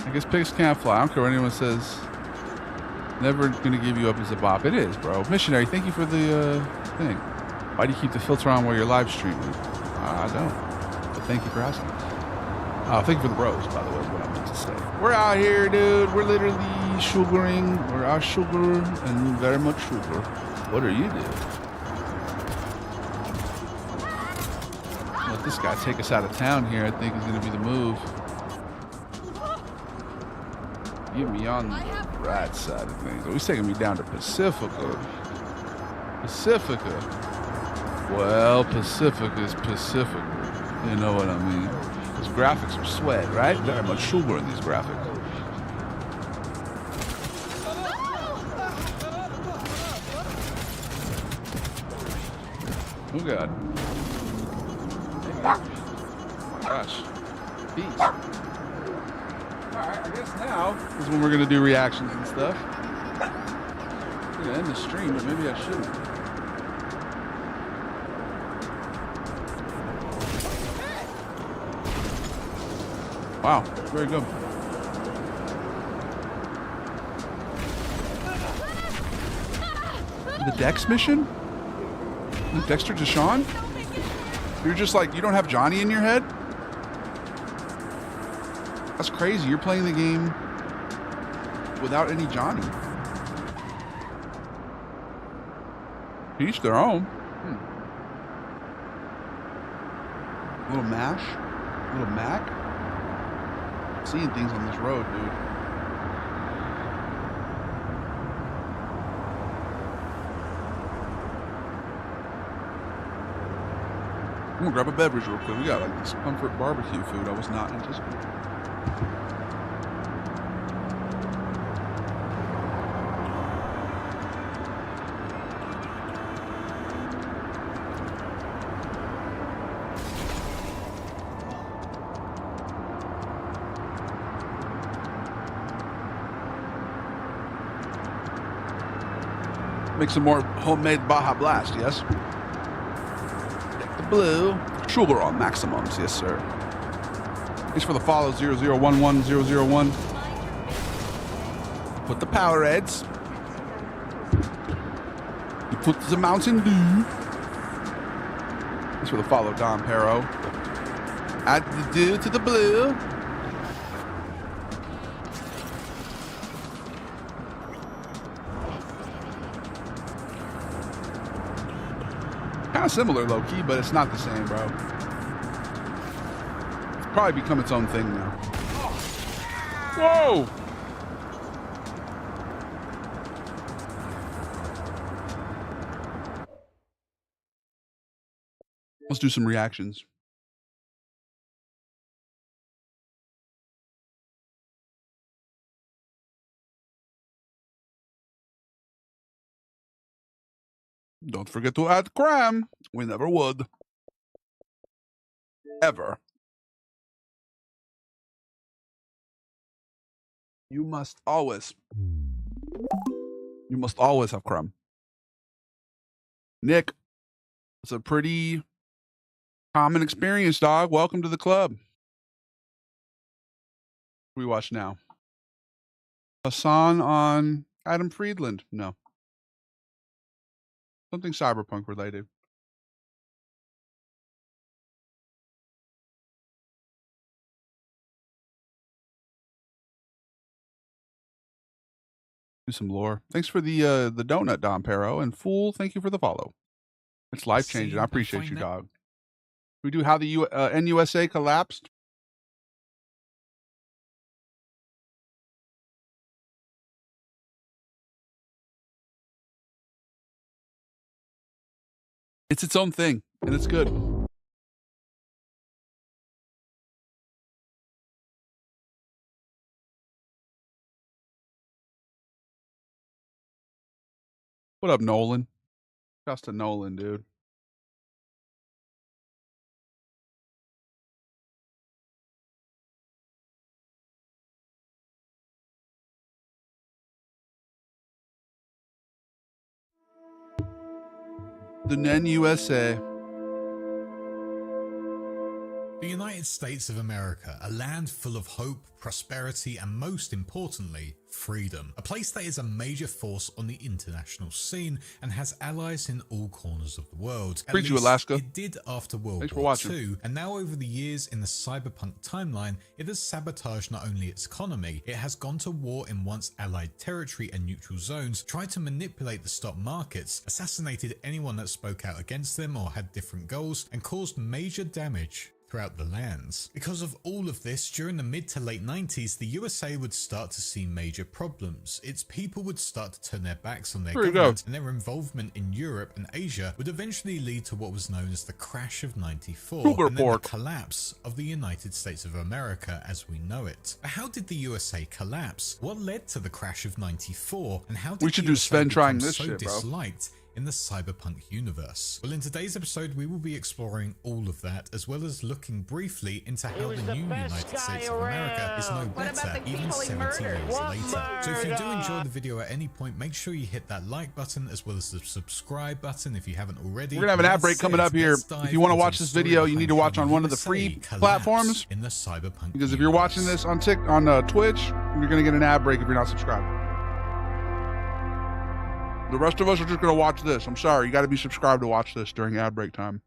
I guess pigs can't fly. I don't care what anyone says. Never gonna give you up as a bop. It is, bro. Missionary, thank you for the thing. Why do you keep the filter on while you're live streaming? I don't. But thank you for asking. Thank you for the bros, by the way, is what I meant to say. We're out here, dude. We're literally sugaring. We're our sugar and very much sugar. What are you doing? Let this guy take us out of town here, I think is going to be the move. Get me on the right side of things. Oh, he's taking me down to Pacifica. Pacifica. Well, Pacifica's Pacifica. You know what I mean? Those graphics are sweat, right? Very much sugar in these graphics. Oh, God. Oh my gosh. Beast. Alright, I guess now is when we're gonna do reactions and stuff. I'm gonna end the stream, but maybe I shouldn't. Wow, very good. The Dex mission? Dexter Deshawn? You're just like, you don't have Johnny in your head? That's crazy. You're playing the game without any Johnny. Each their own. Little Mash. Little Mac. Seeing things on this road, dude. I'm gonna grab a beverage real quick. We got like this comfort barbecue food I was not anticipating. Make some more homemade Baja Blast, yes. Take the blue. Sugar on maximums, yes, sir. Thanks for the follow, 0011001. Put the Powerades. You put the Mountain Dew. Thanks for the follow, Don Pero. Add the dew to the blue. Kind of similar, low key, but it's not the same, bro. It's probably become its own thing now. Whoa! Let's do some reactions. Don't forget to add cram. We never would. Ever. You must always have cram. Nick, it's a pretty common experience, dog. Welcome to the club. We watch now. Hassan on Adam Friedland. No. Something cyberpunk related. Do some lore. Thanks for the donut, Don Pero, and Fool. Thank you for the follow. It's life changing. I appreciate you, dog. We do how the NUSA collapsed. It's its own thing, and it's good. What up, Nolan? Shouts to Nolan, dude. The NUSA. The United States of America, a land full of hope, prosperity, and most importantly, freedom. A place that is a major force on the international scene and has allies in all corners of the world. At Preach you, least Alaska. It did after World Thanks for War watching. II, and now over the years in the cyberpunk timeline, it has sabotaged not only its economy, it has gone to war in once allied territory and neutral zones, tried to manipulate the stock markets, assassinated anyone that spoke out against them or had different goals, and caused major damage throughout the lands. Because of all of this, during the mid to late 90s, the USA would start to see major problems. Its people would start to turn their backs on their government, and their involvement in Europe and Asia would eventually lead to what was known as the Crash of '94, and then the collapse of the United States of America as we know it. But how did the USA collapse? What led to the Crash of '94, and how did We should the do USA Sven trying become this so shit, bro. disliked in the cyberpunk universe? Well, in today's episode, we will be exploring all of that, as well as looking briefly into how the new United States of America is no better, even 70 years later. So if you do enjoy the video at any point, make sure you hit that like button, as well as the subscribe button if you haven't already. We're gonna have an ad break coming up here. If you want to watch this video, you need to watch on one of the free platforms. In the cyberpunk Because if you're watching this on Twitch, you're gonna get an ad break if you're not subscribed. The rest of us are just gonna watch this. I'm sorry, you got to be subscribed to watch this during ad break time.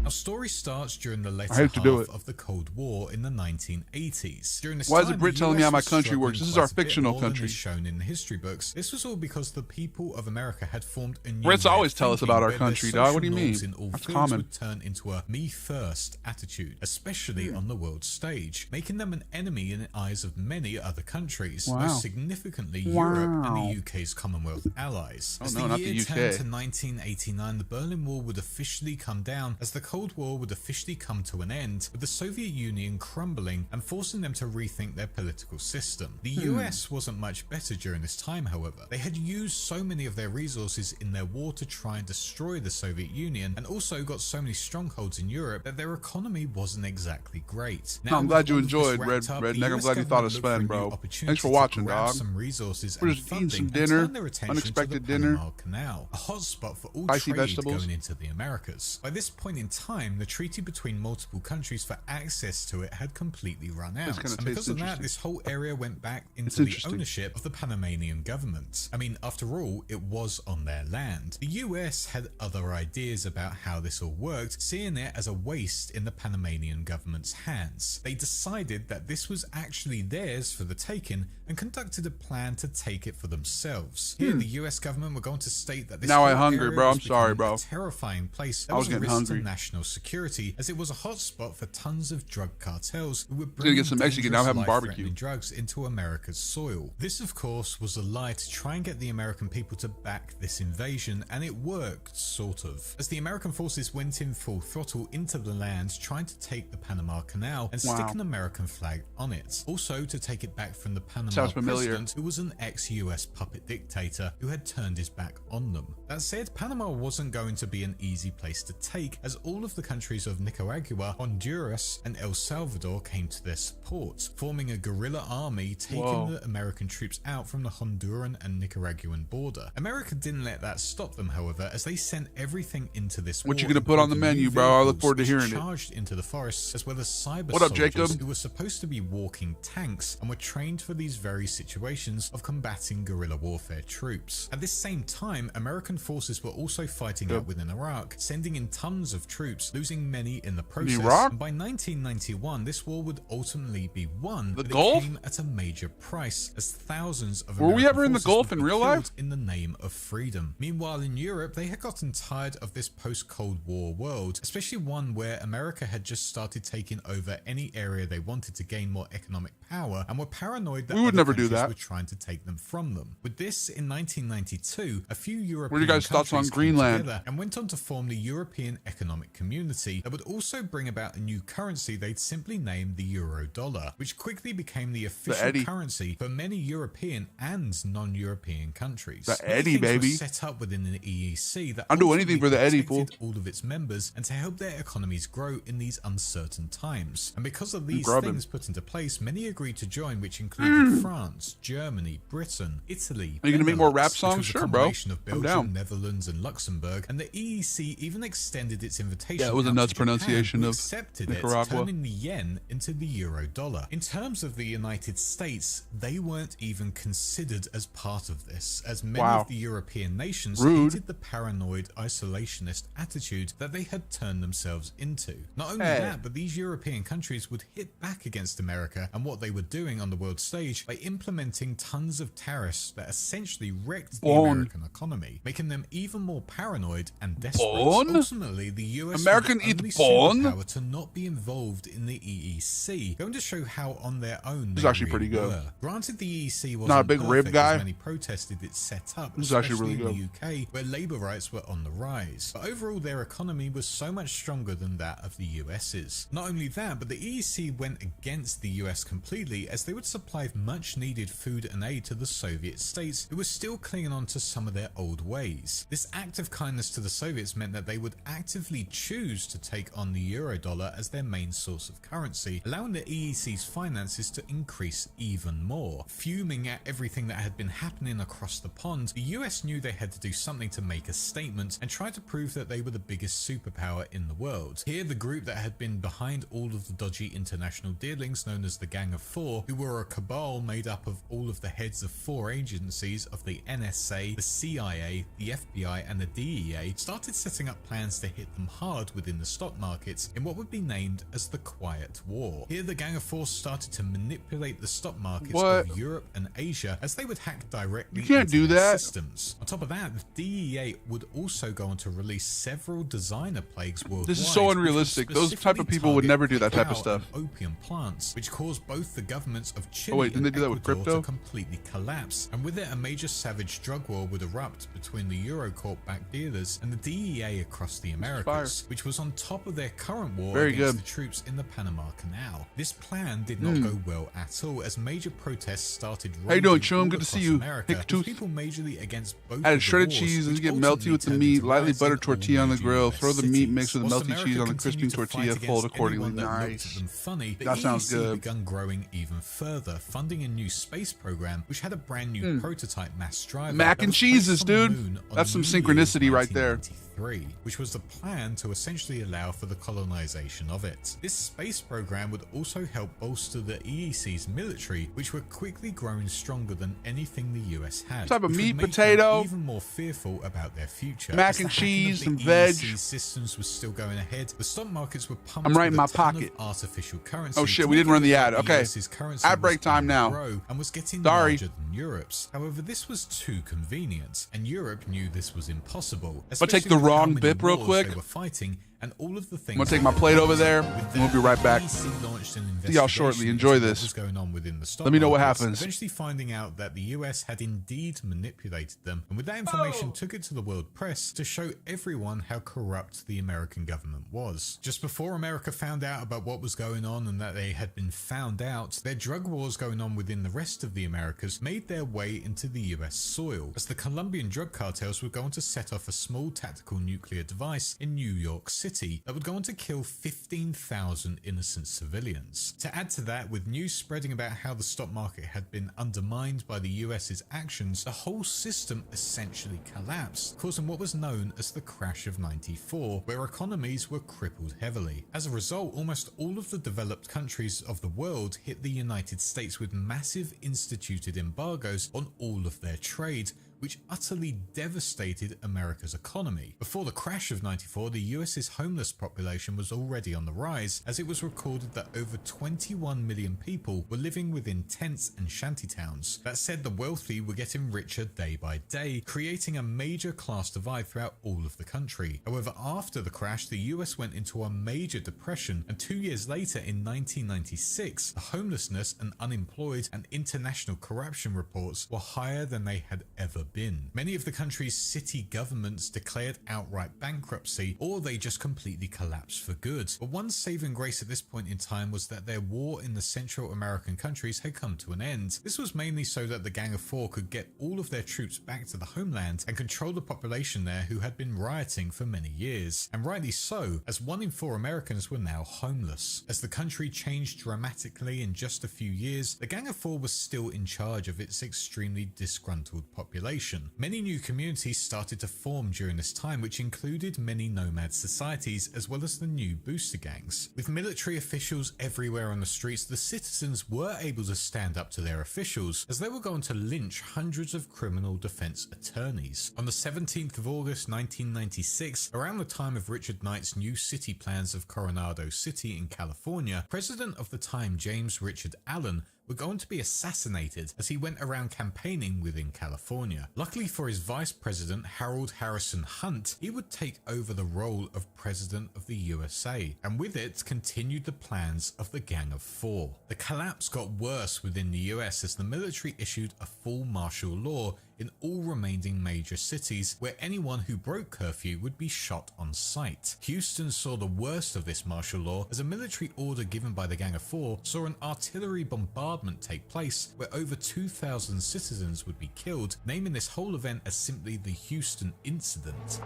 Our story starts during the later I hate to do half it. of the Cold War in the 1980s. During this Why is time, it Brit the telling me US how my was country works? struggling This is our quite a bit fictional more than country. is shown in the history books. This was all because the people of America had formed a new Brits way of always tell us thinking about our where their country, dog. What do you social mean? norms in all That's fields common. would turn into a me-first attitude, especially on the world stage, making them an enemy in the eyes of many other countries, Wow. most significantly Europe and Wow. the UK's Commonwealth allies. Oh, As no, the not year the turned UK. to 1989, the Berlin Wall would officially come down as the Cold Cold War would officially come to an end, with the Soviet Union crumbling and forcing them to rethink their political system. The US wasn't much better during this time, however. They had used so many of their resources in their war to try and destroy the Soviet Union, and also got so many strongholds in Europe that their economy wasn't exactly great. Now, I'm glad you enjoyed, wrapped up, Redneck. the I'm US glad you thought of government looked Sven, for a new bro. opportunity Thanks for to watching, grab dog. some resources We're and just eating some funding dinner, and turn their attention unexpected to the dinner. Panama Canal, a hotspot for all Spicy trade vegetables. going into the Americas. By this point in time, the treaty between multiple countries for access to it had completely run out, kinda and because tastes of that, interesting. this whole area went back It's into the interesting. ownership of the Panamanian government. I mean, after all, it was on their land. The US had other ideas about how this all worked, seeing it as a waste in the Panamanian government's hands. They decided that this was actually theirs for the taking and conducted a plan to take it for themselves. Here, the US government were going to state that this Now I'm whole hungry, area bro. was I'm sorry, becoming bro. a terrifying place that I was was a getting risk hungry. to national security, as it was a hotspot for tons of drug cartels who were gonna bringing get some Mexican, now I'm having dangerous, barbecue. life-threatening drugs into America's soil. This, of course, was a lie to try and get the American people to back this invasion, and it worked, sort of, as the American forces went in full throttle into the land, trying to take the Panama Canal and stick an American flag on it. Also, to take it back from the Panama Sounds familiar. president, who was an ex-US puppet dictator who had turned his back on them. That said, Panama wasn't going to be an easy place to take, as all of the countries of Nicaragua, Honduras, and El Salvador came to their support, forming a guerrilla army taking the American troops out from the Honduran and Nicaraguan border. America didn't let that stop them, however, as they sent everything into this war. What you gonna put on the including menu, new bro? I look vehicles forward to which hearing it. charged into the forests, as well as cyber What up, soldiers Jacob? who were supposed to be walking tanks and were trained for these very situations of combating guerrilla warfare troops. At this same time, American forces were also fighting out within Iraq, sending in tons of troops, losing many in the process. Iraq? And by 1991, this war would ultimately be won, but Gulf? it came at a major price, as thousands of Were we American ever in the forces Gulf would in be real killed life? in the name of freedom. Meanwhile, in Europe, they had gotten tired of this post-Cold War world, especially one where America had just started taking over any area they wanted to gain more economic power, and were paranoid that We would other never do countries that. were trying to take them from them. With this, in 1992, a few European What are your guys' thoughts on countries came Greenland? together and went on to form the European Economic Community that would also bring about a new currency they'd simply named the Euro-dollar, which quickly became the official Eddie. currency for many European and non-European countries. The Many Eddie, things were baby. set up within the EEC that I'll do anything for the Eddie, fool. protected all of its members and to help their economies grow in these uncertain times. And because of these grubbing. things put into place, many agreed to join, which included France, Germany, Britain, Italy. Are you gonna make more Benelux, rap which songs? was a Sure, bro. combination of I'm Belgium, down. Netherlands, and Luxembourg. And the EEC even extended its invitation. Yeah, it was a out nuts to Japan, pronunciation who of accepted Nicaragua. it, turning the yen into the euro-dollar. In terms of the United States, they weren't even considered as part of this, as many Wow. of the European nations Rude. hated the paranoid isolationist attitude that they had turned themselves into. Not only Hey. that, but these European countries would hit back against America and what they were doing on the world stage by implementing tons of tariffs that essentially wrecked the Born. American economy, making them even more paranoid and desperate. Born? Ultimately, the US American were the only eat born? superpower to not be involved in the EEC, going to show how on their own This is they actually pretty really good. were. Granted, the EEC wasn't Not a big rib perfect, guy. as many protested its setup, This is actually especially really in the UK, where labour rights were on the rise. But overall, their economy was so much stronger than that of the US's. Not only that, but the EEC went against the US completely, as they would supply much needed food and aid to the Soviet states, who were still clinging on to some of their old ways. This act of kindness to the Soviets meant that they would actively choose to take on the euro-dollar as their main source of currency, allowing the EEC's finances to increase even more. Fuming at everything that had been happening across the pond, the US knew they had to do something to make a statement and try to prove that they were the biggest superpower in the world. Here, the group that had been behind all of the dodgy international dealings, known as the Gang of Four, who were a cabal made up of all of the heads of 4 agencies of the NSA, the CIA, the FBI, and the DEA, started setting up plans to hit them hard within the stock markets in what would be named as the Quiet War. Here, the Gang of Four started to manipulate the stock markets What? of Europe and Asia, as they would hack directly You can't into do their that. systems. On top of that, the DEA would also go on to release several designer plagues worldwide. This is so unrealistic. Those type of people would never do that type of cacao stuff. and opium plants, which caused both the governments of Chile Oh wait, didn't they and do that with Ecuador crypto? to completely collapse, and with it a major savage drug war would erupt between the Eurocorp-backed dealers and the DEA across the Americas. which was on top of their current war Very against good. the troops in the Panama Canal. This plan did not go well at all, as major protests started. How you doing, raging Chum? all Good to see across you. America, Hick tooth. with people majorly against both Add of the shredded wars, cheese and which get melty with the ultimately meat. turned into Lightly riots in buttered all tortilla on the major grill. US Throw the meat cities. mixed with the Whilst melty America cheese on the continued crisping to fight tortilla, against fold accordingly. anyone that looked Nice. at them funny, the That sounds EEC good. began growing even further, funding a new space program which had a brand new prototype mass driver. Mac that and was cheeses, placed on the dude. moon on That's some New Year's synchronicity right there. 1993, which was the plan to essentially allow for the colonization of it. This space program would also help bolster the EEC's military, which were quickly growing stronger than anything the US had. Type of which would meat, make them potato, even more fearful about their future. mac As the and hacking of cheese, the some veg. EEC systems was still going ahead, the stock markets were pumped. I'm right in with my a ton pocket. of artificial currency. Oh shit, to we make didn't it run the look ad. like Okay. US's currency Ad break was time going to now. grow and was getting Sorry. larger than Europe's. However, this was too convenient, and Europe knew this was impossible. But take especially the with how wrong many bip real wars quick. They were fighting, and all of the things. I'm gonna take my plate over there, and we'll be right back. EEC launched an See y'all shortly. investigation Enjoy into what this. was going on within the stock Let me know what markets, happens. Eventually finding out that the US had indeed manipulated them, and with that information took it to the world press to show everyone how corrupt the American government was. Just before America found out about what was going on and that they had been found out, their drug wars going on within the rest of the Americas made their way into the US soil, as the Colombian drug cartels would go on to set off a small tactical nuclear device in New York City that would go on to kill 15,000 innocent civilians. To add to that, with news spreading about how the stock market had been undermined by the US's actions, the whole system essentially collapsed, causing what was known as the crash of '94, where economies were crippled heavily. As a result, almost all of the developed countries of the world hit the United States with massive instituted embargoes on all of their trade, which utterly devastated America's economy. Before the crash of '94, the US's homeless population was already on the rise, as it was recorded that over 21 million people were living within tents and shantytowns. That said, the wealthy were getting richer day by day, creating a major class divide throughout all of the country. However, after the crash, the US went into a major depression, and 2 years later, in 1996, the homelessness and unemployed and international corruption reports were higher than they had ever been. Many of the country's city governments declared outright bankruptcy, or they just completely collapsed for good. But one saving grace at this point in time was that their war in the Central American countries had come to an end. This was mainly so that the Gang of Four could get all of their troops back to the homeland and control the population there who had been rioting for many years. And rightly so, as 1 in 4 Americans were now homeless. As the country changed dramatically in just a few years, the Gang of Four was still in charge of its extremely disgruntled population. Many new communities started to form during this time, which included many nomad societies as well as the new booster gangs. With military officials everywhere on the streets, the citizens were able to stand up to their officials, as they were going to lynch hundreds of criminal defense attorneys. On the 17th of August 1996, around the time of Richard Knight's new city plans of Coronado City in California, President of the time James Richard Allen were going to be assassinated as he went around campaigning within California. Luckily for his vice president, Harold Harrison Hunt, he would take over the role of president of the USA, and with it continued the plans of the Gang of Four. The collapse got worse within the US as the military issued a full martial law in all remaining major cities, where anyone who broke curfew would be shot on sight. Houston saw the worst of this martial law as a military order given by the Gang of Four saw an artillery bombardment take place where over 2,000 citizens would be killed, naming this whole event as simply the Houston Incident.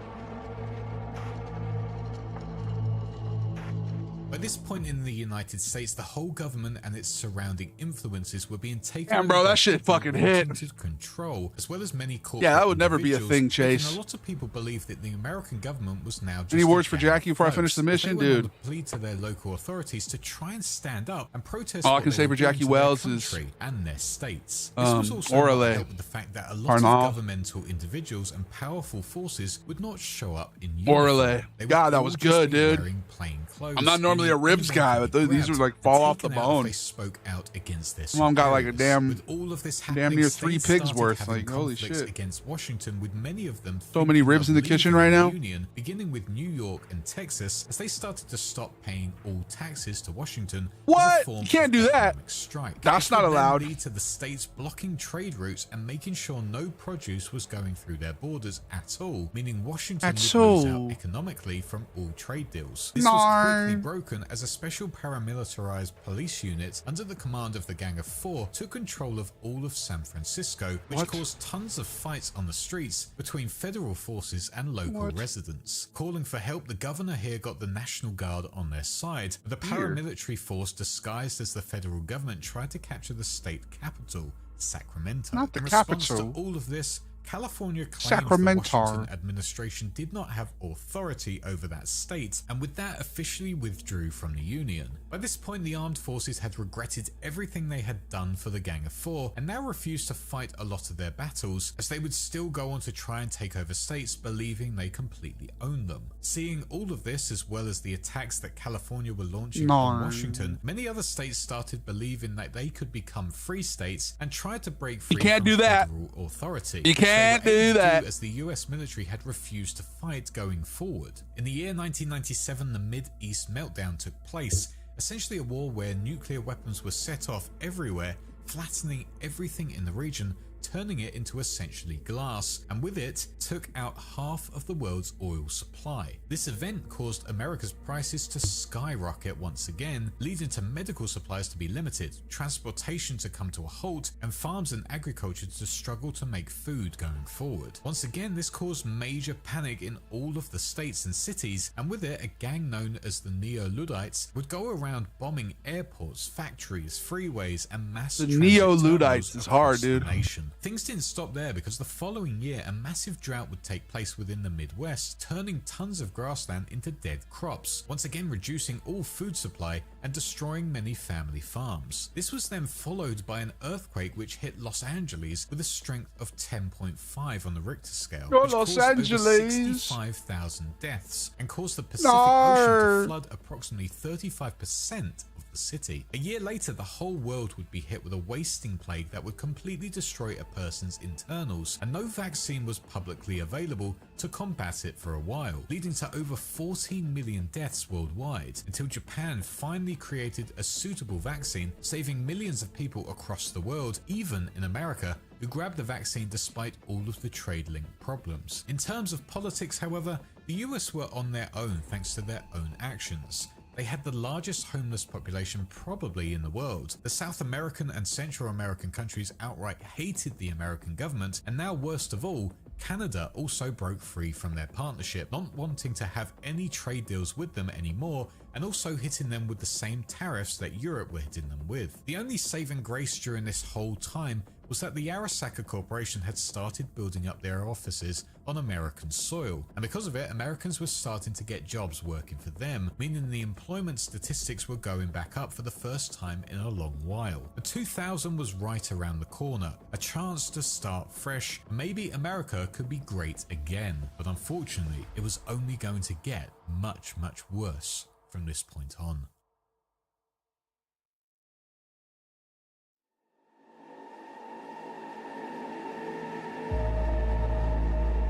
By this point in the United States, the whole government and its surrounding influences were being taken Damn, bro, over that by shit people fucking hit. wanting to control, as well as many corporate Yeah, that would never be a individuals, thing, making Chase. A lot of people believe that the American government was now just Any a words for gang of Jackie before I thugs. finish the But they mission, went on dude? to plead to their local authorities to try and stand up and protest. All I what can they say were for doing Jackie to their Wells is, country and their states. This was also Orale. not helped with the fact that a lot Parnal. of governmental individuals and powerful forces would not show up in Orale. uniform. They would God, that all was just good, be dude. wearing plain clothes. I'm not normally really a ribs guy, but these were like fall off the bone. They spoke out against this. Mom got like a damn near 3 states pigs started worth. having Like, holy conflicts shit. against Washington, with many of them So many ribs in the kitchen right now. Union, beginning with New York and Texas, as they started to stop paying all taxes to Washington. What? You can't do that. Strike. That's not allowed. Lead to the states blocking trade routes and making sure no produce was going through their borders at all, meaning Washington would lose out economically from all trade deals. This was quickly broken as a special paramilitarized police unit under the command of the Gang of Four took control of all of San Francisco, which caused tons of fights on the streets between federal forces and local residents. Calling for help, the governor here got the National Guard on their side. The paramilitary force disguised as the federal government tried to capture the state capital, Sacramento. Not the In response capital. to all of this, California claims the Washington administration did not have authority over that state, and with that officially withdrew from the Union. By this point, the armed forces had regretted everything they had done for the Gang of Four, and now refused to fight a lot of their battles, as they would still go on to try and take over states, believing they completely owned them. Seeing all of this, as well as the attacks that California were launching on Washington, many other states started believing that they could become free states and tried to break free from federal authority. You can't do that. As the US military had refused to fight going forward. In the year 1997, the Mid-East meltdown took place, essentially a war where nuclear weapons were set off everywhere, flattening everything in the region, turning it into essentially glass, and with it took out half of the world's oil supply. This event caused America's prices to skyrocket once again, leading to medical supplies to be limited, transportation to come to a halt, and farms and agriculture to struggle to make food going forward. Once again, this caused major panic in all of the states and cities, and with it, a gang known as the Neo-Luddites would go around bombing airports, factories, freeways, and mass The transit Neo-Luddites terminals is hard, across the dude. nation. Things didn't stop there, because the following year a massive drought would take place within the Midwest, turning tons of grassland into dead crops, once again reducing all food supply and destroying many family farms. This was then followed by an earthquake which hit Los Angeles with a strength of 10.5 on the Richter scale, which Los caused over Angeles. 65,000 deaths and caused the Pacific Ocean to flood approximately 35% of the city. A year later, the whole world would be hit with a wasting plague that would completely destroy a person's internals, and no vaccine was publicly available to combat it for a while, leading to over 14 million deaths worldwide, until Japan finally created a suitable vaccine, saving millions of people across the world, even in America, who grabbed the vaccine despite all of the trade link problems. In terms of politics, however, the US were on their own thanks to their own actions. They had the largest homeless population probably in the world. The South American and Central American countries outright hated the American government, and now worst of all, Canada also broke free from their partnership, not wanting to have any trade deals with them anymore, and also hitting them with the same tariffs that Europe were hitting them with. The only saving grace during this whole time was that the Arasaka Corporation had started building up their offices on American soil, and because of it, Americans were starting to get jobs working for them, meaning the employment statistics were going back up for the first time in a long while. The 2000 was right around the corner, a chance to start fresh. Maybe America could be great again, but unfortunately, it was only going to get much, much worse from this point on.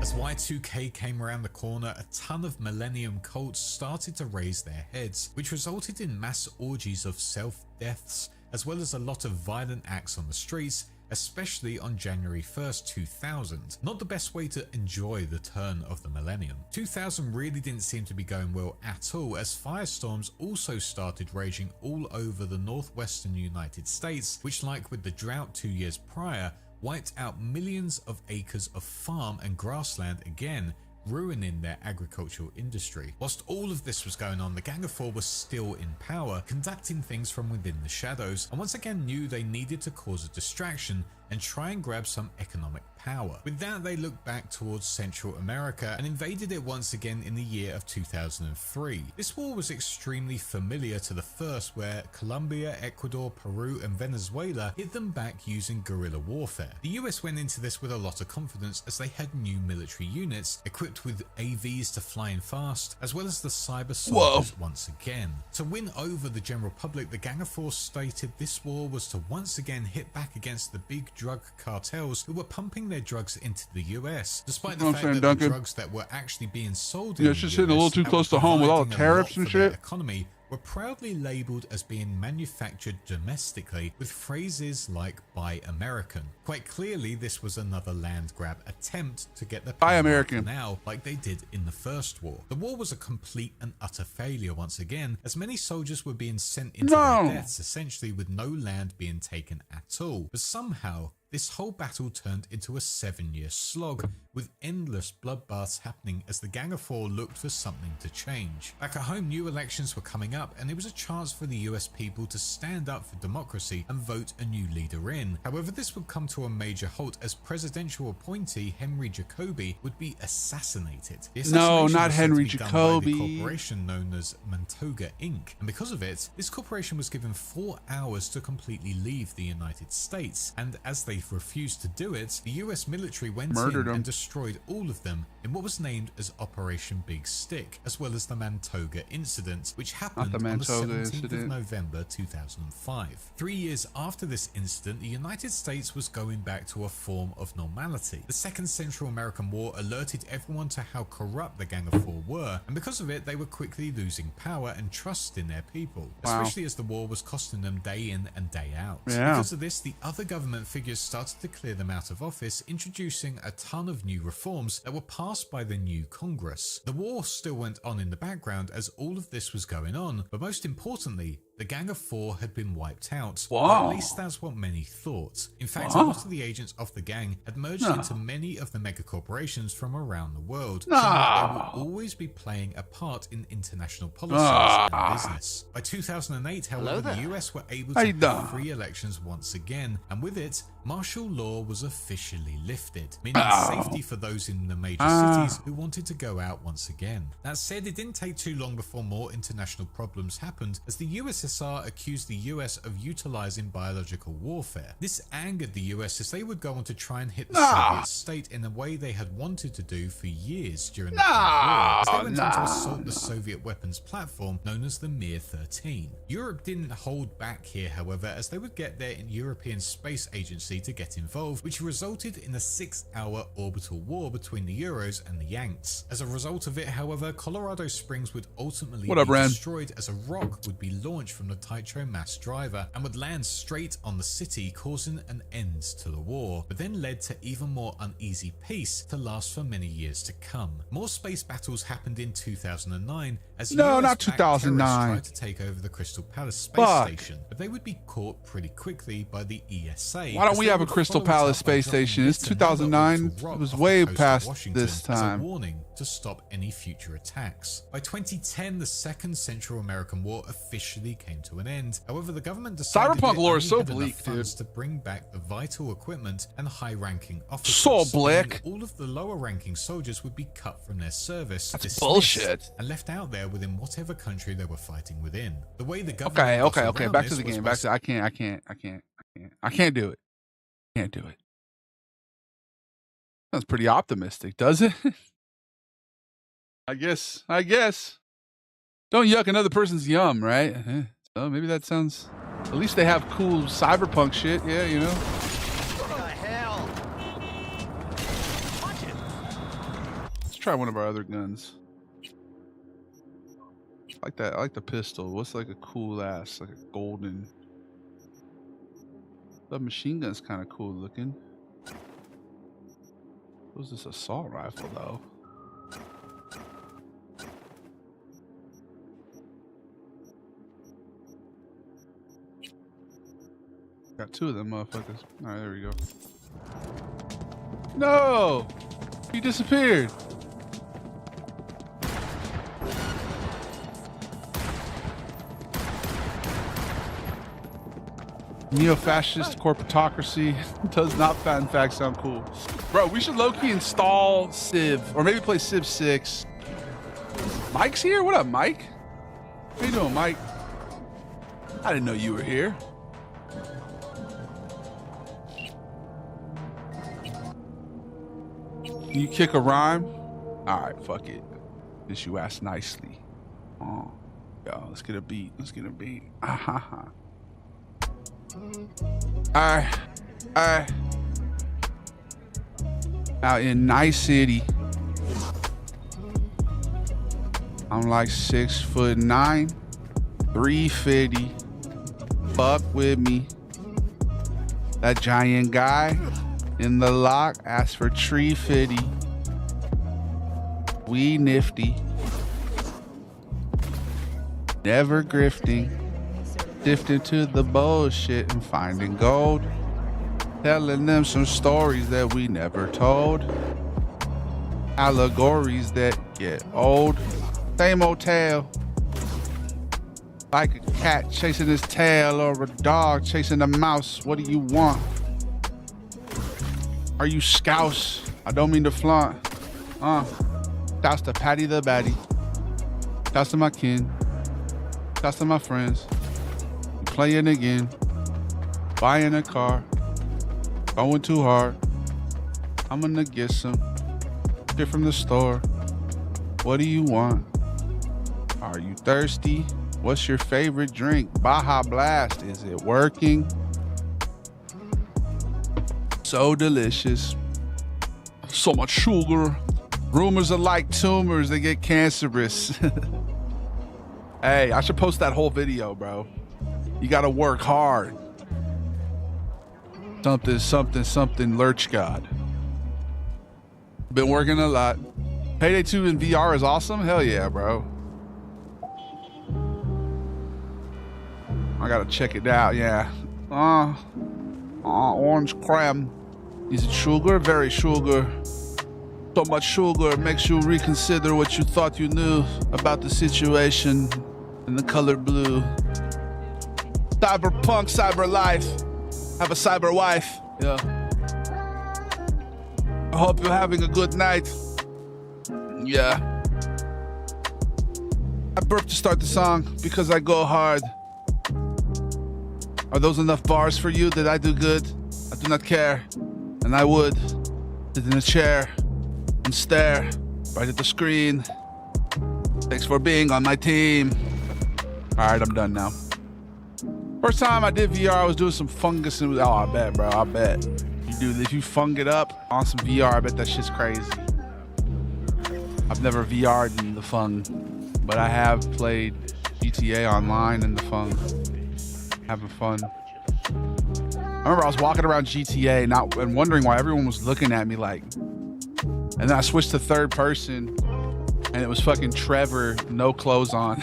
As Y2K came around the corner, a ton of Millennium cults started to raise their heads, which resulted in mass orgies of self-deaths, as well as a lot of violent acts on the streets, especially on January 1st, 2000. Not the best way to enjoy the turn of the millennium. 2000 really didn't seem to be going well at all, as firestorms also started raging all over the northwestern United States, which, like with the drought 2 years prior, wiped out millions of acres of farm and grassland again, ruining their agricultural industry. Whilst all of this was going on, the Gang of Four was still in power, conducting things from within the shadows, and once again knew they needed to cause a distraction and try and grab some economic power. With that, they looked back towards Central America and invaded it once again in the year of 2003. This war was extremely familiar to the first, where Colombia, Ecuador, Peru and Venezuela hit them back using guerrilla warfare. The US went into this with a lot of confidence as they had new military units equipped with AVs to fly in fast, as well as the cyber soldiers once again. To win over the general public, the Gang of Four stated this war was to once again hit back against the big drug cartels who were pumping their drugs into the US, despite the fact that the drugs that were actually being sold in it's just hitting a little too close to home with all the tariffs and shit. Economy were proudly labeled as being manufactured domestically with phrases like "Buy American." Quite clearly, this was another land grab attempt to get the Buy American now, like they did in the first war. The war was a complete and utter failure once again, as many soldiers were being sent into their deaths, essentially with no land being taken at all. But somehow, this whole battle turned into a 7-year slog, with endless bloodbaths happening as the Gang of Four looked for something to change. Back at home, new elections were coming up, and it was a chance for the US people to stand up for democracy and vote a new leader in. However, this would come to a major halt as presidential appointee Henry Jacoby would be assassinated. No, not Henry Jacoby. By the corporation known as Mantoga Inc. And because of it, this corporation was given 4 hours to completely leave the United States, and as they refused to do it, the US military went in and destroyed all of them in what was named as Operation Big Stick, as well as the Mantoga incident, which happened on the 17th of November 2005. 3 years after this incident, the United States was going back to a form of normality. The Second Central American War alerted everyone to how corrupt the Gang of Four were, and because of it, they were quickly losing power and trust in their people, especially as the war was costing them day in and day out. Because of this, the other government figures started to clear them out of office, introducing a ton of new reforms that were passed by the new Congress. The war still went on in the background as all of this was going on, but most importantly, the Gang of Four had been wiped out. Or at least that's what many thought. In fact, a lot of the agents of the gang had merged into many of the mega corporations from around the world, so that they would always be playing a part in international policies and business. By 2008, however, the US were able to have free elections once again, and with it, martial law was officially lifted, meaning safety for those in the major cities who wanted to go out once again. That said, it didn't take too long before more international problems happened, as the USSR accused the US of utilizing biological warfare. This angered the US as they would go on to try and hit the Soviet state in a way they had wanted to do for years during the Cold War, as they went on to assault the Soviet weapons platform known as the Mir-13. Europe didn't hold back here, however, as they would get their European Space Agency to get involved, which resulted in a 6-hour orbital war between the Euros and the Yanks. As a result of it, however, Colorado Springs would ultimately be destroyed as a rock would be launched from the Tycho mass driver and would land straight on the city, causing an end to the war, but then led to even more uneasy peace to last for many years to come. More space battles happened in 2009 as not 2009 tried to take over the Crystal Palace space station, but they would be caught pretty quickly by the ESA. Why don't we have a Crystal Palace space station? It's 2009. It was way past this time. As a warning to stop any future attacks. By 2010, the Second Central American War officially came to an end. However, the government decided Cyberpunk lore is so bleak, funds to bring back the vital equipment and high-ranking officers. So bleak. All of the lower-ranking soldiers would be cut from their service. That's bullshit. And left out there within whatever country they were fighting within. The way the government Okay. Back to the game. Back to I can't do it. Can't do it. Sounds pretty optimistic, does it? I guess. Don't yuck another person's yum, right? So maybe that sounds. At least they have cool cyberpunk shit. Yeah, you know. What the hell? Watch it. Let's try one of our other guns. I like that. I like the pistol. What's like a cool ass, like a golden. The machine gun's kind of cool looking. What's this assault rifle though? Got 2 of them motherfuckers. Alright, there we go. No! He disappeared. Neo-fascist corporatocracy does not in fact sound cool. Bro, we should low-key install Civ, or maybe play Civ 6. Mike's here? What up, Mike? How you doing, Mike? I didn't know you were here. You kick a rhyme? All right, fuck it. Since you asked nicely. Oh, yo, let's get a beat. Let's get a beat. All right. Out in Nice City. I'm like 6'9", 350. Fuck with me. That giant guy in the lock asked for 350. We nifty. Never grifting. Sifting to the bullshit and finding gold. Telling them some stories that we never told. Allegories that get old. Same old tale. Like a cat chasing his tail or a dog chasing a mouse. What do you want? Are you scouse? I don't mean to flaunt. Shouts to Patty the Batty. Shouts to my kin. Shouts to my friends. Playing again. Buying a car. Going too hard. I'm gonna get some shit from the store. What do you want? Are you thirsty? What's your favorite drink? Baja Blast. Is it working? So delicious. So much sugar. Rumors are like tumors. They get cancerous. Hey, I should post that whole video, bro. You gotta work hard. Something Lurch God. Been working a lot. Payday 2 in VR is awesome. Hell yeah, bro. I gotta check it out, yeah. Orange crème. Is it sugar? Very sugar. So much sugar makes you reconsider what you thought you knew about the situation in the color blue. Cyberpunk, cyber life. Have a cyber wife. Yeah. I hope you're having a good night. Yeah. I burped to start the song because I go hard. Are those enough bars for you? Did I do good? I do not care. And I would sit in a chair and stare right at the screen. Thanks for being on my team. All right, I'm done now. First time I did VR, I was doing some fungus and oh, I bet, bro, I bet. If you fung it up on some VR, I bet that shit's crazy. I've never VR'd in the fung, but I have played GTA Online in the fung. Having fun. I remember I was walking around GTA and wondering why everyone was looking at me like, and then I switched to third person and it was fucking Trevor, no clothes on.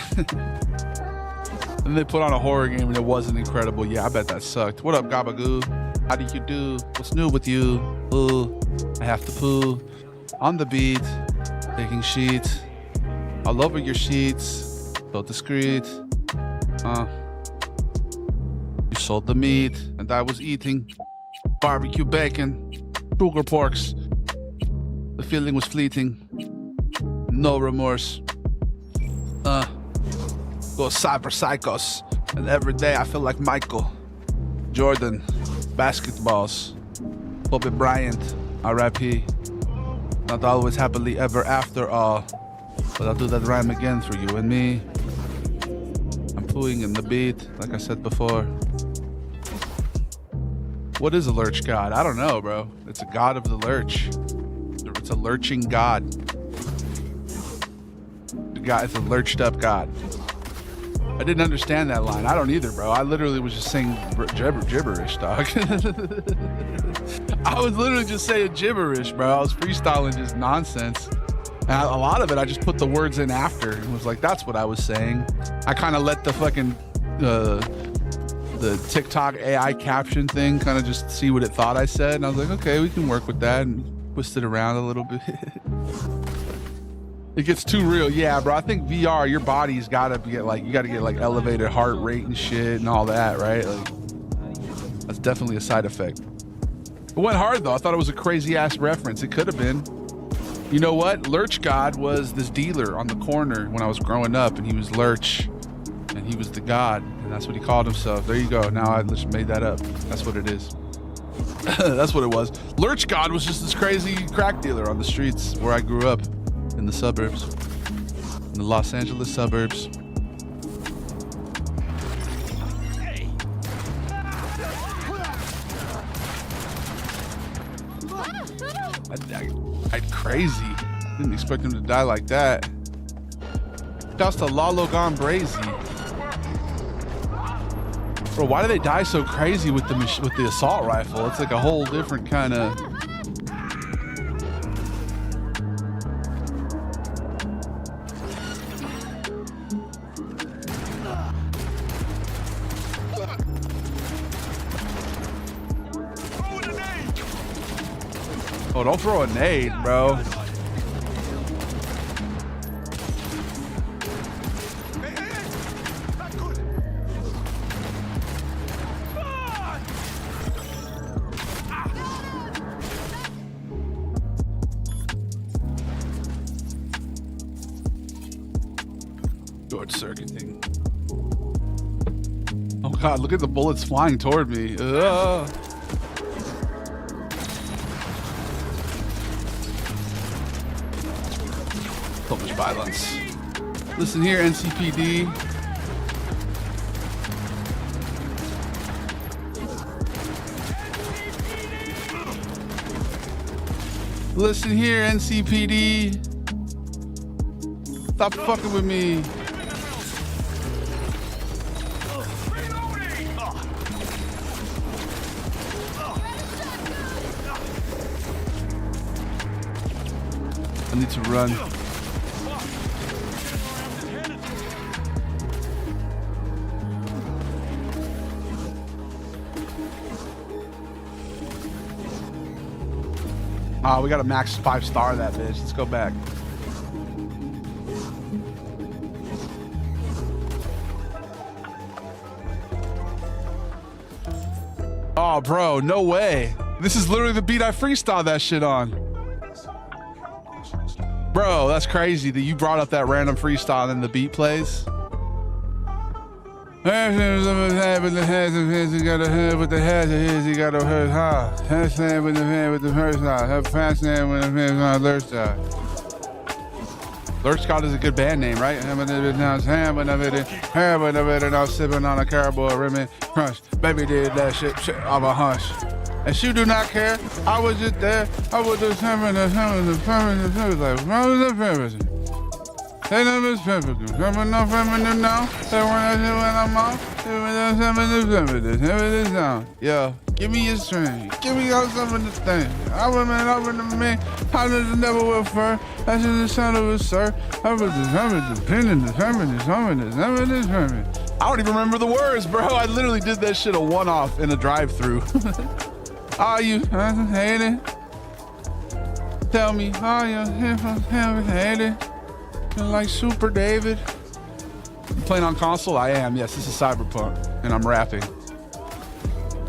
And they put on a horror game and it wasn't incredible. Yeah, I bet that sucked. What up, Gabagoo? How do you do? What's new with you? Ooh, I have to poo. On the beat, taking sheets. All over your sheets. So discreet. You sold the meat and I was eating barbecue bacon, sugar porks. The feeling was fleeting. No remorse. Go cyber psychos. And every day I feel like Michael Jordan. Basketballs. Kobe Bryant. R.I.P. Not always happily ever after all. But I'll do that rhyme again for you and me. I'm pooing in the beat, like I said before. What is a lurch god? I don't know, bro. It's a god of the lurch. It's a lurching god. It's a lurched up god. I didn't understand that line. I don't either, bro. I literally was just saying gibberish, dog. I was literally just saying gibberish, bro. I was freestyling just nonsense. And a lot of it, I just put the words in after and was like, that's what I was saying. I kind of let the fucking, the TikTok AI caption thing kind of just see what it thought I said. And I was like, okay, we can work with that and twist it around a little bit. It gets too real. Yeah, bro. I think VR, your body's got to get like, you got to get like elevated heart rate and shit and all that, right? Like, That's definitely a side effect. It went hard though. I thought it was a crazy ass reference. It could have been. You know what? Lurch God was this dealer on the corner when I was growing up, and he was Lurch, and he was the god, and that's what he called himself. There you go. Now I just made that up. That's what it is. That's what it was. Lurch God was just this crazy crack dealer on the streets where I grew up in the suburbs, in the Los Angeles suburbs. I crazy. Didn't expect him to die like that. Shouts to Lalo Gone Brazy. Bro, why do they die so crazy with the assault rifle? It's like a whole different kind of. Oh, don't throw a nade, bro. Short circuiting. Oh God, look at the bullets flying toward me. Ugh. So much violence. Listen here, NCPD. Listen here, NCPD. Stop fucking with me. I need to run. We got a max 5-star that bitch. Let's go back. Oh, bro, no way. This is literally the beat I freestyled that shit on. Bro, that's crazy that you brought up that random freestyle and then the beat plays. He got a head with the head of his, he got a head high. Head slam with the head with the first side. Have fast name with the head on Lurch side. Lurch God is a good band name, right? I'm sipping on a caribou rimming crunch. Baby did that shit of a hunch. And she do not care. I was just there. I was just having the They know this pepper. Coming off feminine now. They want to see when I'm off. Yeah, give me your string. Give me all some of the thing. I was man over the man. How does it never will fur? That's just the sound of a sir. I was the pin in the permanent. I don't even remember the words, bro. I literally did that shit a one-off in a drive-through. Are you hating? Tell me, are you hating? Like Super David. You playing on console? I am. Yes, this is Cyberpunk, and I'm rapping.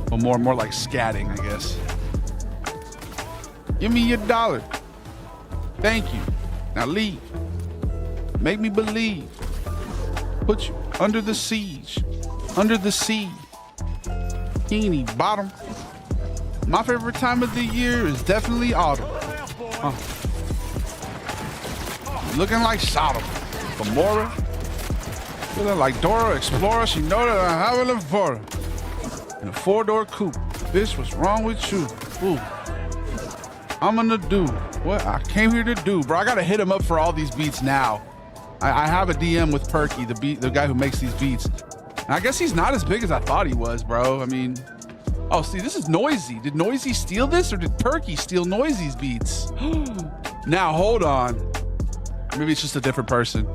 Well, more like scatting, I guess. Give me your $1. Thank you. Now leave. Make me believe. Put you under the siege, under the sea. Bikini Bottom. My favorite time of the year is definitely autumn. Looking like Sodom, Gomorrah. Feeling like Dora Explorer. She know that I have a for her. In a 4-door coupe. Bitch, what's wrong with you? Ooh. I'm gonna do what I came here to do, bro. I gotta hit him up for all these beats now. I have a DM with Perky, the guy who makes these beats. And I guess he's not as big as I thought he was, bro. I mean, oh, see, this is Noisy. Did Noisy steal this, or did Perky steal Noisy's beats? Now, hold on. Maybe it's just a different person.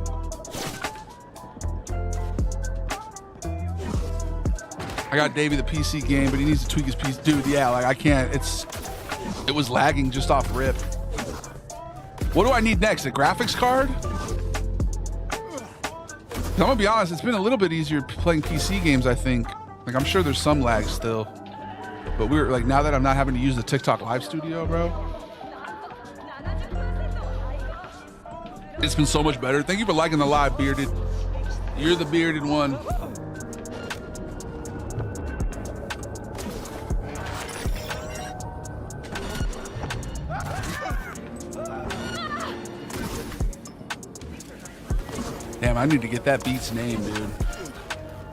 I got Davey the PC game, but he needs to tweak his PC. Dude, yeah, like I can't. It was lagging just off rip. What do I need next? A graphics card? I'm gonna be honest, it's been a little bit easier playing PC games, I think. Like I'm sure there's some lag still. But we're like, now that I'm not having to use the TikTok live studio, bro, it's been so much better. Thank you for liking the live, Bearded. You're the bearded one. Damn, I need to get that beat's name, dude.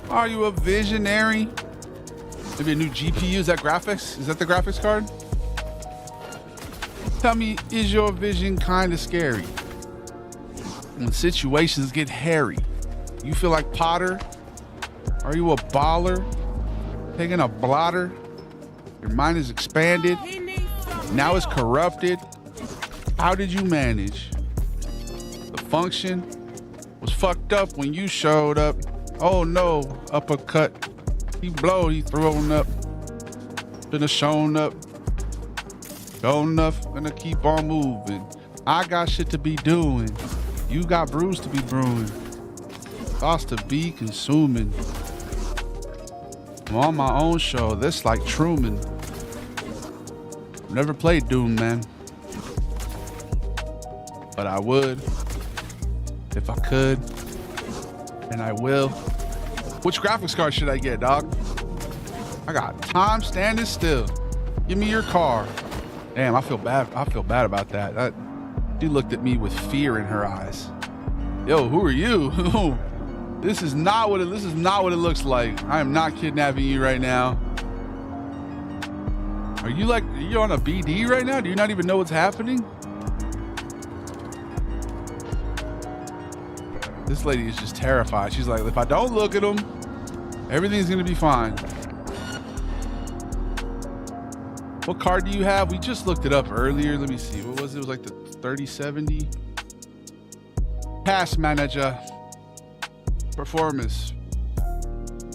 Are you a visionary? Maybe a new GPU? Is that graphics? Is that the graphics card? Tell me, is your vision kind of scary? When situations get hairy, you feel like Potter? Are you a baller? Taking a blotter? Your mind is expanded. Now it's corrupted. How did you manage? The function was fucked up when you showed up. Oh no, uppercut. He blowed, he throwing up. Should've shown up. Sure enough, gonna keep on moving. I got shit to be doing. You got brews to be brewing. Thoughts to be consuming. I'm on my own show, this like Truman. Never played Doom, man. But I would. If I could. And I will. Which graphics card should I get, dog? I got time standing still. Give me your car. Damn, I feel bad. I feel bad about that. She looked at me with fear in her eyes. Yo, who are you? This is not what it looks like. I am not kidnapping you right now. Are you on a BD right now? Do you not even know what's happening? This lady is just terrified. She's like, if I don't look at him, everything's gonna be fine. What card do you have? We just looked it up earlier. Let me see. What was it? It was like the 3070. Task Manager. Performance.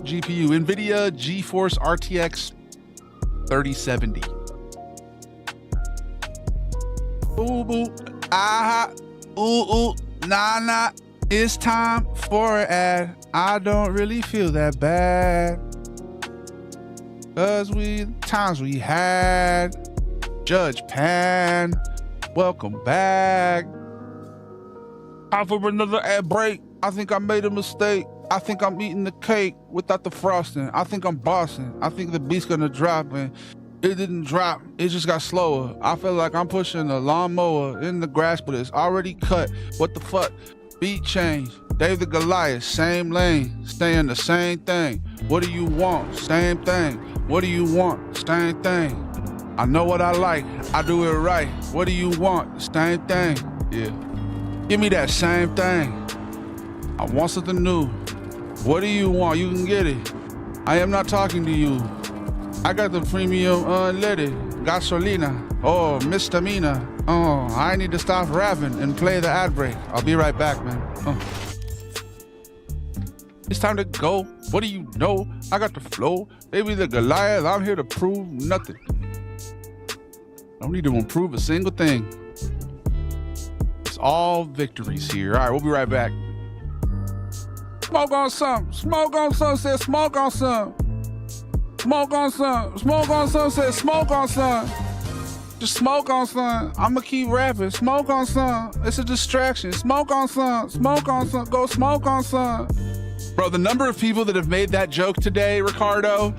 GPU. NVIDIA GeForce RTX 3070. Ooh, boo. Ah, ooh, nah. It's time for an ad. I don't really feel that bad. Cause times we had. Judge Pan, welcome back. Time for another ad break. I think I made a mistake. I think I'm eating the cake without the frosting. I think I'm bossing. I think the beat's gonna drop and it didn't drop. It just got slower. I feel like I'm pushing a lawnmower in the grass, but it's already cut. What the fuck? Beat change. Dave the Goliath, same lane, saying the same thing. What do you want? Same thing. What do you want? Same thing. I know what I like. I do it right. What do you want? Same thing. Yeah. Give me that same thing. I want something new. What do you want? You can get it. I am not talking to you. I got the premium unleaded. Gasolina. Oh, misdemeanor. Oh, I need to stop rapping and play the ad break. I'll be right back, man. It's time to go. What do you know? I got the flow. Baby the Goliath, I'm here to prove nothing. Don't need to improve a single thing. It's all victories here. All right, we'll be right back. Smoke on some. Smoke on some says smoke on some. Smoke on some. Smoke on some says smoke on some. Just smoke on some. I'ma keep rapping. Smoke on some. It's a distraction. Smoke on some. Smoke on some. Go smoke on some. Bro, the number of people that have made that joke today, Ricardo,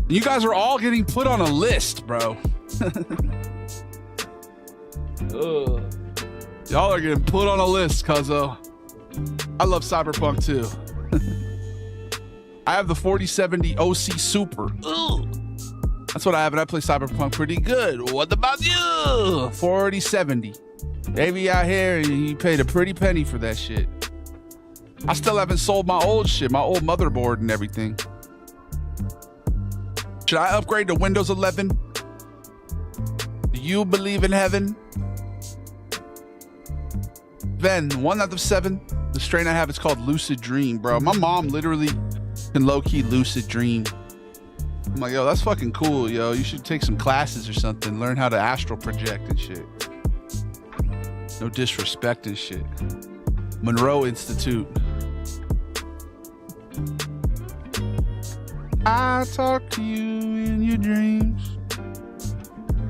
you guys are all getting put on a list, bro. Y'all are getting put on a list, cuzzo. I love Cyberpunk too. I have the 4070 OC Super. Ugh. That's what I have, and I play Cyberpunk pretty good. What about you? 4070. Baby out here, and you paid a pretty penny for that shit. I still haven't sold my old shit, my old motherboard and everything. Should I upgrade to Windows 11? Do you believe in heaven? Then, 1 out of 7. The strain I have is called Lucid Dream, bro. My mom literally can low-key lucid dream. I'm like, yo, that's fucking cool, yo. You should take some classes or something. Learn how to astral project and shit. No disrespect and shit. Monroe Institute. I talk to you in your dreams.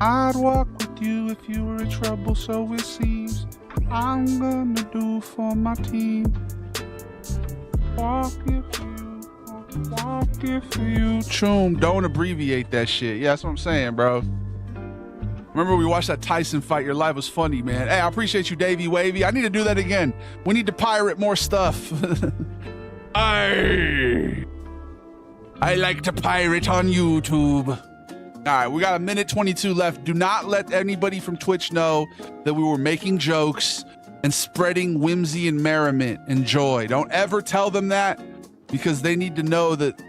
I'd walk with you if you were in trouble, so it seems. I'm gonna do for my team. Walk it for you, walk it for you. Choom, don't abbreviate that shit. Yeah, that's what I'm saying, bro. Remember we watched that Tyson fight? Your life was funny, man. Hey, I appreciate you, Davey Wavy. I need to do that again. We need to pirate more stuff. I like to pirate on YouTube. All right, we got 1:22 left. Do not let anybody from Twitch know that we were making jokes and spreading whimsy and merriment and joy. Don't ever tell them that, because they need to know that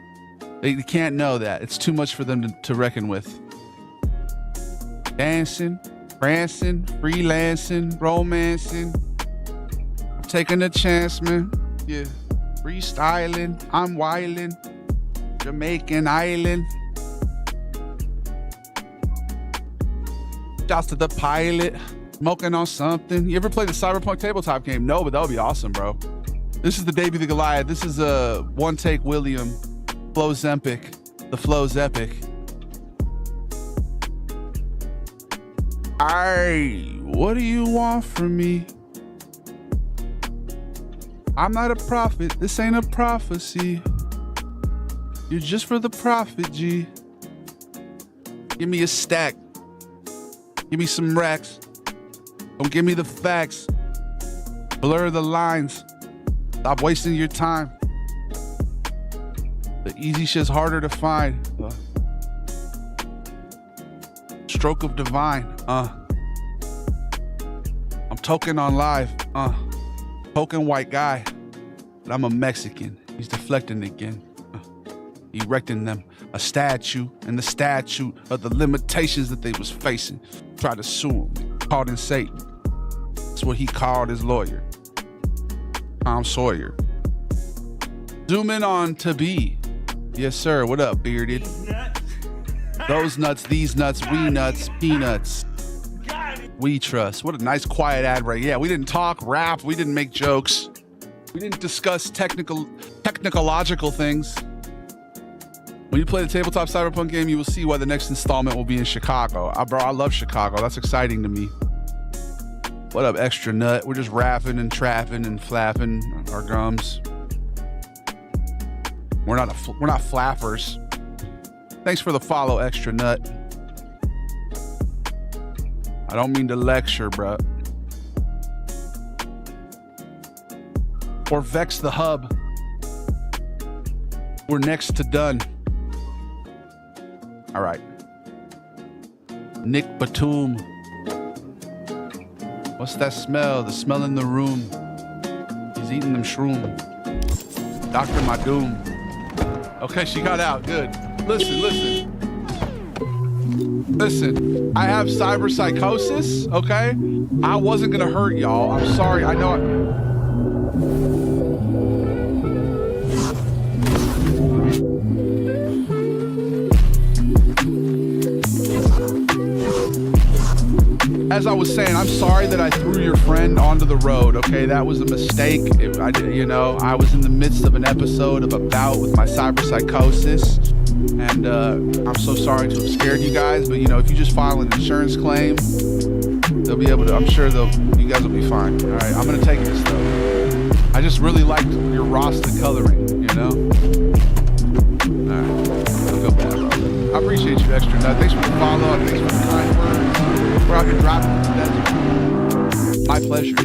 they can't know that. It's too much for them to reckon with. Dancing, prancing, freelancing, romancing. I'm taking a chance, man. Yeah. Freestyling, I'm wildin'. Jamaican Island. Shouts to the pilot. Smoking on something. You ever play the Cyberpunk tabletop game? No, but that would be awesome, bro. This is the Davey the Goliath. This is a one take William. Flow's epic. The flow's epic. Aye, what do you want from me? I'm not a prophet. This ain't a prophecy. You're just for the profit, G. Give me a stack. Give me some racks. Don't give me the facts. Blur the lines. Stop wasting your time. The easy shit's harder to find. Stroke of divine. I'm token on live. Token white guy. But I'm a Mexican. He's deflecting again. Erecting them a statue, and the statute of the limitations that they was facing. Tried to sue him. Called in Satan. That's what he called his lawyer. Tom Sawyer. Zoom in on to be. Yes, sir. What up, bearded? Those nuts, these nuts, we nuts, peanuts. We trust. What a nice quiet ad break. Yeah, we didn't talk rap. We didn't make jokes. We didn't discuss technological things. When you play the tabletop Cyberpunk game, you will see why the next installment will be in Chicago. Bro, I love Chicago. That's exciting to me. What up, extra nut? We're just rapping and trapping and flapping our gums. We're not flappers. Thanks for the follow, extra nut. I don't mean to lecture, bro. Or vex the hub. We're next to done. All right. Nick Batum. What's that smell? The smell in the room. He's eating them shroom. Dr. Madoom. Okay, she got out. Good. Listen. I have cyber psychosis, okay? I wasn't gonna hurt y'all. I'm sorry. I know as I was saying, I'm sorry that I threw your friend onto the road, okay? That was a mistake. I was in the midst of an episode of a bout with my cyber psychosis, and I'm so sorry to have scared you guys, but if you just file an insurance claim, they'll be able to, I'm sure you guys will be fine. All right, I'm gonna take this though. I just really liked your Rasta coloring, All right, don't feel bad, bro. I appreciate you, extra nut. Thanks for the follow, and thanks for the kind words. We're out here dropping the desert. My pleasure.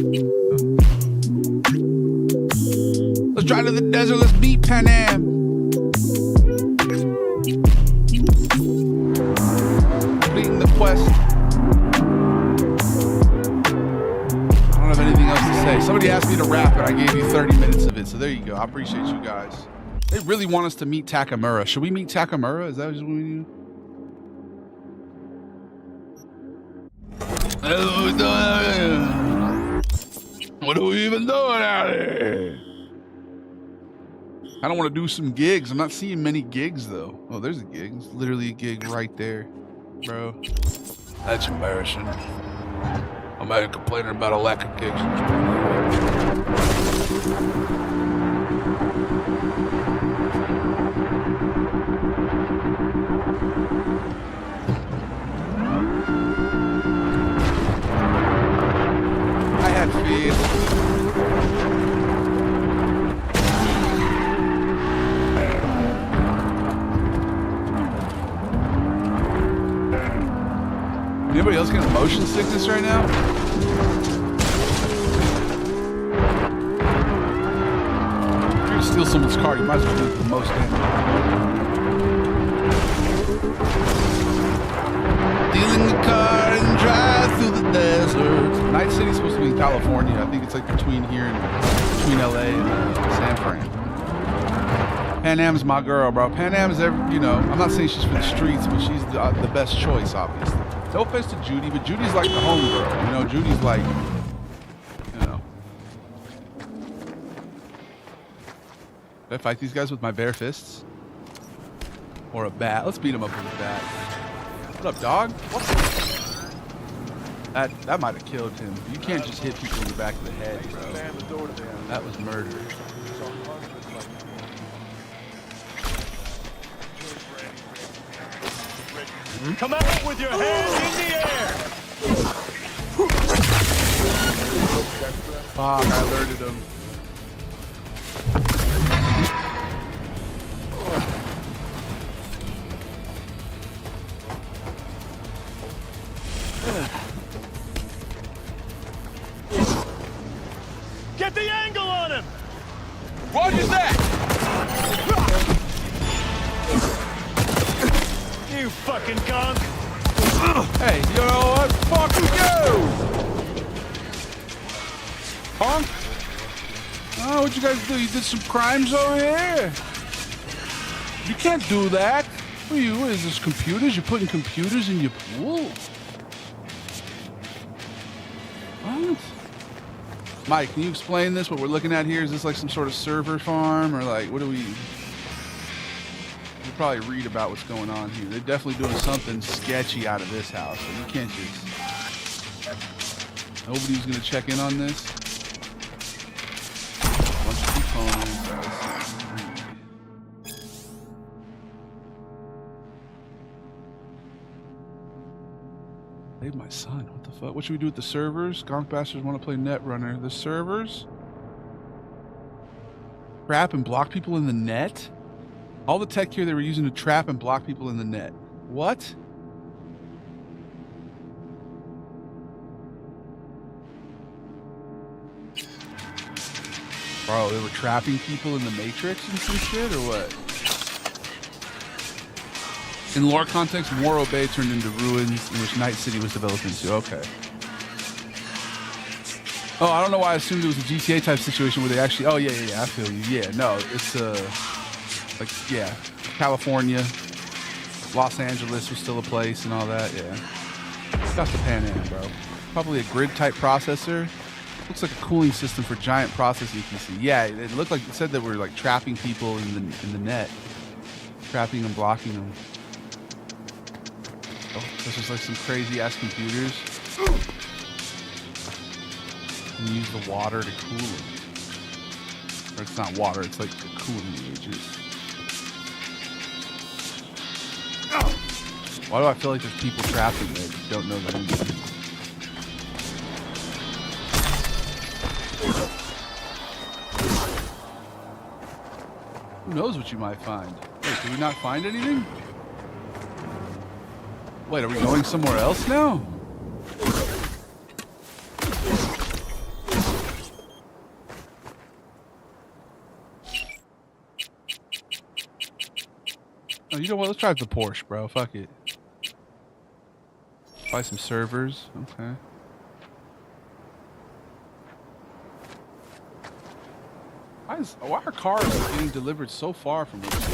Let's drive to the desert. Let's beat Pan Am. Completing the quest. I don't have anything else to say. Somebody asked me to rap it. I gave you 30 minutes of it. So there you go. I appreciate you guys. They really want us to meet Takamura. Should we meet Takamura? Is that what we do? What are we even doing out here? I don't want to do some gigs. I'm not seeing many gigs though. Oh, there's a gig. It's literally a gig right there, bro. That's embarrassing. I'm not complaining about a lack of gigs. Anybody else getting motion sickness right now? If you're gonna steal someone's car, you might as well do the most damage. Stealing the car and drive through the desert. Night City's supposed to be in California. I think it's like between here and between LA and San Fran. Pan Am's my girl, bro. Pan Am's you know, I'm not saying she's for the streets, but she's the best choice, obviously. No offense to Judy, but Judy's like the homegirl. You know, Judy's like, you know. Should I fight these guys with my bare fists? Or a bat? Let's beat them up with a bat. What up, dog? What? That might have killed him. You can't just hit people in the back of the head, bro. That was murder. Come out with your hands in the air! Fuck, I alerted him. Get the angle on him! Roger that! You fucking cunt! Hey, you know what? Fuck you! Punk? Oh, what'd you guys do? You did some crimes over here? You can't do that. What are you? What is this, computers? You're putting computers in your pool? What? Mike, can you explain this? What we're looking at here? Is this like some sort of server farm? Or like, what do we... You'll probably read about what's going on here. They're definitely doing something sketcy out of this house. So you can't just... Nobody's going to check in on this. Bunch of components. Save my son. What the fuck? What should we do with the servers? Gonk bastards want to play Netrunner. The servers? Trap and block people in the net? All the tech here they were using to trap and block people in the net. What? Bro, they were trapping people in the Matrix and some shit, or what? In lore context, Morro Bay turned into ruins in which Night City was developed into. Okay. Oh, I don't know why I assumed it was a GTA type situation where they actually... Oh, yeah, I feel you. Yeah, no, it's... like, yeah, California, Los Angeles was still a place and all that, yeah. That's the Pan Am, bro. Probably a grid type processor. Looks like a cooling system for giant processing PC. Yeah, it looked like, it said that we're like trapping people in the net. Trapping and blocking them. Oh, this is like some crazy ass computers. And use the water to cool them. Or it's not water, it's like the cooling agent. Why do I feel like there's people trapped in there that don't know that I'm doing? Who knows what you might find? Wait, did we not find anything? Wait, are we going somewhere else now? Oh, you know what? Let's drive the Porsche, bro. Fuck it. Buy some servers. Okay. Why are cars getting delivered so far from each other?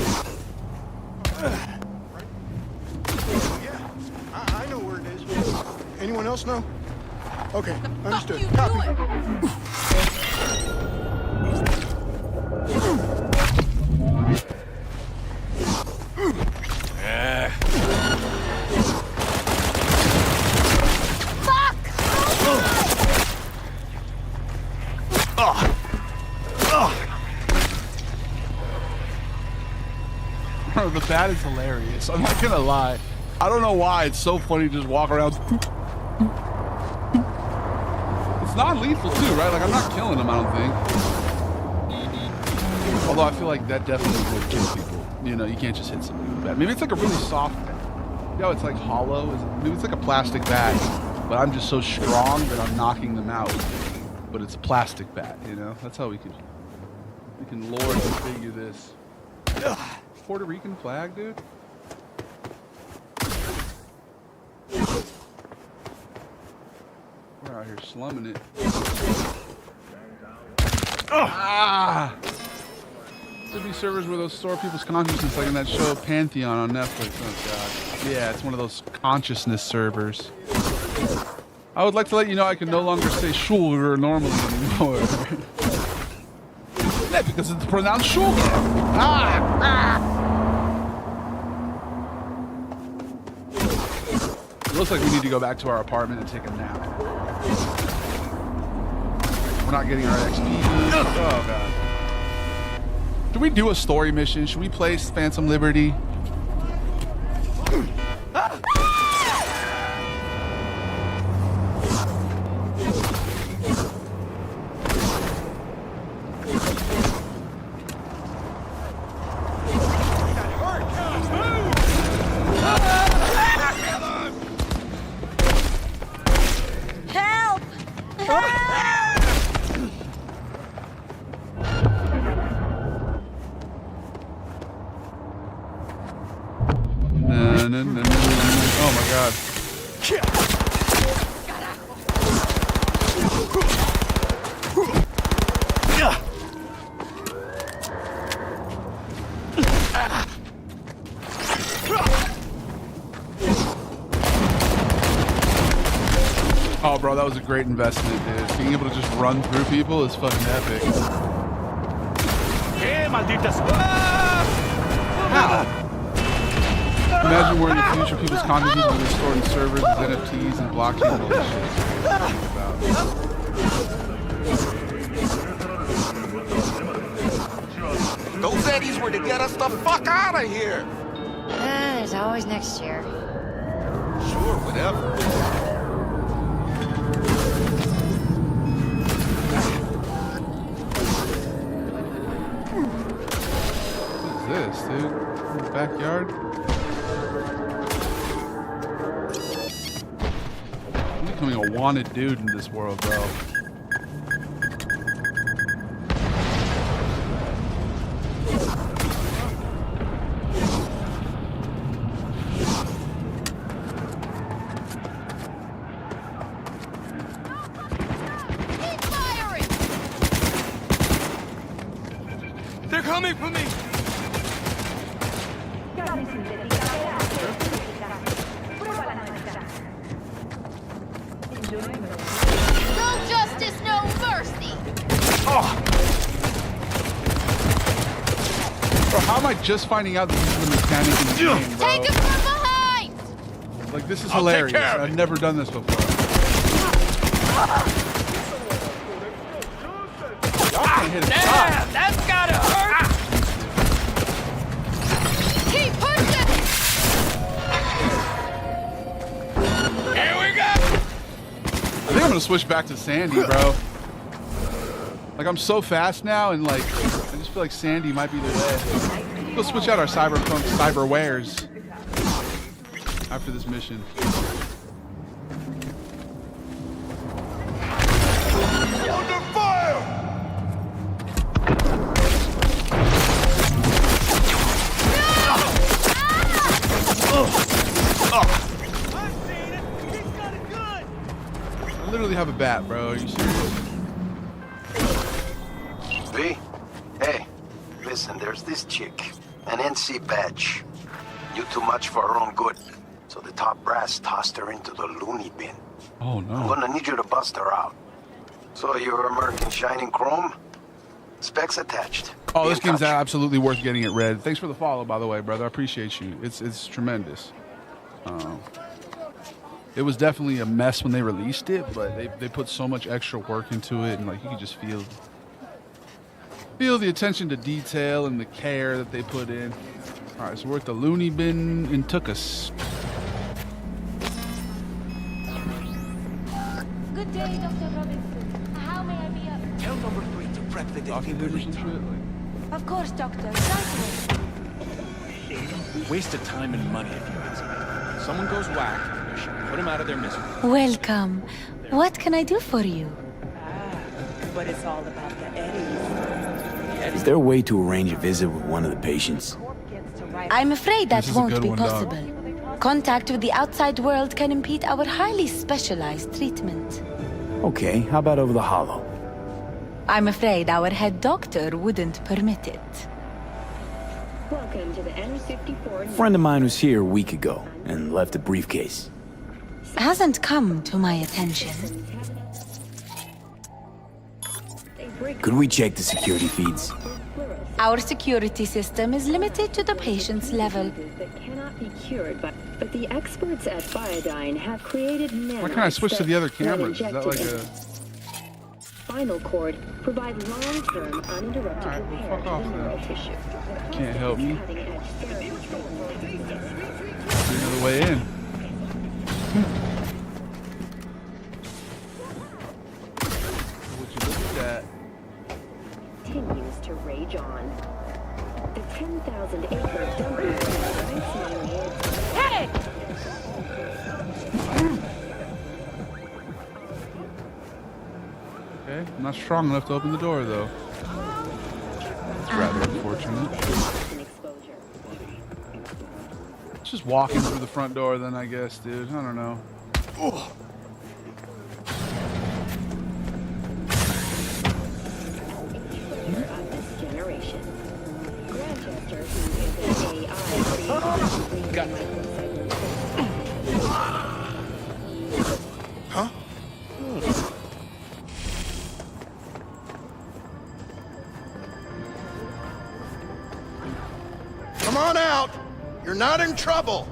Yeah, I know where it is. Anyone else know? Okay, understood. Fuck you doing? Bro, the bat is hilarious. I'm not gonna lie. I don't know why it's so funny to just walk around. It's non-lethal too, right? Like I'm not killing him, I don't think. Although I feel like that definitely would kill people. You know, you can't just hit somebody with a bat. Maybe it's like a really soft bat. Yo, it's like hollow. Maybe it's like a plastic bat, but I'm just so strong that I'm knocking them out. But it's a plastic bat, you know? That's how we can lore and figure this. Puerto Rican flag, dude? We're out here slumming it. Ah! Could be servers where those store people's consciousness, like in that show Pantheon on Netflix. Oh god. Yeah, it's one of those consciousness servers. I would like to let you know I can no longer say sugar normally anymore. Yeah, because it's pronounced sugar. It looks like we need to go back to our apartment and take a nap. We're not getting our XP. Oh god. Should we do a story mission? Should we play Phantom Liberty? Help! No. Oh my god. Oh, bro, that was a great investment, dude. Being able to just run through people is fucking epic. How? Imagine where in the future people's consciousness will be stored in servers as NFTs and blockchain and all this shit. Those eddies were to get us the fuck out of here. There's always next year. Sure, whatever. What is this, dude? In the backyard? I'm becoming a wanted dude in this world, bro. They're coming for me! No justice, no mercy! Bro, how am I just finding out that this is the mechanic in the game, bro? Take him from behind! Like, this is I'll take hilarious. care of I've never done this before. Y'all can't hit a shot. That's gotta hurt! Keep pushing! Here we go! I think I'm gonna switch back to Sandy, bro. Like, I'm so fast now, and like, I just feel like Sandy might be the way. We'll switch out our cyberpunk cyber wares after this mission. Under fire! I literally have a bat, bro. Are you serious? V? Hey, listen, there's this chick, an NC badge. Knew too much for her own good, so the top brass tossed her into the loony bin. Oh, no. I'm gonna need you to bust her out. So you're American Shining Chrome? Specs attached. Oh, Be this in game's touch. absolutely worth getting it read. Thanks for the follow, by the way, brother. I appreciate you. It's tremendous. It was definitely a mess when they released it, but they put so much extra work into it, and like you could just feel the attention to detail and the care that they put in. All right, so we're at the loony bin in Tuckus. Good day, Dr. Robinson. How may I be of... Tell number 3 to prep the defibrillator. Of course, Doctor. Right away. Waste of time and money if you execute this. someone goes whack, you should put them out of their misery. Welcome. What can I do for you? But it's all about the Eddies. Is there a way to arrange a visit with one of the patients? I'm afraid that This is a won't good be one, dog. possible. Contact with the outside world can impede our highly specialized treatment. Okay, how about over the hollow? I'm afraid our head doctor wouldn't permit it. Welcome to the N54. A friend of mine was here a week ago and left a briefcase. Hasn't come to my attention. Could we check the security feeds? Our security system is limited to the patient's level. That cannot be cured, but the experts at Biodyne have created Why can't I switch to the other cameras? Is that like a... spinal cord provide long-term uninterrupted repair fuck to off the then. neural tissue. Can't help me. Cutting-edge therapy Another way in. Would you look at that? continues to rage on. The 10,000-acre dumping ground. Hey! Okay, I'm not strong enough to open the door though. It's rather unfortunate. Just walking through the front door then, I guess, dude. I don't know. Ugh. Huh? Come on out! You're not in trouble!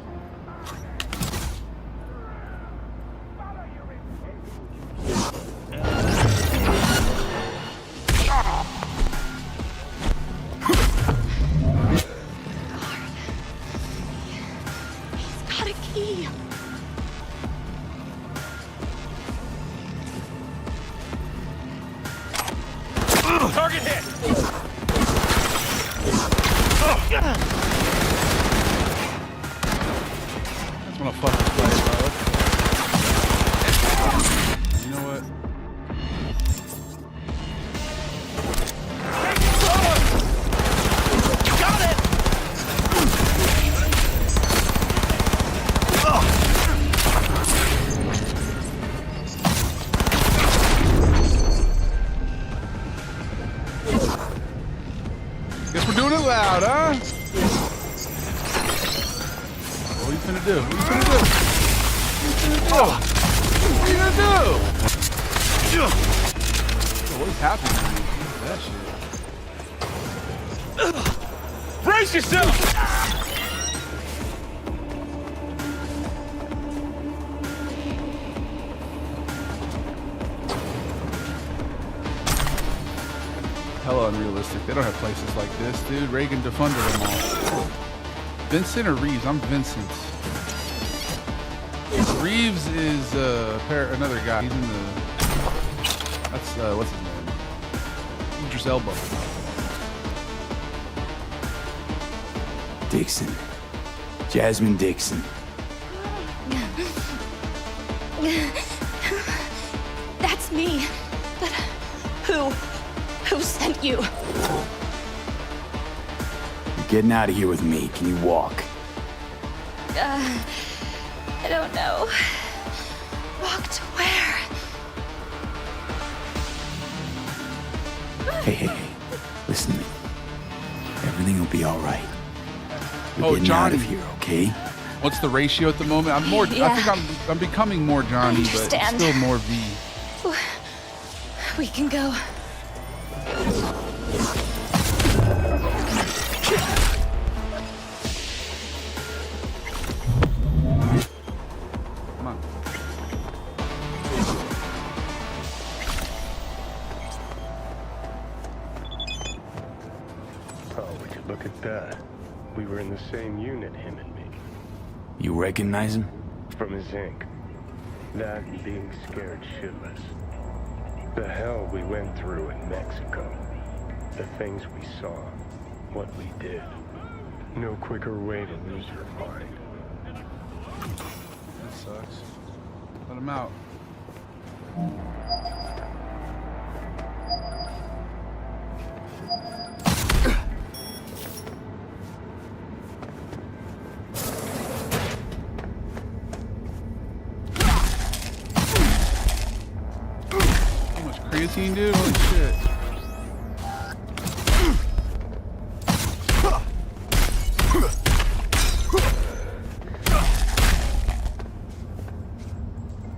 Got a key. Target hit! That's when I fuck this place, bro. You know what? Got it! Guess we're doing it loud, huh? What are you finna do? What are you finna do? What are you gonna do? Yo, what is happening? What is that shit? Brace yourself! Hella unrealistic. They don't have places like this, dude. Reagan defunded them all. Vincent or Reeves? I'm Vincent. Reeves is another guy. He's in the... That's, what's his name? Idris Elba. Dixon. Jasmine Dixon. That's me. But who sent you? You're getting out of here with me. Can you walk? I don't know. Walk to where? Hey. Listen to me. Everything will be all right. We're getting Johnny. out of here, okay? What's the ratio at the moment? I'm more. Yeah. I think I'm becoming more Johnny, but understand. still more V. We can go. Come on. Oh, would you look at that? We were in the same unit, him and me. You recognize him? From his ink. That and being scared shitless. The hell we went through in Mexico. The things we saw. What we did. No quicker way to lose your mind. That sucks. Let him out. How much creatine, dude? Holy shit.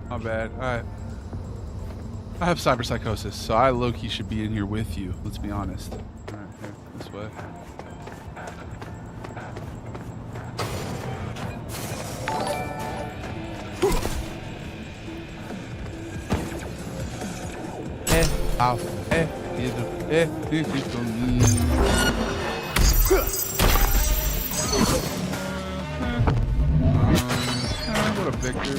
Not bad. Alright. I have cyberpsychosis, so I low-key should be in here with you. Let's be honest. Alright, here. This way. Ow. This is for me. What a victor.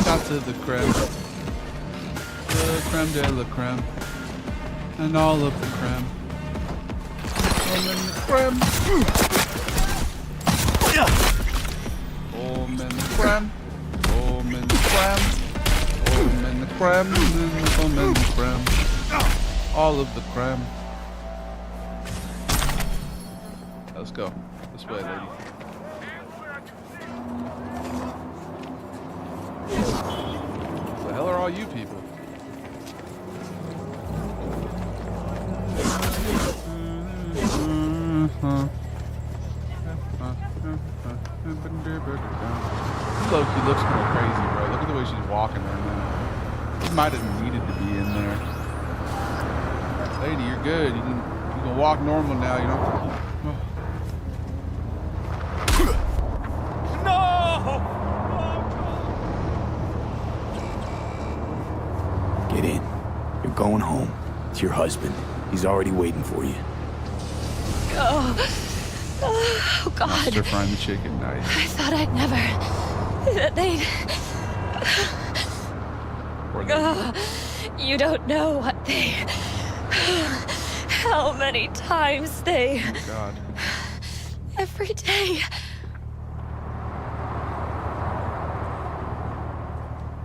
Shout to the creme. The creme de la creme. And all of the creme. And then the creme. Oh, man, the creme. Oh, man, the creme. Oh, man, the creme. Oh, man, the creme. All of the creme. Let's go. This way, lady. What the hell are all you people? Loki looks kind of crazy, bro. Look at the way she's walking right now. She might have needed to be in there. Lady, you're good. You can walk normal now. You don't have to keep... No! Get in. You're going home. It's your husband. He's already waiting for you. Oh, God. Stir frying the chicken, nice. I thought I'd never... that they'd... you don't know what they... how many times they... Oh, God. Every day.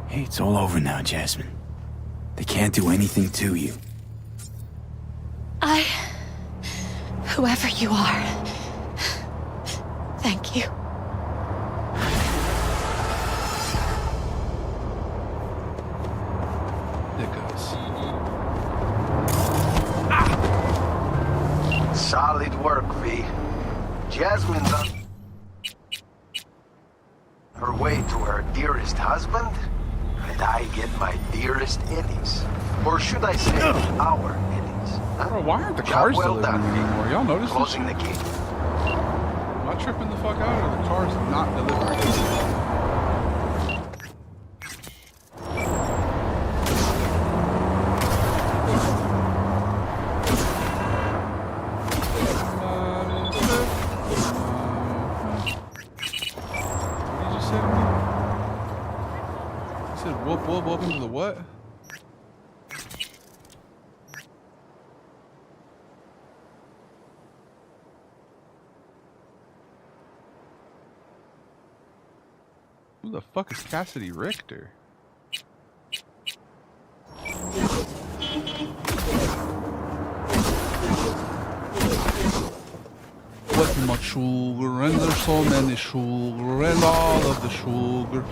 Hey, it's all over now, Jasmine. They can't do anything to you. Whoever you are, thank you. There goes. Solid work, V. Jasmine's on her way to her dearest husband, and I get my dearest Eddies. Or should I say, our Eddies? Huh? Bro, why aren't the cars well delivering done. anymore? Y'all notice Closing this? the gate. Am I tripping the fuck out, or the car's not delivering? What did you say to me? You said whoop whoop whoop into the what? Who the fuck is Cassidy Richter? What much sugar, and there's so many sugar, and all of the sugar,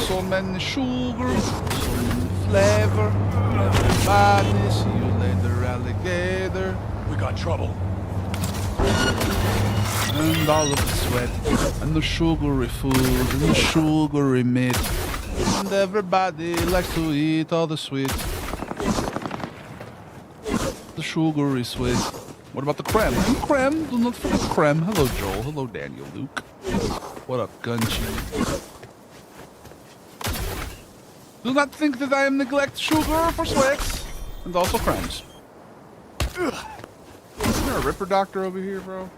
so many sugar, so many flavor, everybody, see you later, alligator. We got trouble. And all of the sweat, and the sugary food, and the sugary meat, and everybody likes to eat all the sweet. The sugary sweet. What about the creme? And creme, do not forget creme. Hello, Joel. Hello, Daniel. Luke. What up, Gunchi? Do not think that I am neglect sugar for sweats, and also cremes. Isn't there a Ripper Doctor over here, bro?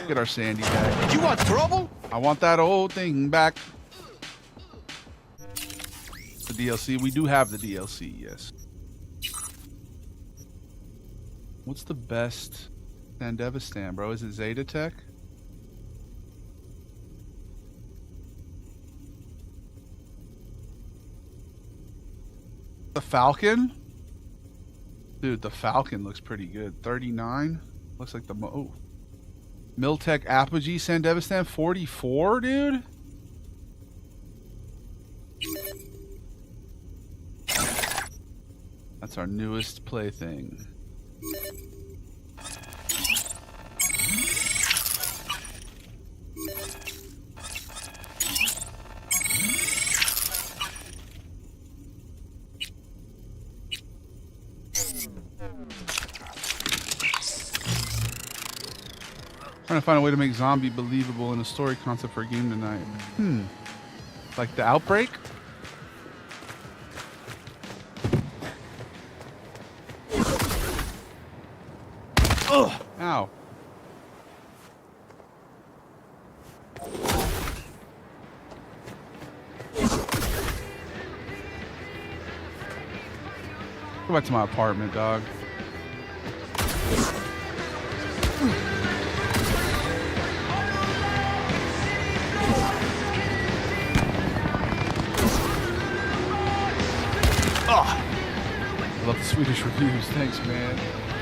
Get our Sandy back. You want trouble? I want that old thing back. The DLC. We do have the DLC, yes. What's the best Sandevistan, bro? Is it Zeta Tech? The Falcon? Dude, the Falcon looks pretty good. 39? Looks like the oh. Miltech Apogee Sandevistan 44, dude? That's our newest plaything. Trying to find a way to make zombie believable in a story concept for a game tonight. Like the Outbreak? Ugh! Ow. Go back to my apartment, dog. I love the Swedish reviews. Thanks, man.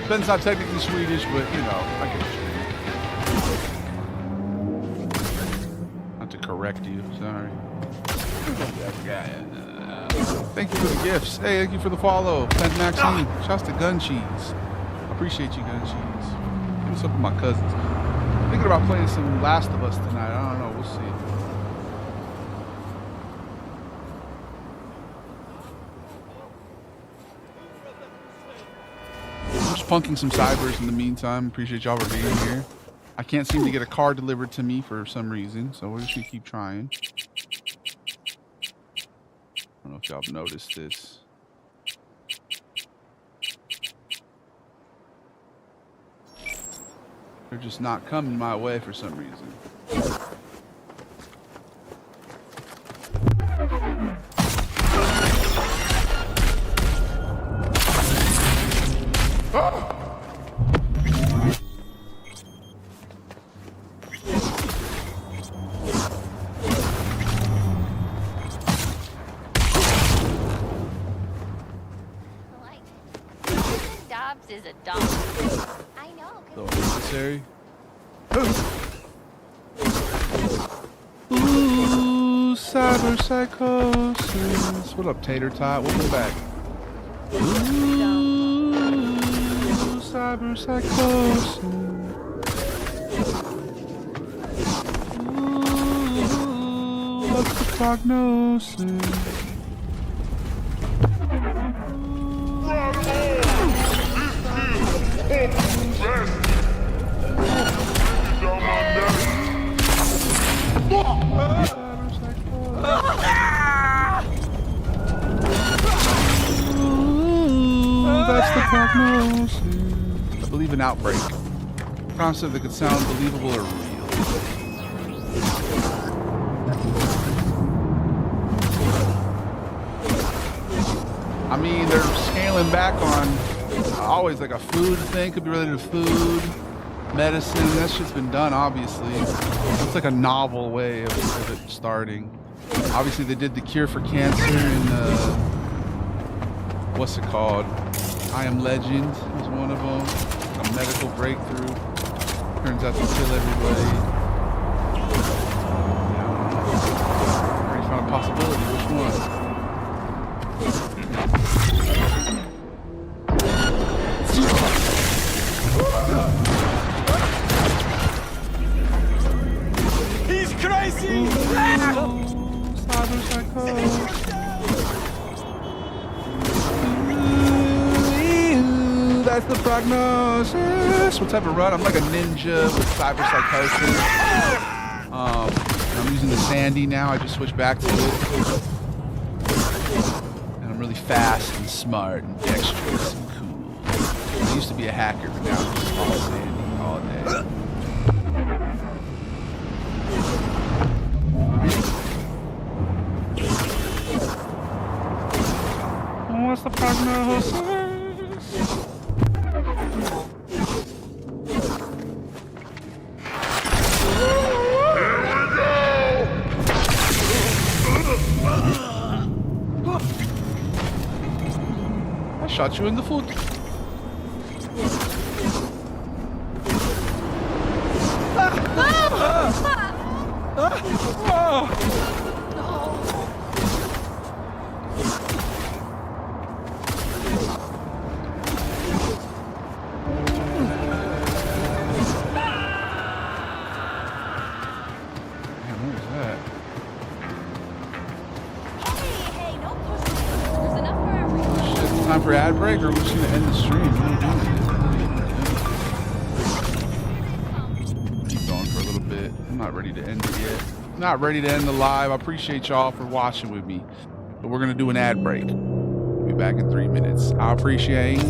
Ben's not technically Swedish, but you know, I get you. Not to correct you, sorry. Thank you for the gifts. Hey, thank you for the follow. Pent Maxine. Shouts to Gun Cheese. Appreciate you, Gun Cheese. What's up with my cousins? Thinking about playing some Last of Us tonight. I don't know. We'll see. Punking some cybers in the meantime. Appreciate y'all for being here. I can't seem to get a car delivered to me for some reason, so we're just gonna keep trying. I don't know if y'all have noticed this. They're just not coming my way for some reason. Dobbs is a dog. I know. So necessary. Ooh, cyber psychosis. What up, Tater Tot? Welcome back. Ooh, cyber psychosis. Ooh, what's the prognosis? That's the prognosis. I believe in Outbreak. A concept that could sound believable or real. I mean, they're scaling back on always like a food thing. Could be related to food, medicine. That shit's been done, obviously. It's like a novel way of it starting. Obviously, they did the cure for cancer in, what's it called? I Am Legend was one of them. A medical breakthrough. Turns out to kill everybody. Yeah, already found a possibility. Which one? He's crazy! Cyber psychosis. That's the prognosis. What type of run? I'm like a ninja with cyber psychosis. I'm using the Sandy now. I just switched back to it. And I'm really fast and smart and dexterous and cool. I used to be a hacker, but now I'm just all Sandy all day. What's the prognosis? shot you in the foot. Time for ad break, or we're just gonna end the stream? Keep going for a little bit. I'm not ready to end it yet. Not ready to end the live. I appreciate y'all for watching with me, but we're gonna do an ad break. We'll be back in 3 minutes. I appreciate.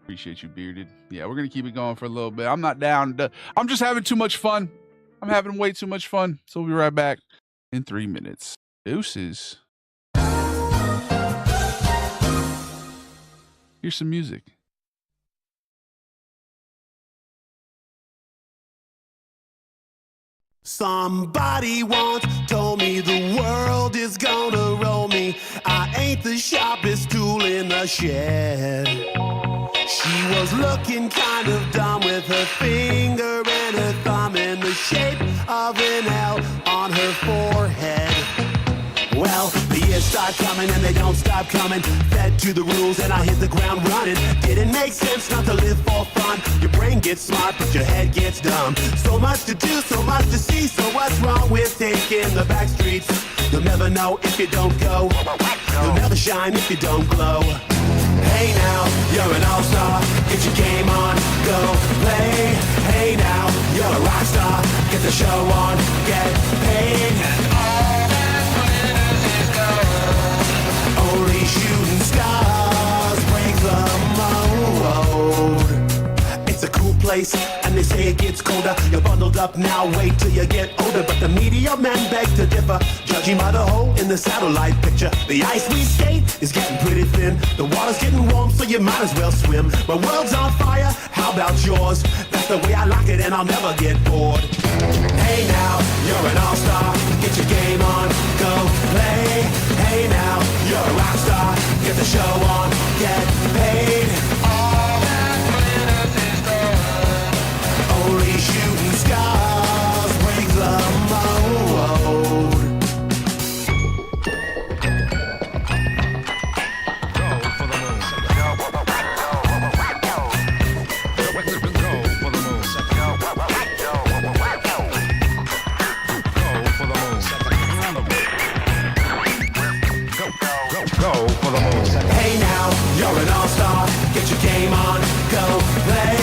Appreciate you, Bearded. Yeah, we're gonna keep it going for a little bit. I'm not down. I'm just having too much fun. I'm having way too much fun. So we'll be right back in 3 minutes. Deuces. Here's some music. Somebody once told me the world is gonna roll me. I ain't the sharpest tool in the shed. She was looking kind of dumb with her finger and her thumb in the shape of an L on her forehead. Well, the years start coming and they don't stop coming. Fed to the rules and I hit the ground running. Didn't make sense not to live for fun. Your brain gets smart but your head gets dumb. So much to do, so much to see. So what's wrong with taking the back streets? You'll never know if you don't go. You'll never shine if you don't glow. Hey now, you're an all-star. Get your game on, go play. Hey now, you're a rock star. Get the show on, get paid. And all that glitters is gold. Only shooting stars break the mold. It's a cool place, and they say it gets colder. You're bundled up now, wait till you get older. But the media men beg to differ, judging by the hole in the satellite picture. The ice we skate is getting pretty thin. The water's getting warm, so you might as well swim. My world's on fire, how about yours? That's the way I like it, and I'll never get bored. Hey now, you're an all-star. Get your game on, go play. Hey now, you're a rock star. Get the show on, get paid. All that glitters is gold. Only shooting stars break the mold. Hey now, you're an all-star. Get your game on, go play.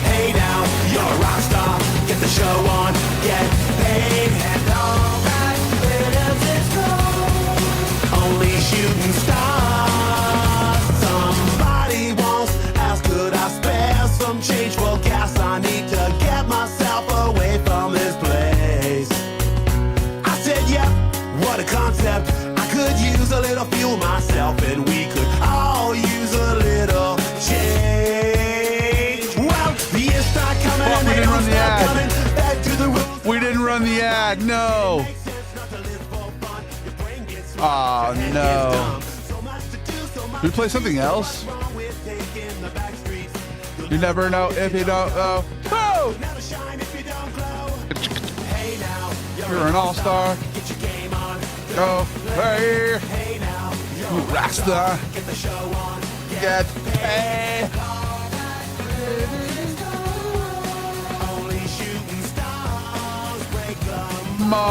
Hey now, you're a rock star. Get the show on, get paid. And all that glitters is gold. Only shooting stars. Somebody once asked, could I spare some change for gas? I need to get myself away from this place. I said, yeah, what a concept. I could use a little fuel myself, and we could all use a little change. Well, the years start coming and they don't stop coming. Back to the rules. We didn't run the ad, no. Oh no. We play something else? You never know if you don't know. Oh! You're an all-star. Go play. Rasta. Get paid. Mo.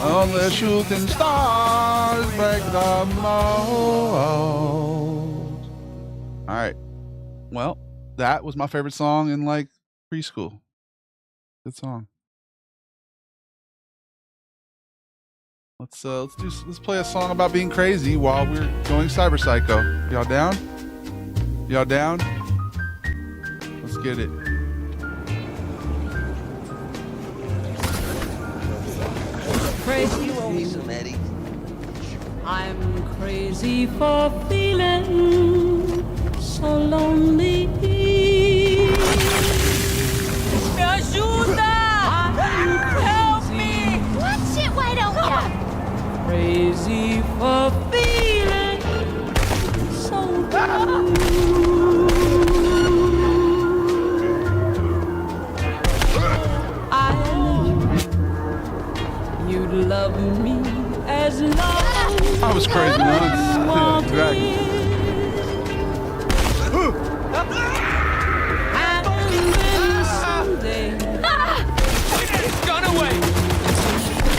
Only shooting stars break the mold. All right. Well, that was my favorite song in like preschool. Good song. Let's play a song about being crazy while we're going cyber psycho. Y'all down? Y'all down? Let's get it. Crazy Eddie. I'm crazy for feeling so lonely. love me as long I was crazy once. Yeah, exactly. and then someday It's gone away.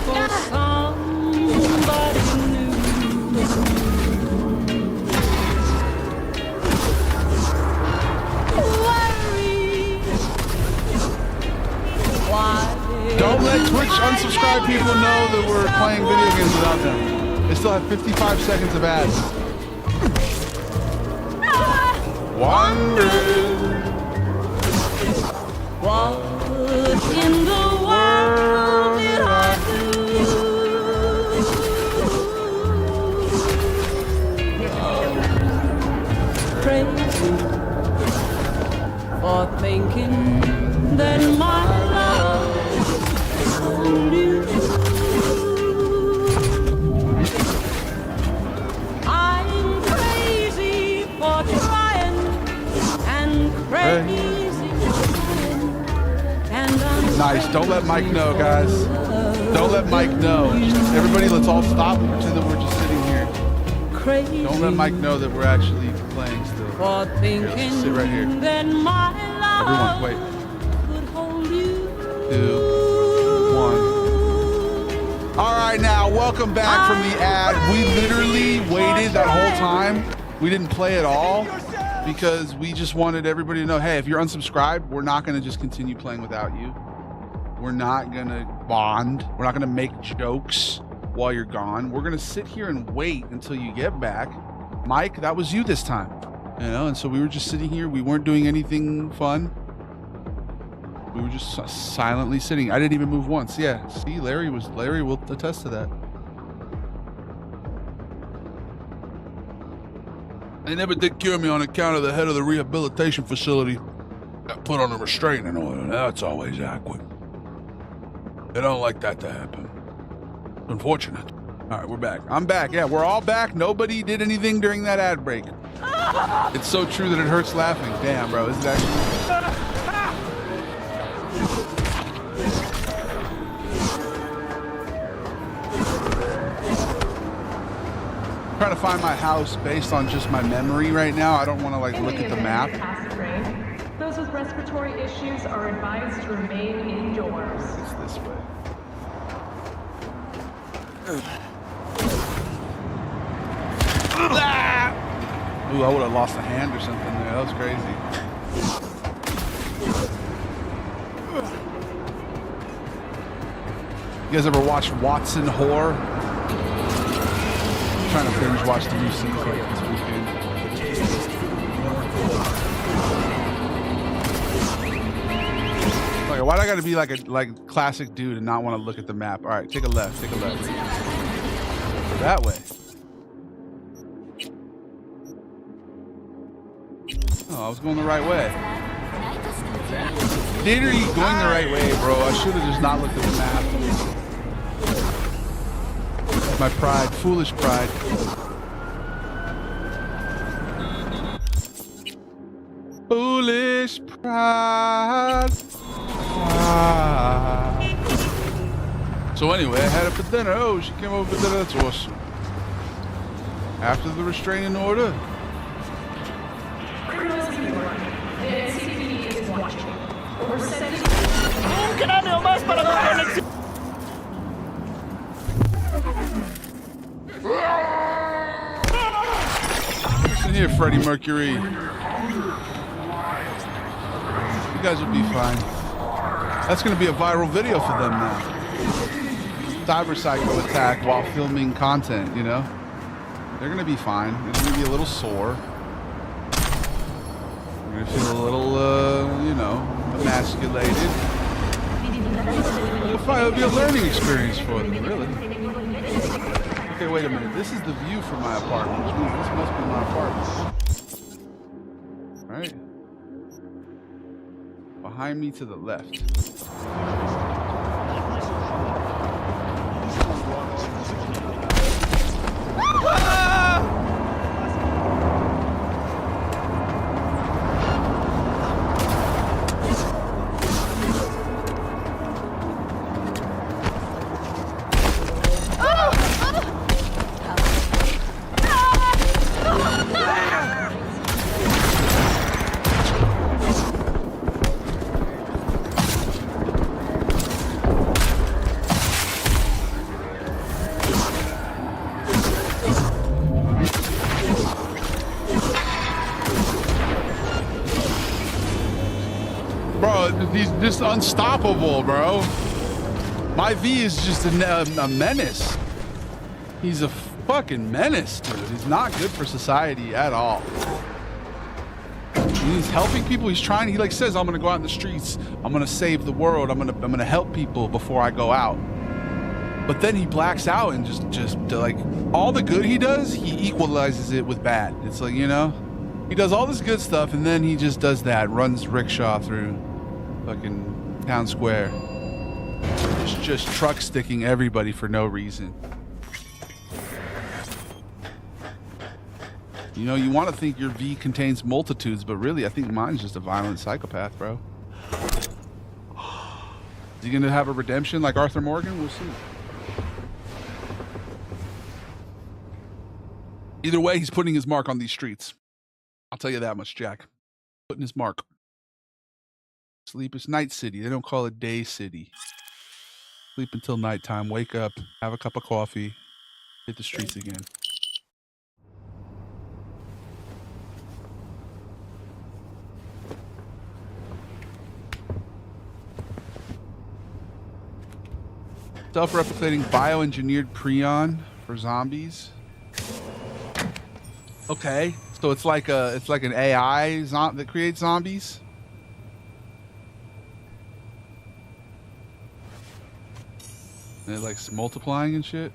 for somebody new. Worry. Why? Don't let Twitch unsubscribe people know that we're playing video games without them. They still have 55 seconds of ads. Wondering What in the world did I do? Crazy for thinking that my love found you. I'm crazy for trying and crazy and I'm nice. Don't let Mike know, guys. Don't let Mike know. Everybody, let's all stop and pretend that we're just sitting here. crazy Don't let Mike know that we're actually playing still. for Here, thinking let's just sit right here. that my love Everyone, wait. could hold you. 2, 1. All right, now welcome back from the ad. We literally waited that whole time. We didn't play at all because we just wanted everybody to know, hey, if you're unsubscribed, we're not going to just continue playing without you. We're not going to bond. We're not going to make jokes while you're gone. We're going to sit here and wait until you get back. Mike, that was you this time. You know, and so we were just sitting here. We weren't doing anything fun. We were just silently sitting. I didn't even move once. Yeah, see, Larry will attest to that. They never did cure me on account of the head of the rehabilitation facility got put on a restraining order. That's always awkward. They don't like that to happen. Unfortunate. All right, we're back. I'm back. Yeah, we're all back. Nobody did anything during that ad break. It's so true that it hurts laughing. Damn, bro. Is it actually... trying to find my house based on just my memory right now. I don't want to like look at the map. Those with respiratory issues are advised to remain indoors. It's this way. Ooh, I would have lost a hand or something there. That was crazy. You guys ever watch Watson Whore? I'm trying to binge watch the new season like this weekend. Okay, why do I gotta be like a classic dude and not want to look at the map? All right, take a left, take a left. Go that way. Oh, I was going the right way. Neither are you going the right way, bro. I should have just not looked at the map. My pride, foolish pride. Foolish pride. So anyway, I had her for dinner. Oh, she came over for dinner. That's awesome. After the restraining order. Criminals in New York. The NCPD is watching. Over 70... Listen here, Freddie Mercury. You guys will be fine. That's going to be a viral video for them now. Cyber psycho attack while filming content, you know? They're going to be fine. It's going to be a little sore. They're going to feel a little, you know, emasculated. It'll be a learning experience for them, really. Okay, wait a minute. This is the view from my apartment, which means this must be my apartment. All right. Behind me to the left. just unstoppable, bro. My V is just a menace. He's a fucking menace, dude. He's not good for society at all. He's helping people. He's trying. He like says, "I'm gonna go out in the streets. I'm gonna save the world. I'm gonna help people before I go out." But then he blacks out and just like all the good he does, he equalizes it with bad. It's like, you know, he does all this good stuff and then he just does that, runs rickshaw through fucking town square, just truck sticking everybody for no reason. You know, you want to think your V contains multitudes, but really, I think mine's just a violent psychopath, bro. Is he gonna have a redemption like Arthur Morgan? We'll see. Either way, he's putting his mark on these streets. I'll tell you that much, Jack. Putting his mark. Sleep is night city. They don't call it day city. Sleep until nighttime. Wake up, have a cup of coffee, hit the streets again. Self-replicating bioengineered prion for zombies. Okay, so it's like an AI that creates zombies. And it likes multiplying and shit.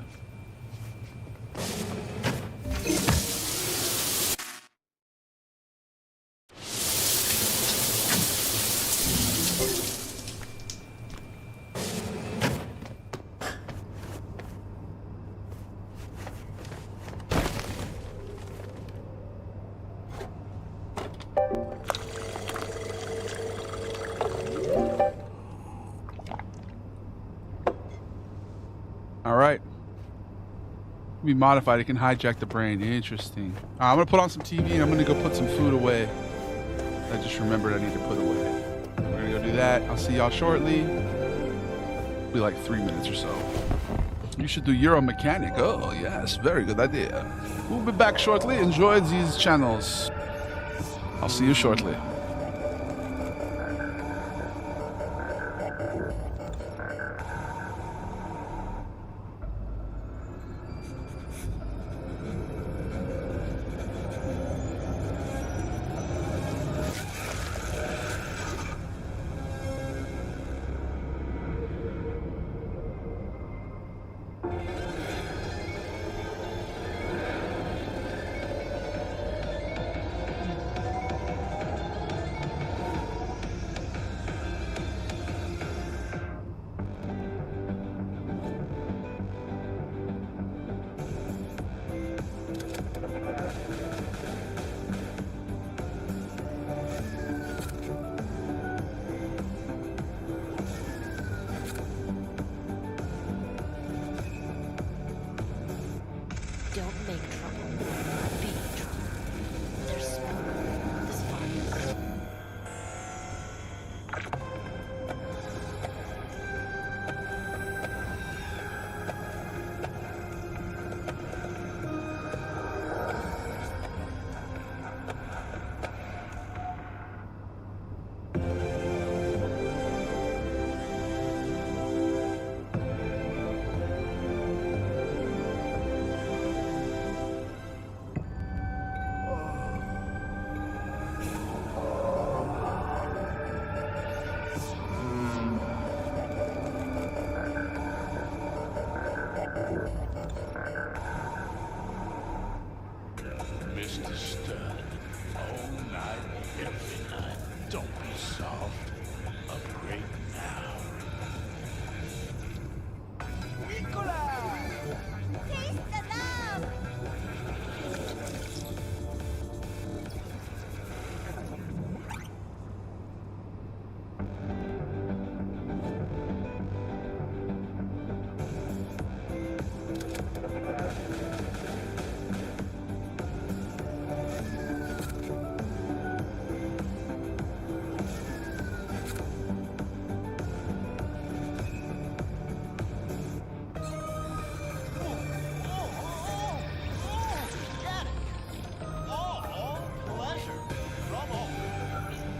Be modified. It can hijack the brain. Interesting. I'm gonna put on some TV and I'm gonna go put some food away. I just remembered I need to put away. We're gonna go do that. I'll see y'all shortly. It'll be like 3 minutes or so. You should do Euro Mechanic. Oh yes, very good idea. We'll be back shortly. Enjoy these channels. I'll see you shortly.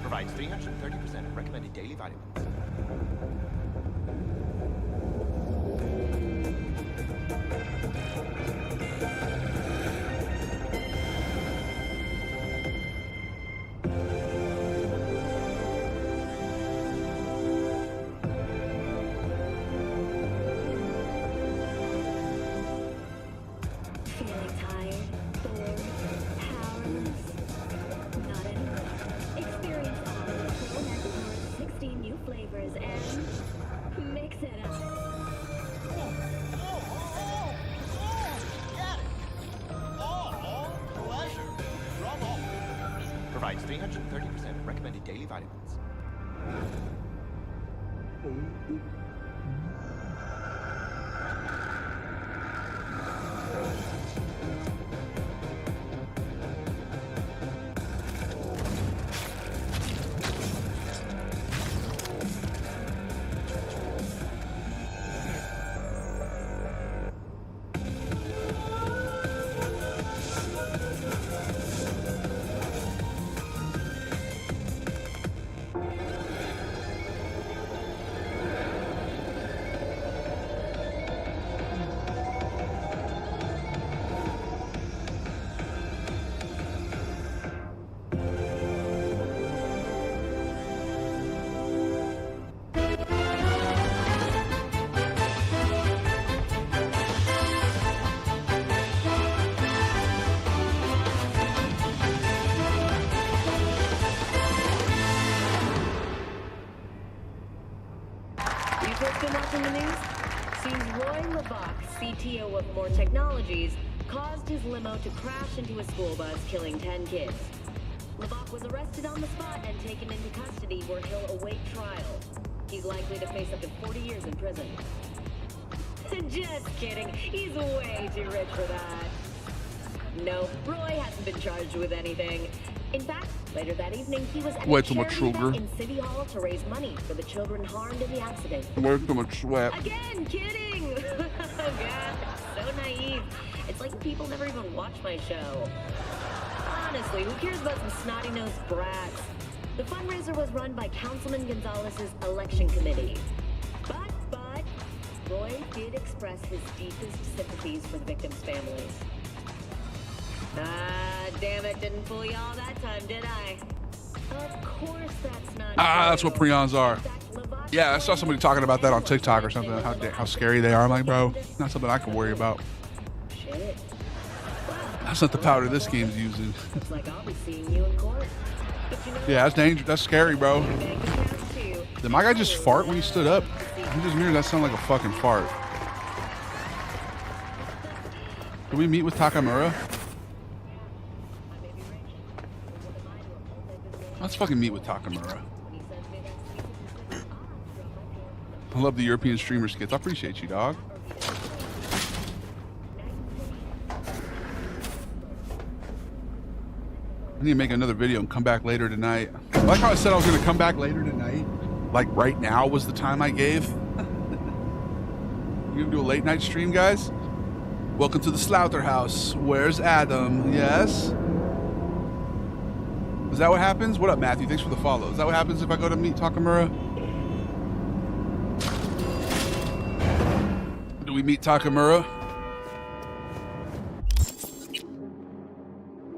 Provides 330% of recommended daily vitamins. flavors and mix it up. Provides 330% recommended daily vitamins. CTO of More Technologies, caused his limo to crash into a school bus, killing 10 kids. Levok was arrested on the spot and taken into custody where he'll await trial. He's likely to face up to 40 years in prison. Just kidding, he's way too rich for that. No, Roy hasn't been charged with anything. In fact, later that evening, he was at Way a too much charity event sugar. in City Hall to raise money for the children harmed in the accident. Way too much sweat. Again, kidding! God, so naive. It's like people never even watch my show. Honestly, who cares about some snotty-nosed brats? The fundraiser was run by Councilman Gonzalez's election committee. But, Roy did express his deepest sympathies for the victims' families. Ah, damn it, didn't fool y'all that time, did I? Of course that's not That's what prions are. Yeah, I saw somebody talking about that on TikTok or something, how scary they are. I'm like, bro, not something I can worry about. Shit. That's not the powder this game's using. Looks like I'll be seeing you in court. But you know, Yeah, that's dangerous. That's scary, bro. Did my guy just fart when he stood up? He just made that sound like a fucking fart. Can we meet with Takamura? Let's fucking meet with Takamura. I love the European streamer skits. I appreciate you, dog. I need to make another video and come back later tonight. I like how I said I was going to come back later tonight. Like right now was the time I gave. You gonna do a late night stream, guys? Welcome to the Slaughterhouse. Where's Adam? Yes? Is that what happens? What up, Matthew? Thanks for the follow. Is that what happens if I go to meet Takamura? Do we meet Takamura?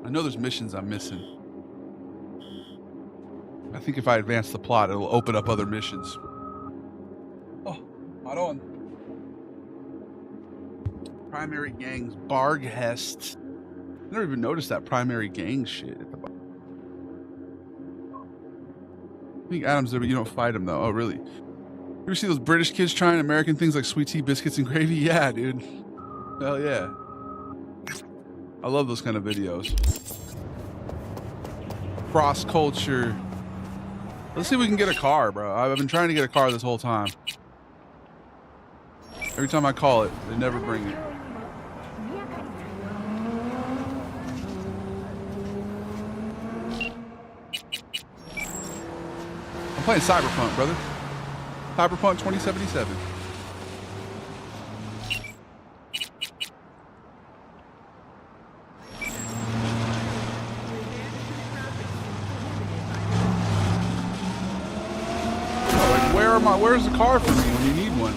I know there's missions I'm missing. I think if I advance the plot, it'll open up other missions. Oh, hold on. Primary gangs, Barghest. I never even noticed that primary gang shit at the bottom. I think Adam's there, but you don't fight him though. Oh, really? You ever see those British kids trying American things like sweet tea, biscuits, and gravy? Yeah, dude. Hell yeah. I love those kind of videos. Cross culture. Let's see if we can get a car, bro. I've been trying to get a car this whole time. Every time I call it, they never bring it. I'm playing Cyberpunk, brother. Cyberpunk 2077. Where's the car for me when you need one?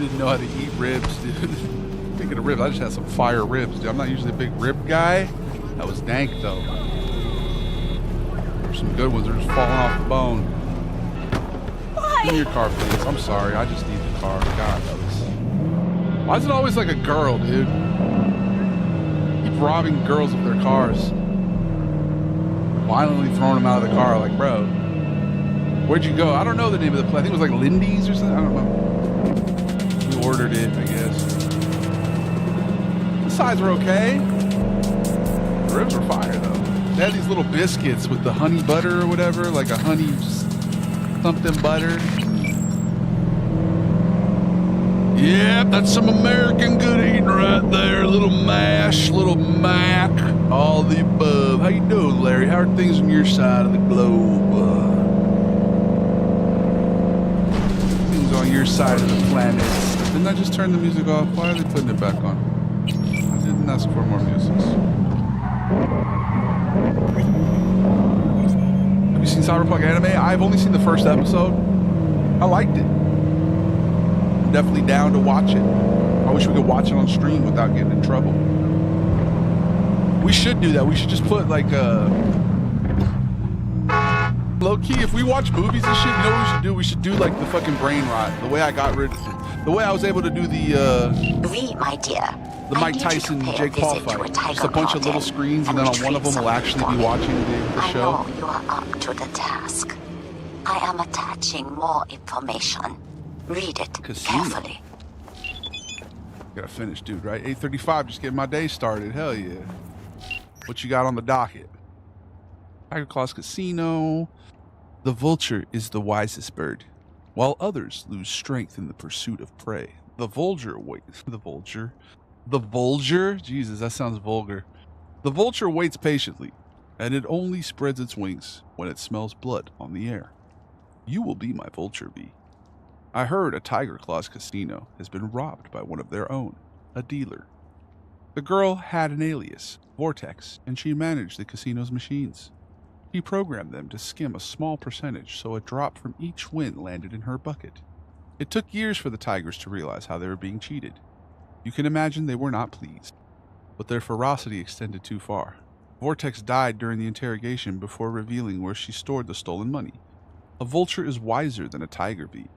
didn't know how to eat ribs, dude. Speaking of ribs, I just had some fire ribs, dude. I'm not usually a big rib guy. That was dank, though. There's some good ones. They're just falling off the bone. Give me your car, please. I'm sorry. I just need the car. God, that was... Why is it always like a girl, dude? Keep robbing girls of their cars. Violently throwing them out of the car. Like, bro, where'd you go? I don't know the name of the place. I think it was like Lindy's or something. I don't know. We ordered it, I guess. The sides were okay. The ribs were fire, though. They had these little biscuits with the honey butter or whatever, like a honey something butter. Yep, that's some American good eating right there. Little mash, little mac, all the above. How you doing, Larry? How are things on your side of the globe? Things on your side of the planet. Didn't I just turn the music off? Why are they putting it back on? I didn't ask for more music. Have you seen Cyberpunk anime? I've only seen the first episode. I liked it. I'm definitely down to watch it. I wish we could watch it on stream without getting in trouble. We should do that. We should just put like low key, if we watch movies and shit, you know what we should do? We should do like the fucking brain rot. The way I got rid of it. The way I was able to do the my dear. The Mike Tyson Jake Paul fight. Just a bunch of little screens, and then on one of them we'll actually be watching the show. I know you are up to the task. I am attaching more information. Read it carefully. Gotta finish, dude, right? 8:35, just getting my day started. Hell yeah. What you got on the docket? Tiger Claws Casino. The vulture is the wisest bird, while others lose strength in the pursuit of prey. The vulture waits. The vulture? Jesus, that sounds vulgar. The vulture waits patiently, and it only spreads its wings when it smells blood on the air. You will be my vulture bee. I heard a Tiger Claws casino has been robbed by one of their own, a dealer. The girl had an alias, Vortex, and she managed the casino's machines. He programmed them to skim a small percentage so a drop from each win landed in her bucket. It took years for the Tigers to realize how they were being cheated. You can imagine they were not pleased, but their ferocity extended too far. Vortex died during the interrogation before revealing where she stored the stolen money. A vulture is wiser than a tiger bee.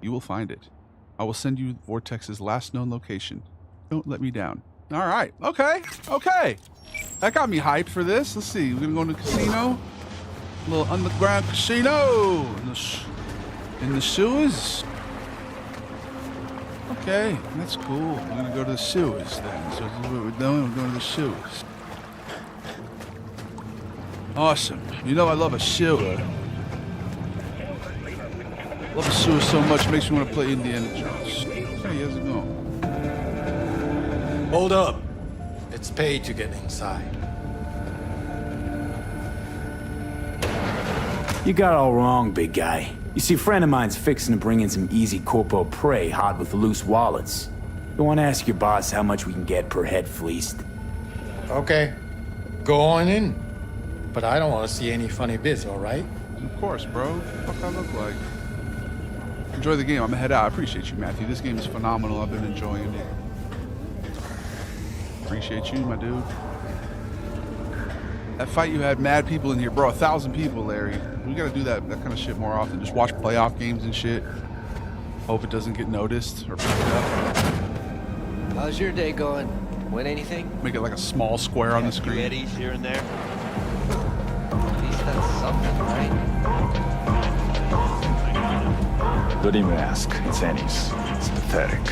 You will find it. I will send you Vortex's last known location. Don't let me down. All right. Okay. That got me hyped for this. Let's see. We're going to go to the casino. A little underground casino in the sewers. Okay, that's cool. We're gonna go to the sewers then. So this is what we're doing. We're going to the sewers. Awesome. You know I love a sewer. Love a sewer so much, it makes me want to play Indiana Jones. Hey, how's it going? Hold up. It's paid to get inside. You got all wrong, big guy. You see, a friend of mine's fixing to bring in some easy corpo prey hot with loose wallets. You want to ask your boss how much we can get per head fleeced? Okay. Go on in. But I don't want to see any funny bits, all right? Of course, bro. What the fuck I look like? Enjoy the game. I'm gonna head out. I appreciate you, Matthew. This game is phenomenal. I've been enjoying it. Appreciate you, my dude. That fight you had mad people in here, bro. 1,000 people, Larry. We gotta do that kind of shit more often. Just watch playoff games and shit. Hope it doesn't get noticed or picked up. How's your day going? Win anything? Make it like a small square on the screen. Eddies here and there. At least that's something, right? Don't even ask. It's Annie's. It's pathetic.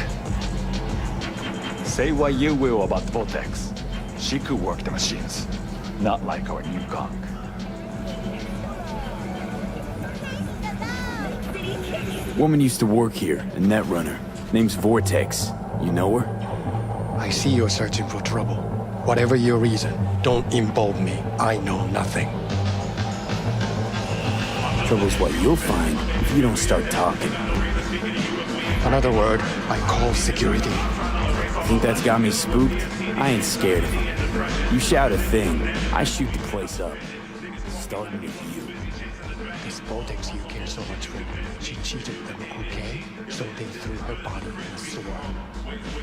Say what you will about Vortex. She could work the machines. Not like our new Kong. Woman used to work here, a net runner. Name's Vortex. You know her? I see you're searching for trouble. Whatever your reason, don't involve me. I know nothing. Trouble's what you'll find if you don't start talking. Another word, I call security. Think that's got me spooked? I ain't scared of you. You shout a thing, I shoot the place up. starting with you. This Vortex you care so much for, she cheated them, okay? So they threw her body in the sewer.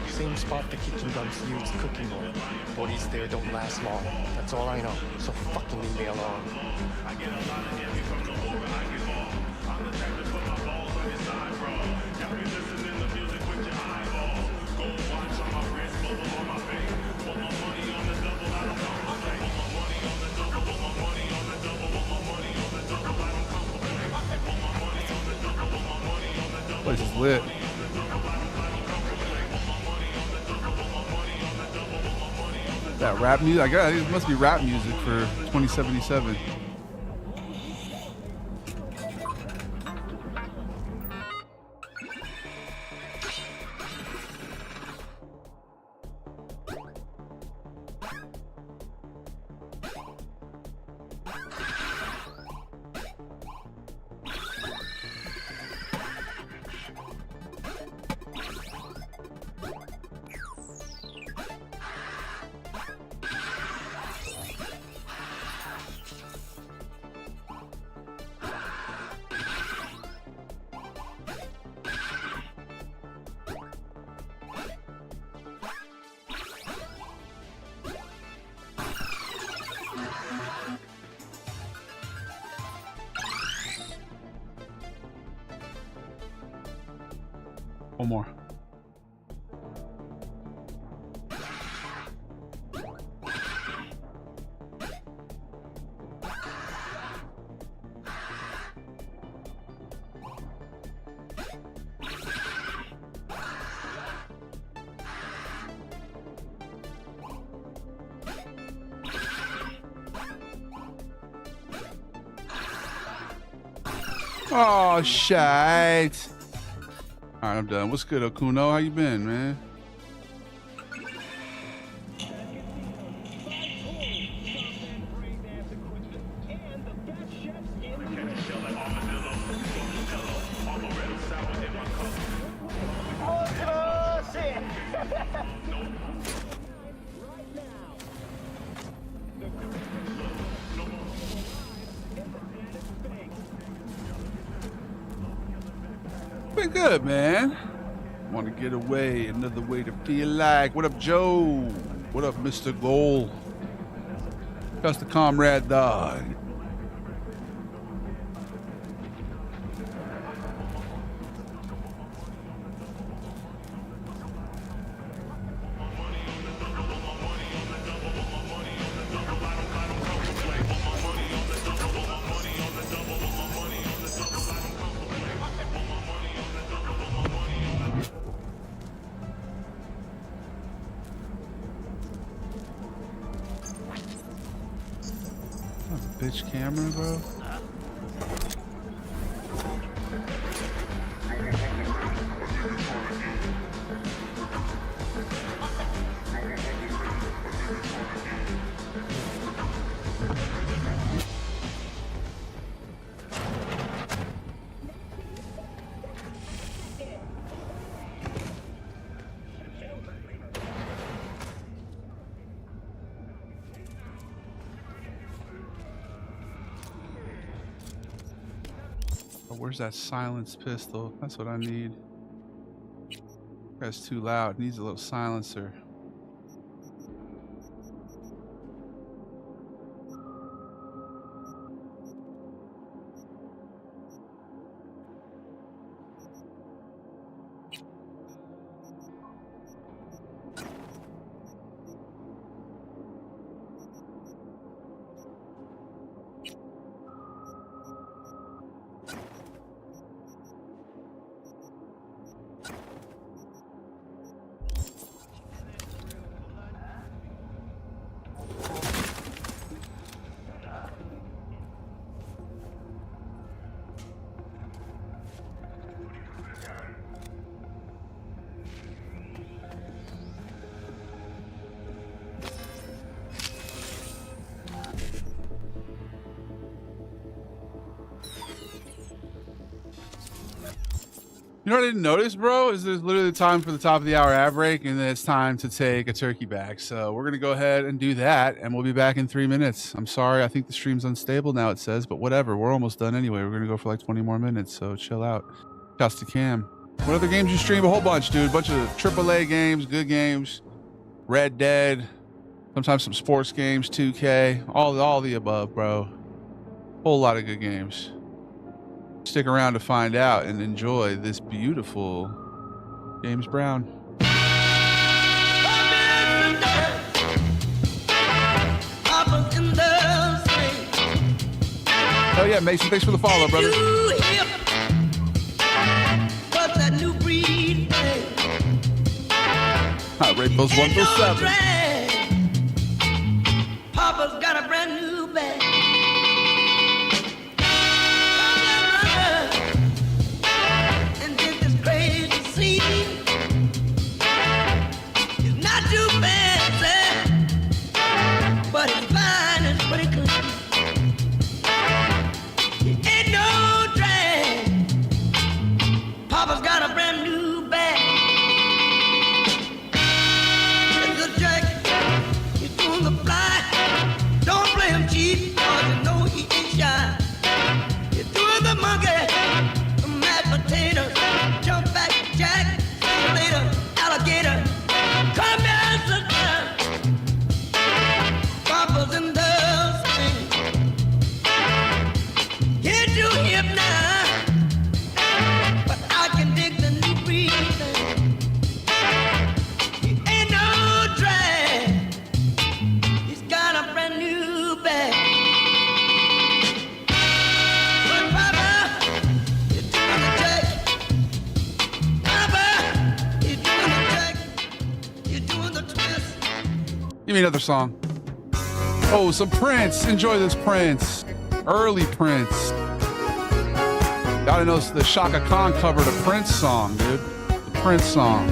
Same spot the kitchen dumps use cooking oil. Bodies there don't last long. That's all I know. So fucking leave me alone. Place is lit. That rap music, I guess it must be rap music for 2077. One more. Oh, shite. All right, I'm done. What's good, Okuno? How you been, man? Been good, man. Want to get away, another way to feel like. What up, Joe? What up, Mr. Goal? That's the comrade dog. Bitch camera, bro. Where's that silence pistol? That's what I need. That's too loud. It needs a little silencer. You know what I didn't notice, bro? Is there's literally time for the top of the hour ad break, and then it's time to take a turkey back. So we're gonna go ahead and do that, and we'll be back in 3 minutes. I'm sorry, I think the stream's unstable now, it says, but whatever. We're almost done anyway. We're gonna go for like 20 more minutes, so chill out. Shouts to Cam. What other games you stream? A whole bunch, dude. A bunch of AAA games, good games, Red Dead, sometimes some sports games, 2K, all the above, bro. Whole lot of good games. Stick around to find out and enjoy this beautiful James Brown. Oh yeah, Mason, thanks for the follow, brother. Rainbow's 107. Papa's got a brand new bag. And get this crazy scene. It's not too fancy, but it's fine and pretty clean. It ain't no drag. Papa's got a brand new bag. It's a jacket. He's doing the fly. Don't play him cheap, cause you know he ain't shy. He's doing the monkey, the mashed potatoes, jump back, jack, later, alligator. Come here, sister. Papa's in the swing. Get you hip now, but I can dig the new breathing. He ain't no drag. He's got a brand new bag. But Papa, you're doing the jack. Papa, you're doing the jack. You're doing the twist. Give me another song. Oh, some Prince. Enjoy this Prince. Early Prince. Gotta know the Shaka Khan covered a Prince song, dude. The Prince song.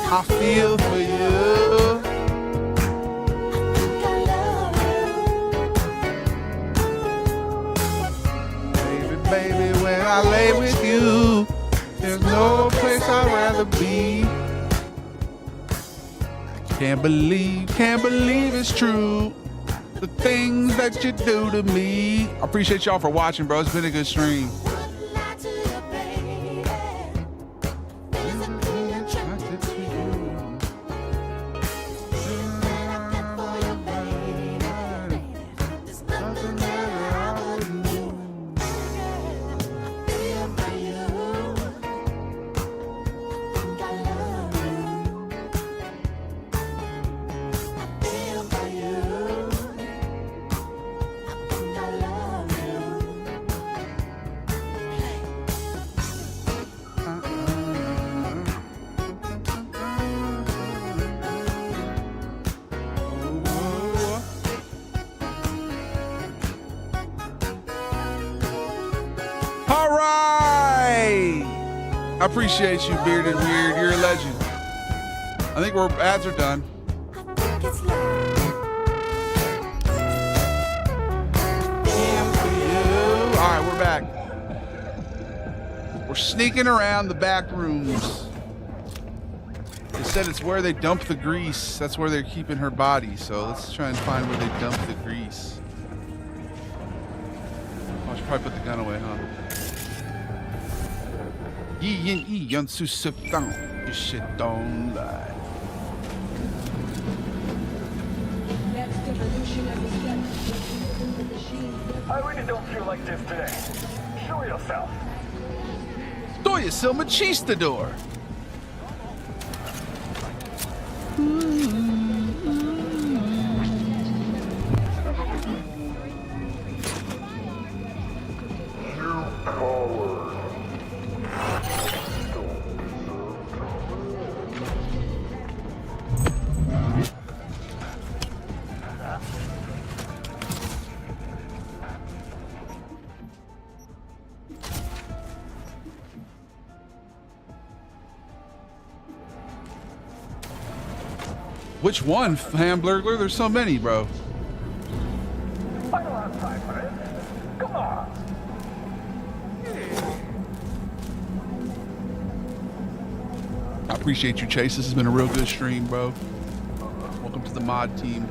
I feel for you. Baby, baby, when I lay with you, there's no place I'd rather be. Can't believe it's true. The things that you do to me. I appreciate y'all for watching, bro. It's been a good stream. I appreciate you, Bearded Weird. You're a legend. I think our ads are done. All right, we're back. We're sneaking around the back rooms. They said it's where they dump the grease. That's where they're keeping her body. So let's try and find where they dump the grease. Oh, I should probably put the gun away, huh? You shit don't lie. I really don't feel like this today. Show yourself. Soy es el machistador. Which one, Hamburglar? There's so many, bro. I appreciate you, Chase. This has been a real good stream, bro. Welcome to the mod team.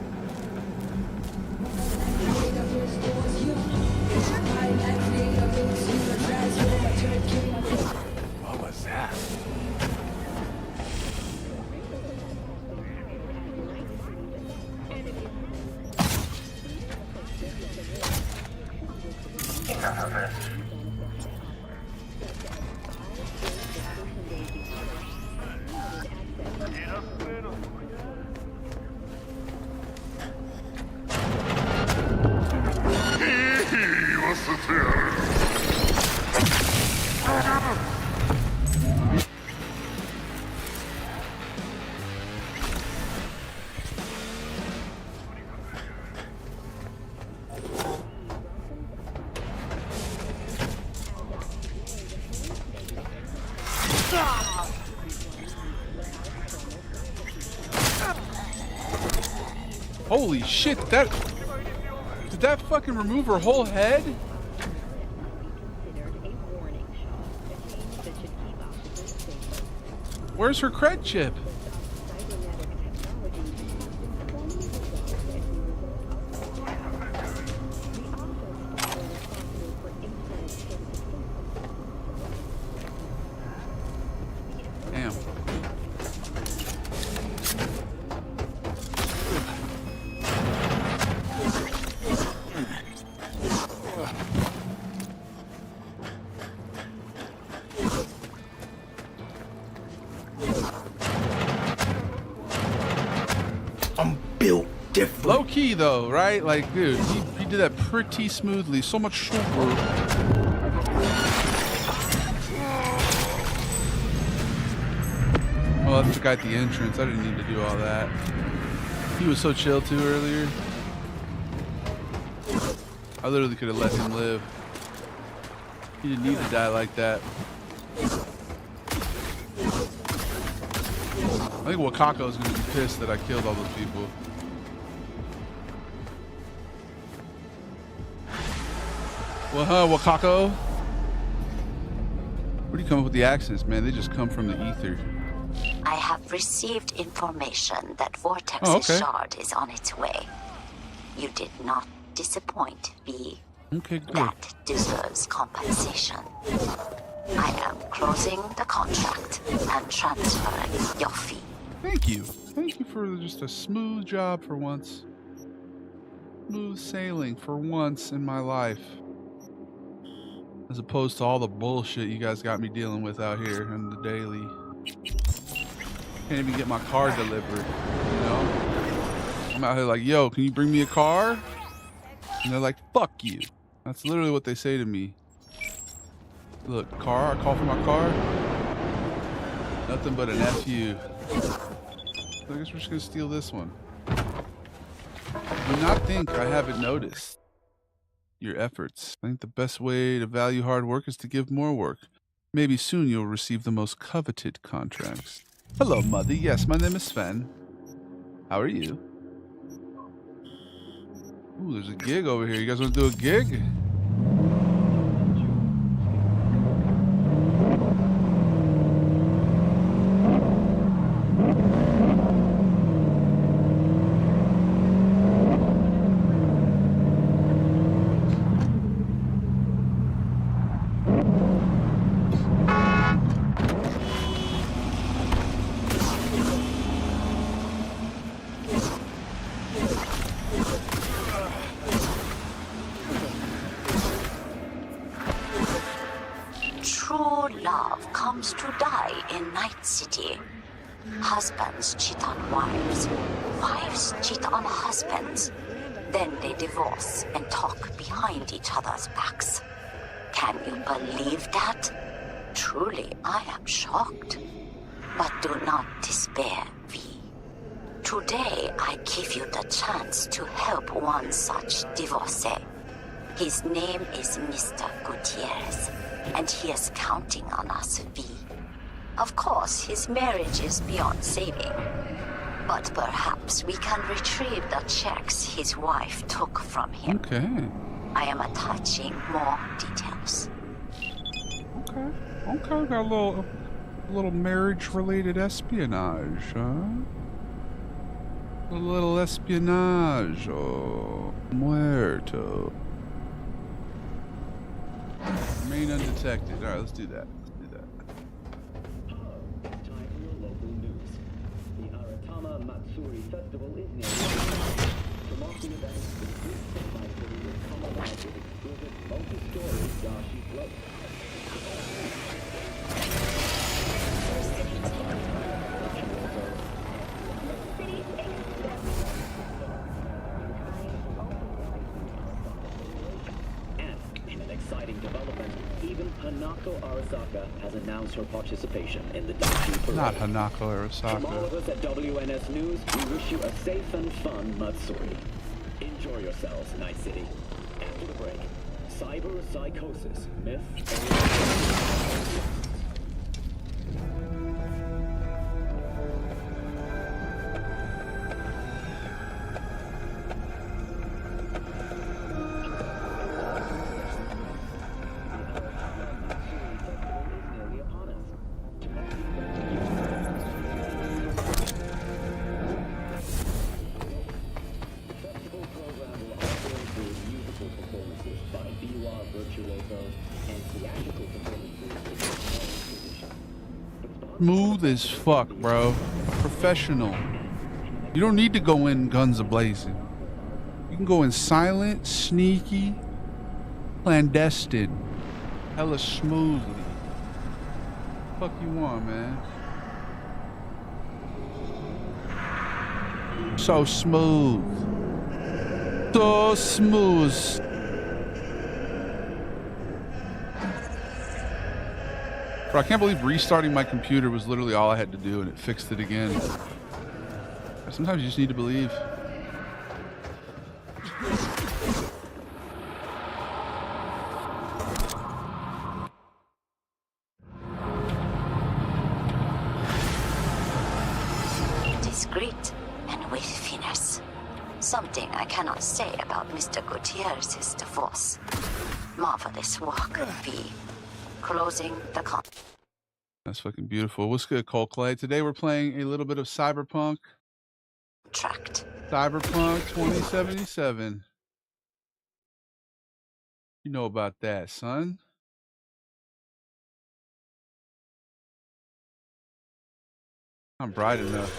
What was that? Holy shit, did that fucking remove her whole head? Where's her cred chip? Damn. Low key though, right? Like, dude, he did that pretty smoothly. So much sugar. Oh, that's the guy at the entrance. I didn't need to do all that. He was so chill too earlier. I literally could have let him live. He didn't need to die like that. I think Wakako's gonna be pissed that I killed all those people. Well, huh, Wakako? Where do you come up with the accents, man? They just come from the ether. I have received information that Vortex's shard is on its way. You did not disappoint, V. Okay, good. That deserves compensation. I am closing the contract and transferring your fee. Thank you. Thank you for just a smooth job for once. Smooth sailing for once in my life. As opposed to all the bullshit you guys got me dealing with out here on the daily. Can't even get my car delivered, you know? I'm out here like, yo, can you bring me a car? And they're like, fuck you. That's literally what they say to me. Look, car, I call for my car. Nothing but an FU. So I guess we're just gonna steal this one. Do not think I haven't noticed your efforts. I think the best way to value hard work is to give more work. Maybe soon you'll receive the most coveted contracts. Hello, Mother. Yes, my name is Sven. How are you? Ooh, there's a gig over here. You guys want to do a gig? true love comes to die in Night City. Husbands cheat on wives. Wives cheat on husbands. Then they divorce and talk behind each other's backs. Can you believe that? Truly, I am shocked. But do not despair, V. Today, I give you the chance to help one such divorcee. His name is Mr. Gutierrez, and he is counting on us, V. Of course, his marriage is beyond saving. But perhaps we can retrieve the checks his wife took from him. Okay. I am attaching more details. Okay, got a little marriage-related espionage, huh? A little espionage. Oh, muerto. Remain undetected. All right, let's do that. Matsuri Festival is near. Promoting events with group spotlight will come alive with exquisite multi-story Dashi floats. And in an exciting development, even Hanako Arasaka has announced her participation in the Dashi parade. Not Hanako From all Arasaka. of us at WNS News, we wish you a safe and fun Matsuri. Enjoy yourselves, Night City. After the break, cyber psychosis, myth, Smooth as fuck, bro. Professional. You don't need to go in guns a-blazing. You can go in silent, sneaky, clandestine. Hella smoothly. Fuck you want, man? So smooth. So smooth. Bro, I can't believe restarting my computer was literally all I had to do and it fixed it again. Sometimes you just need to believe. Discreet and with finesse. Something I cannot say about Mr. Gutierrez's divorce. Marvelous work, V. Closing the con. That's fucking beautiful. What's good, Cole Clay? Today we're playing a little bit of Cyberpunk. Cyberpunk 2077. You know about that, son. I'm bright enough.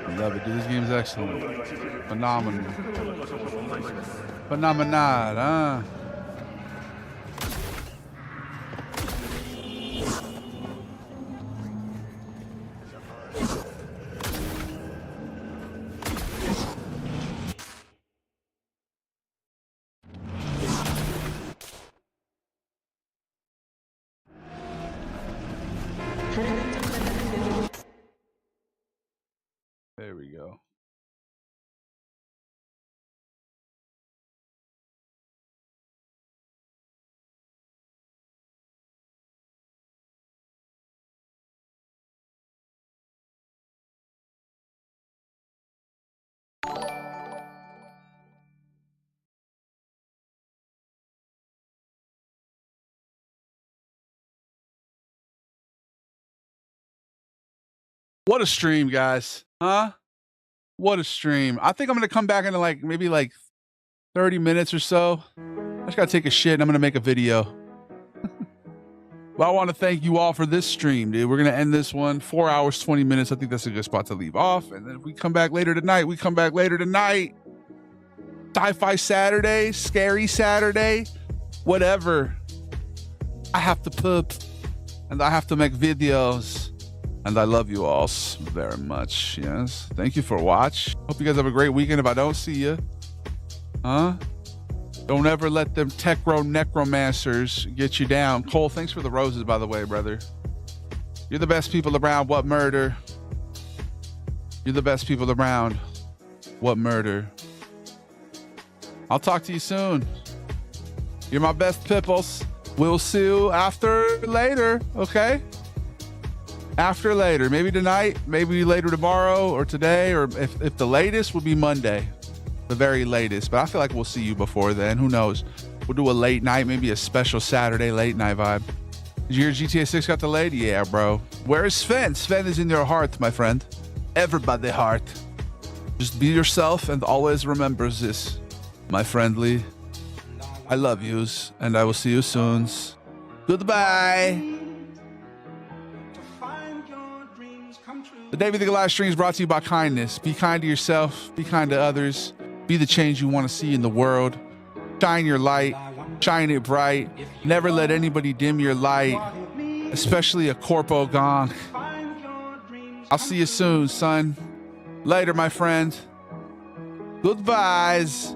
I love it, dude. This game is excellent. Phenomenal. Phenomenal, huh? There we go. What a stream, guys. Huh? What a stream. I think I'm going to come back in maybe 30 minutes or so. I just got to take a shit and I'm going to make a video. Well, I want to thank you all for this stream, dude. We're going to end this one 4 hours, 20 minutes. I think that's a good spot to leave off. And then if we come back later tonight, we come back later tonight. Sci-Fi Saturday, Scary Saturday, whatever. I have to poop and I have to make videos. And I love you all very much. Yes. Thank you for watching. Hope you guys have a great weekend if I don't see you. Huh? Don't ever let them techro necromancers get you down. Cole, thanks for the roses, by the way, brother. You're the best people around. What murder? You're the best people around. What murder? I'll talk to you soon. You're my best pipples. We'll see you after later, okay? After later. Maybe tonight, maybe later tomorrow or today, or if the latest would be Monday. The very latest. But I feel like we'll see you before then. Who knows? We'll do a late night, maybe a special Saturday late night vibe. Did you hear GTA 6 got delayed? Yeah, bro. Where is Sven? Sven is in your heart, my friend. Everybody heart. Just be yourself and always remember this, my friendly. I love yous, and I will see you soon. Goodbye. The David the Goliath stream is brought to you by kindness. Be kind to yourself. Be kind to others. Be the change you want to see in the world. Shine your light. Shine it bright. Never let anybody dim your light, especially a corpo gong. I'll see you soon, son. Later, my friend. Goodbyes.